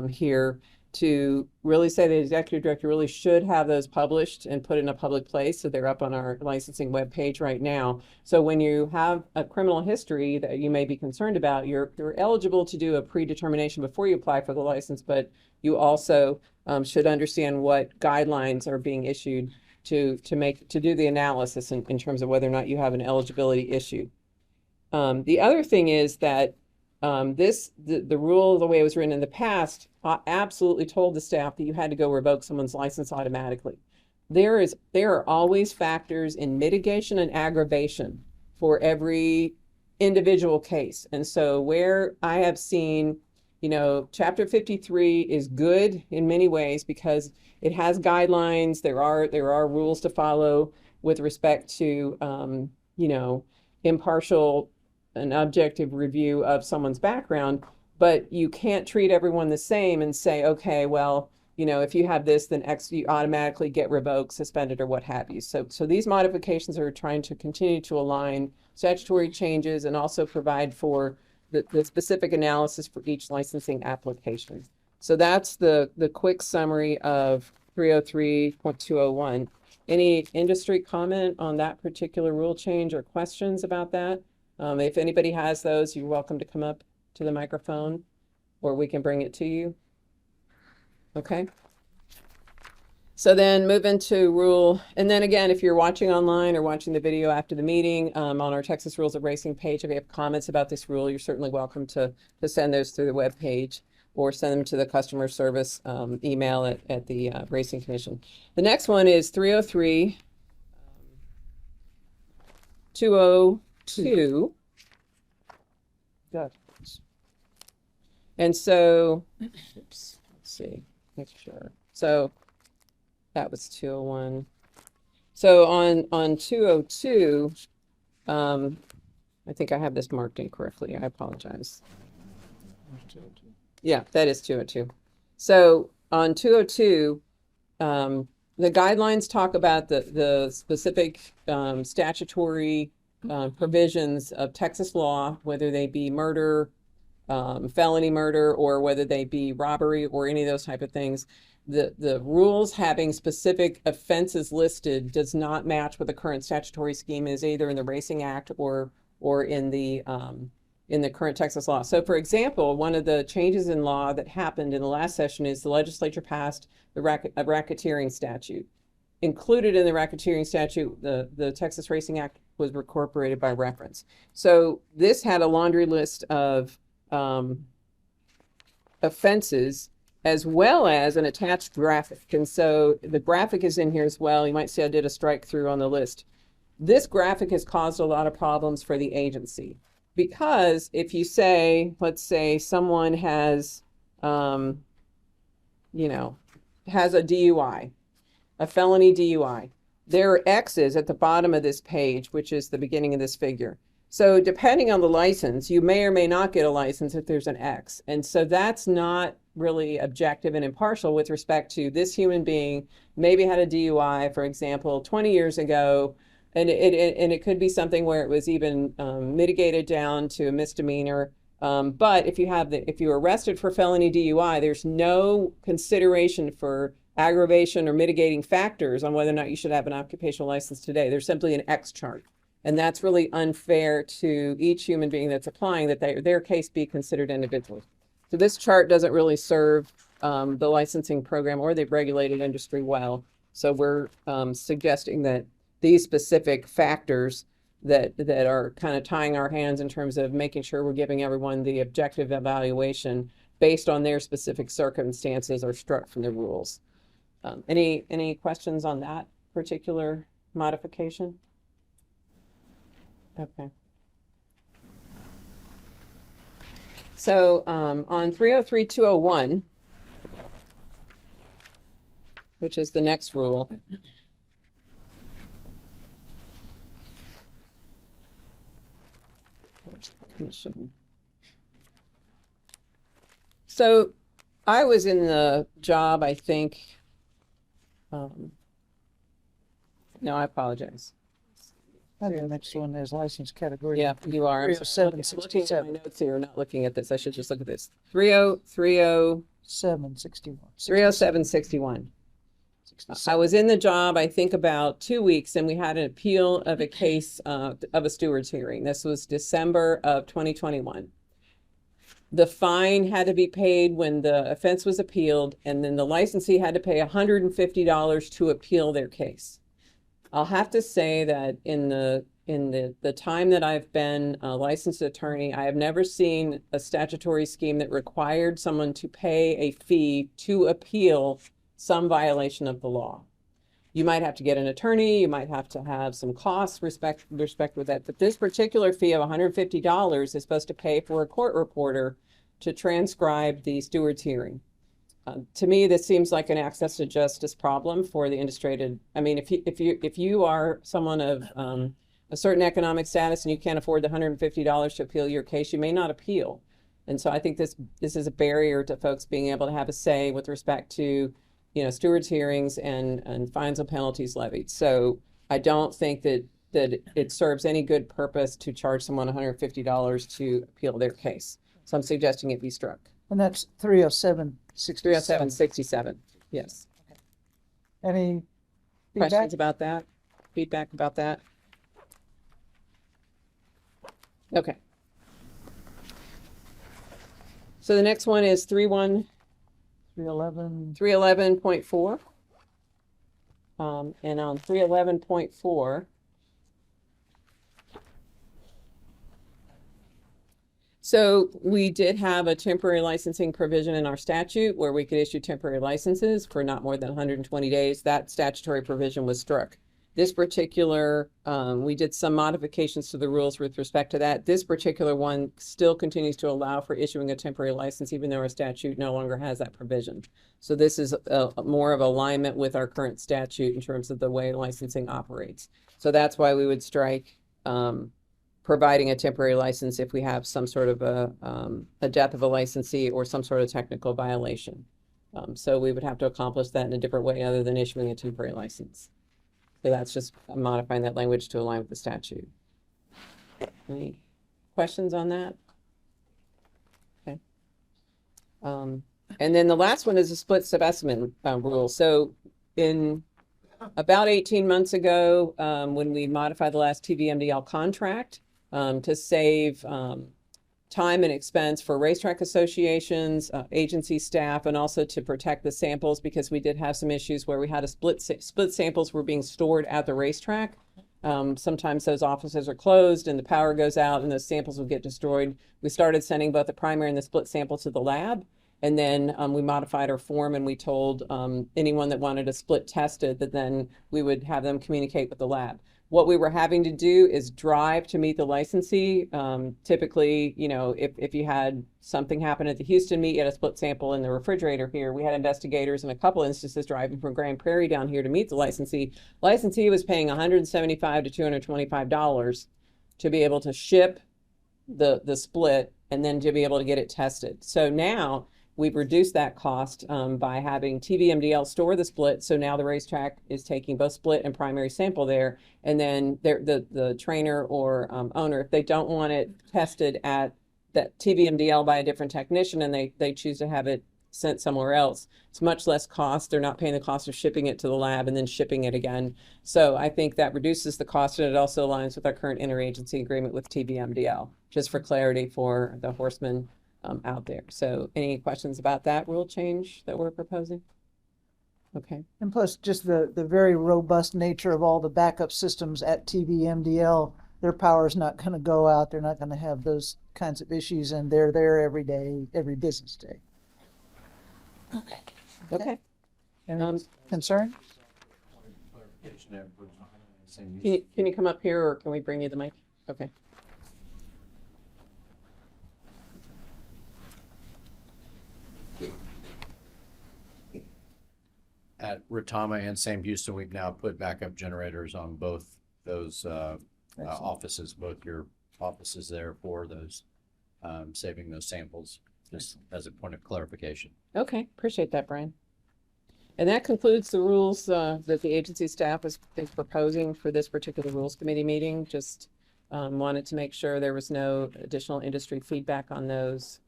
here to really say the executive director really should have those published and put in a public place. So they're up on our licensing webpage right now. So when you have a criminal history that you may be concerned about, you're eligible to do a predetermination before you apply for the license, but you also should understand what guidelines are being issued to do the analysis in terms of whether or not you have an eligibility issue. The other thing is that the rule, the way it was written in the past, absolutely told the staff that you had to go revoke someone's license automatically. There are always factors in mitigation and aggravation for every individual case. And so where I have seen, Chapter 53 is good in many ways because it has guidelines. There are rules to follow with respect to, impartial an objective review of someone's background, but you can't treat everyone the same and say, okay, well, if you have this, then X, you automatically get revoked, suspended, or what have you. So these modifications are trying to continue to align statutory changes and also provide for the specific analysis for each licensing application. So that's the quick summary of 303.201. Any industry comment on that particular rule change or questions about that? If anybody has those, you're welcome to come up to the microphone or we can bring it to you. Okay. So then move into rule. And then again, if you're watching online or watching the video after the meeting, on our Texas Rules of Racing page, if you have comments about this rule, you're certainly welcome to send those through the web page or send them to the customer service email at the Racing Commission. The next one is 303.202. And so, oops, let's see, make sure. So that was 201. So on 202, I think I have this marked incorrectly. I apologize. Yeah, that is 202. So on 202, the guidelines talk about the specific statutory provisions of Texas law, whether they be murder, felony murder, or whether they be robbery or any of those type of things. The rules having specific offenses listed does not match what the current statutory scheme is, either in the Racing Act or in the current Texas law. So for example, one of the changes in law that happened in the last session is the legislature passed a racketeering statute. Included in the racketeering statute, the Texas Racing Act was incorporated by reference. So this had a laundry list of offenses as well as an attached graphic. And so the graphic is in here as well. You might see I did a strike through on the list. This graphic has caused a lot of problems for the agency because if you say, let's say someone has, has a DUI, a felony DUI, there are X's at the bottom of this page, which is the beginning of this figure. So depending on the license, you may or may not get a license if there's an X. And so that's not really objective and impartial with respect to this human being maybe had a DUI, for example, 20 years ago, and it could be something where it was even mitigated down to a misdemeanor. But if you're arrested for felony DUI, there's no consideration for aggravation or mitigating factors on whether or not you should have an occupational license today. There's simply an X chart. And that's really unfair to each human being that's applying, that their case be considered individually. So this chart doesn't really serve the licensing program or the regulated industry well. So we're suggesting that these specific factors that are kind of tying our hands in terms of making sure we're giving everyone the objective evaluation based on their specific circumstances are struck from the rules. Any questions on that particular modification? Okay. So on 303.201, which is the next rule, so I was in the job, I think, no, I apologize. And the next one is license category. Yeah, you are. I'm sorry, 307, I'm looking at my notes here, not looking at this. I should just look at this. 30761. 761. I was in the job, I think about 2 weeks, and we had an appeal of a case of a steward's hearing. This was December of 2021. The fine had to be paid when the offense was appealed, and then the licensee had to pay $150 to appeal their case. I'll have to say that in the time that I've been a licensed attorney, I have never seen a statutory scheme that required someone to pay a fee to appeal some violation of the law. You might have to get an attorney, you might have to have some costs respect with that, but this particular fee of $150 is supposed to pay for a court reporter to transcribe the steward's hearing. To me, this seems like an access to justice problem for the industry. I mean, if you are someone of a certain economic status and you can't afford the $150 to appeal your case, you may not appeal. And so I think this is a barrier to folks being able to have a say with respect to, you know, steward's hearings and fines and penalties levied. So I don't think that it serves any good purpose to charge someone $150 to appeal their case. So I'm suggesting it be struck. And that's 30767. 30767, yes. Any feedback? Questions about that? Feedback about that? Okay. So the next one is 311. 311.4. And on 311.4, so we did have a temporary licensing provision in our statute where we could issue temporary licenses for not more than 120 days. That statutory provision was struck. This particular, we did some modifications to the rules with respect to that. This particular one still continues to allow for issuing a temporary license, even though our statute no longer has that provision. So this is more of alignment with our current statute in terms of the way licensing operates. So that's why we would strike providing a temporary license if we have some sort of a death of a licensee or some sort of technical violation. So we would have to accomplish that in a different way other than issuing a temporary license. So that's just modifying that language to align with the statute. Any questions on that? Okay. And then the last one is a split specimen rule. So in about 18 months ago, when we modified the last TVMDL contract to save time and expense for racetrack associations, agency staff, and also to protect the samples, because we did have some issues where we had a split samples were being stored at the racetrack. Sometimes those offices are closed and the power goes out and those samples would get destroyed. We started sending both the primary and the split sample to the lab. And then we modified our form and we told anyone that wanted a split tested that then we would have them communicate with the lab. What we were having to do is drive to meet the licensee. Typically, you know, if you had something happen at the Houston meet, you had a split sample in the refrigerator here. We had investigators in a couple instances driving from Grand Prairie down here to meet the licensee. Licensee was paying $175 to $225 to be able to ship the split and then to be able to get it tested. So now we've reduced that cost by having TVMDL store the split. So now the racetrack is taking both split and primary sample there. And then the trainer or owner, if they don't want it tested at that TVMDL by a different technician and they choose to have it sent somewhere else, it's much less cost. They're not paying the cost of shipping it to the lab and then shipping it again. So I think that reduces the cost, and it also aligns with our current interagency agreement with TVMDL, just for clarity for the horsemen out there. So any questions about that rule change that we're proposing? Okay. And plus just the very robust nature of all the backup systems at TVMDL, their power is not going to go out. They're not going to have those kinds of issues, and they're there every day, every business day. Okay. Okay. Any concern? Can you come up here, or can we bring you the mic? Okay. At Retama and Sam Houston, we've now put backup generators on both those offices, both your offices there for those, saving those samples, just as a point of clarification. Okay, appreciate that, Brian. And that concludes the rules that the agency staff is proposing for this particular rules committee meeting. Just wanted to make sure there was no additional industry feedback on those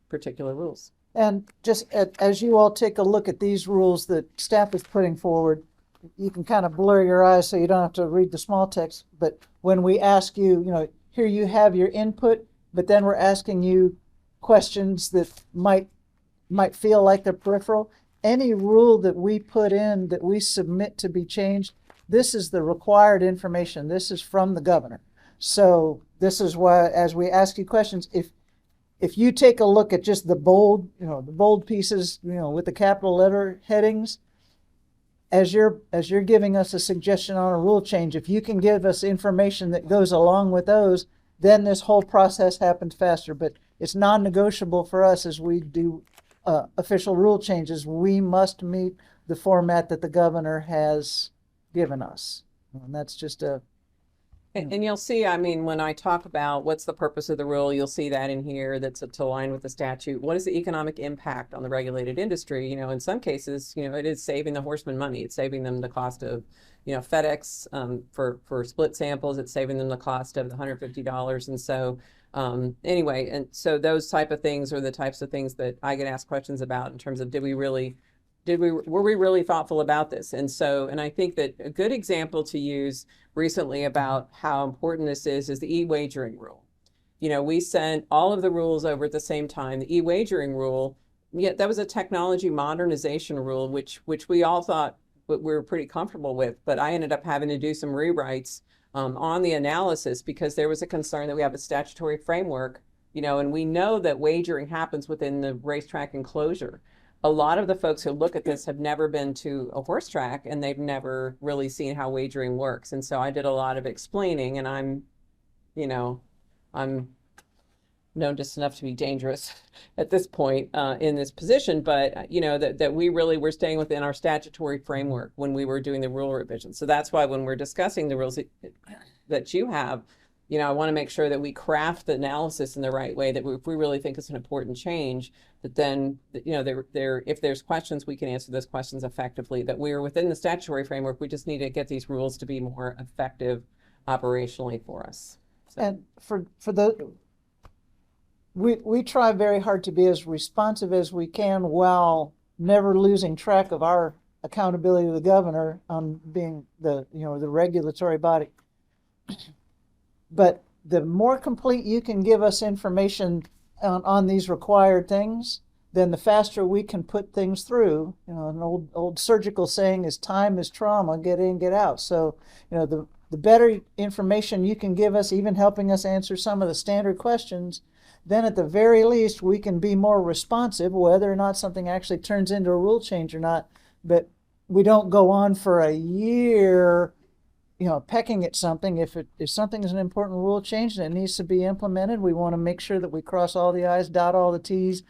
particular rules. And just as you all take a look at these rules that staff is putting forward, you can kind of blur your eyes so you don't have to read the small text. But when we ask you, here you have your input, but then we're asking you questions that might feel like they're peripheral. Any rule that we put in, that we submit to be changed, this is the required information. This is from the governor. So this is why, as we ask you questions, if you take a look at just the bold pieces, with the capital letter headings, as you're giving us a suggestion on a rule change, if you can give us information that goes along with those, then this whole process happens faster. But it's non-negotiable for us as we do official rule changes. We must meet the format that the governor has given us. And that's just a... And you'll see, I mean, when I talk about what's the purpose of the rule, you'll see that in here, that's to align with the statute. What is the economic impact on the regulated industry? In some cases, it is saving the horsemen money. It's saving them the cost of, FedEx for split samples. It's saving them the cost of the $150. And so anyway, and so those type of things are the types of things that I get asked questions about in terms of were we really thoughtful about this? And I think that a good example to use recently about how important this is the e-wagering rule. We sent all of the rules over at the same time. The e-wagering rule, that was a technology modernization rule, which we all thought we were pretty comfortable with, but I ended up having to do some rewrites on the analysis because there was a concern that we have a statutory framework, and we know that wagering happens within the racetrack enclosure. A lot of the folks who look at this have never been to a horse track and they've never really seen how wagering works. And so I did a lot of explaining, and I'm known just enough to be dangerous at this point in this position, but that we really were staying within our statutory framework when we were doing the rule revision. So that's why when we're discussing the rules that you have, I want to make sure that we craft the analysis in the right way, that if we really think it's an important change, that then, if there's questions, we can answer those questions effectively, that we're within the statutory framework. We just need to get these rules to be more effective operationally for us. So. And for we try very hard to be as responsive as we can while never losing track of our accountability to the governor on being the regulatory body. But the more complete you can give us information on these required things, then the faster we can put things through. An old surgical saying is time is trauma, get in, get out. So, the better information you can give us, even helping us answer some of the standard questions, then at the very least we can be more responsive, whether or not something actually turns into a rule change or not. But we don't go on for a year pecking at something. If something is an important rule change and it needs to be implemented, we want to make sure that we cross all the I's, dot all the T's,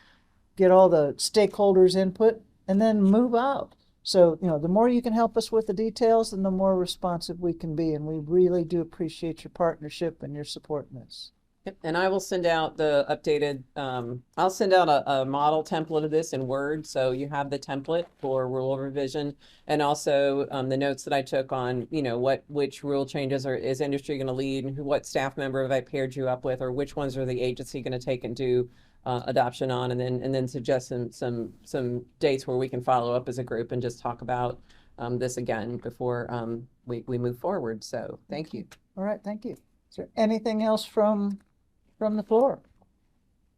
get all the stakeholders' input, and then move out. So, the more you can help us with the details, then the more responsive we can be. And we really do appreciate your partnership and your support in this. Yep. And I will send out the updated, I'll send out a model template of this in Word. So you have the template for rule revision, and also the notes that I took on, which rule changes is industry going to lead, and what staff member have I paired you up with, or which ones are the agency going to take and do adoption on, and then suggest some dates where we can follow up as a group and just talk about this again before we move forward. So thank you. All right, thank you. Is there anything else from the floor?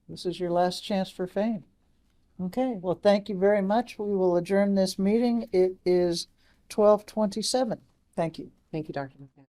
This is your last chance for fame. Okay, well, thank you very much. We will adjourn this meeting. It is 12:27. Thank you. Thank you, Dr. McCann.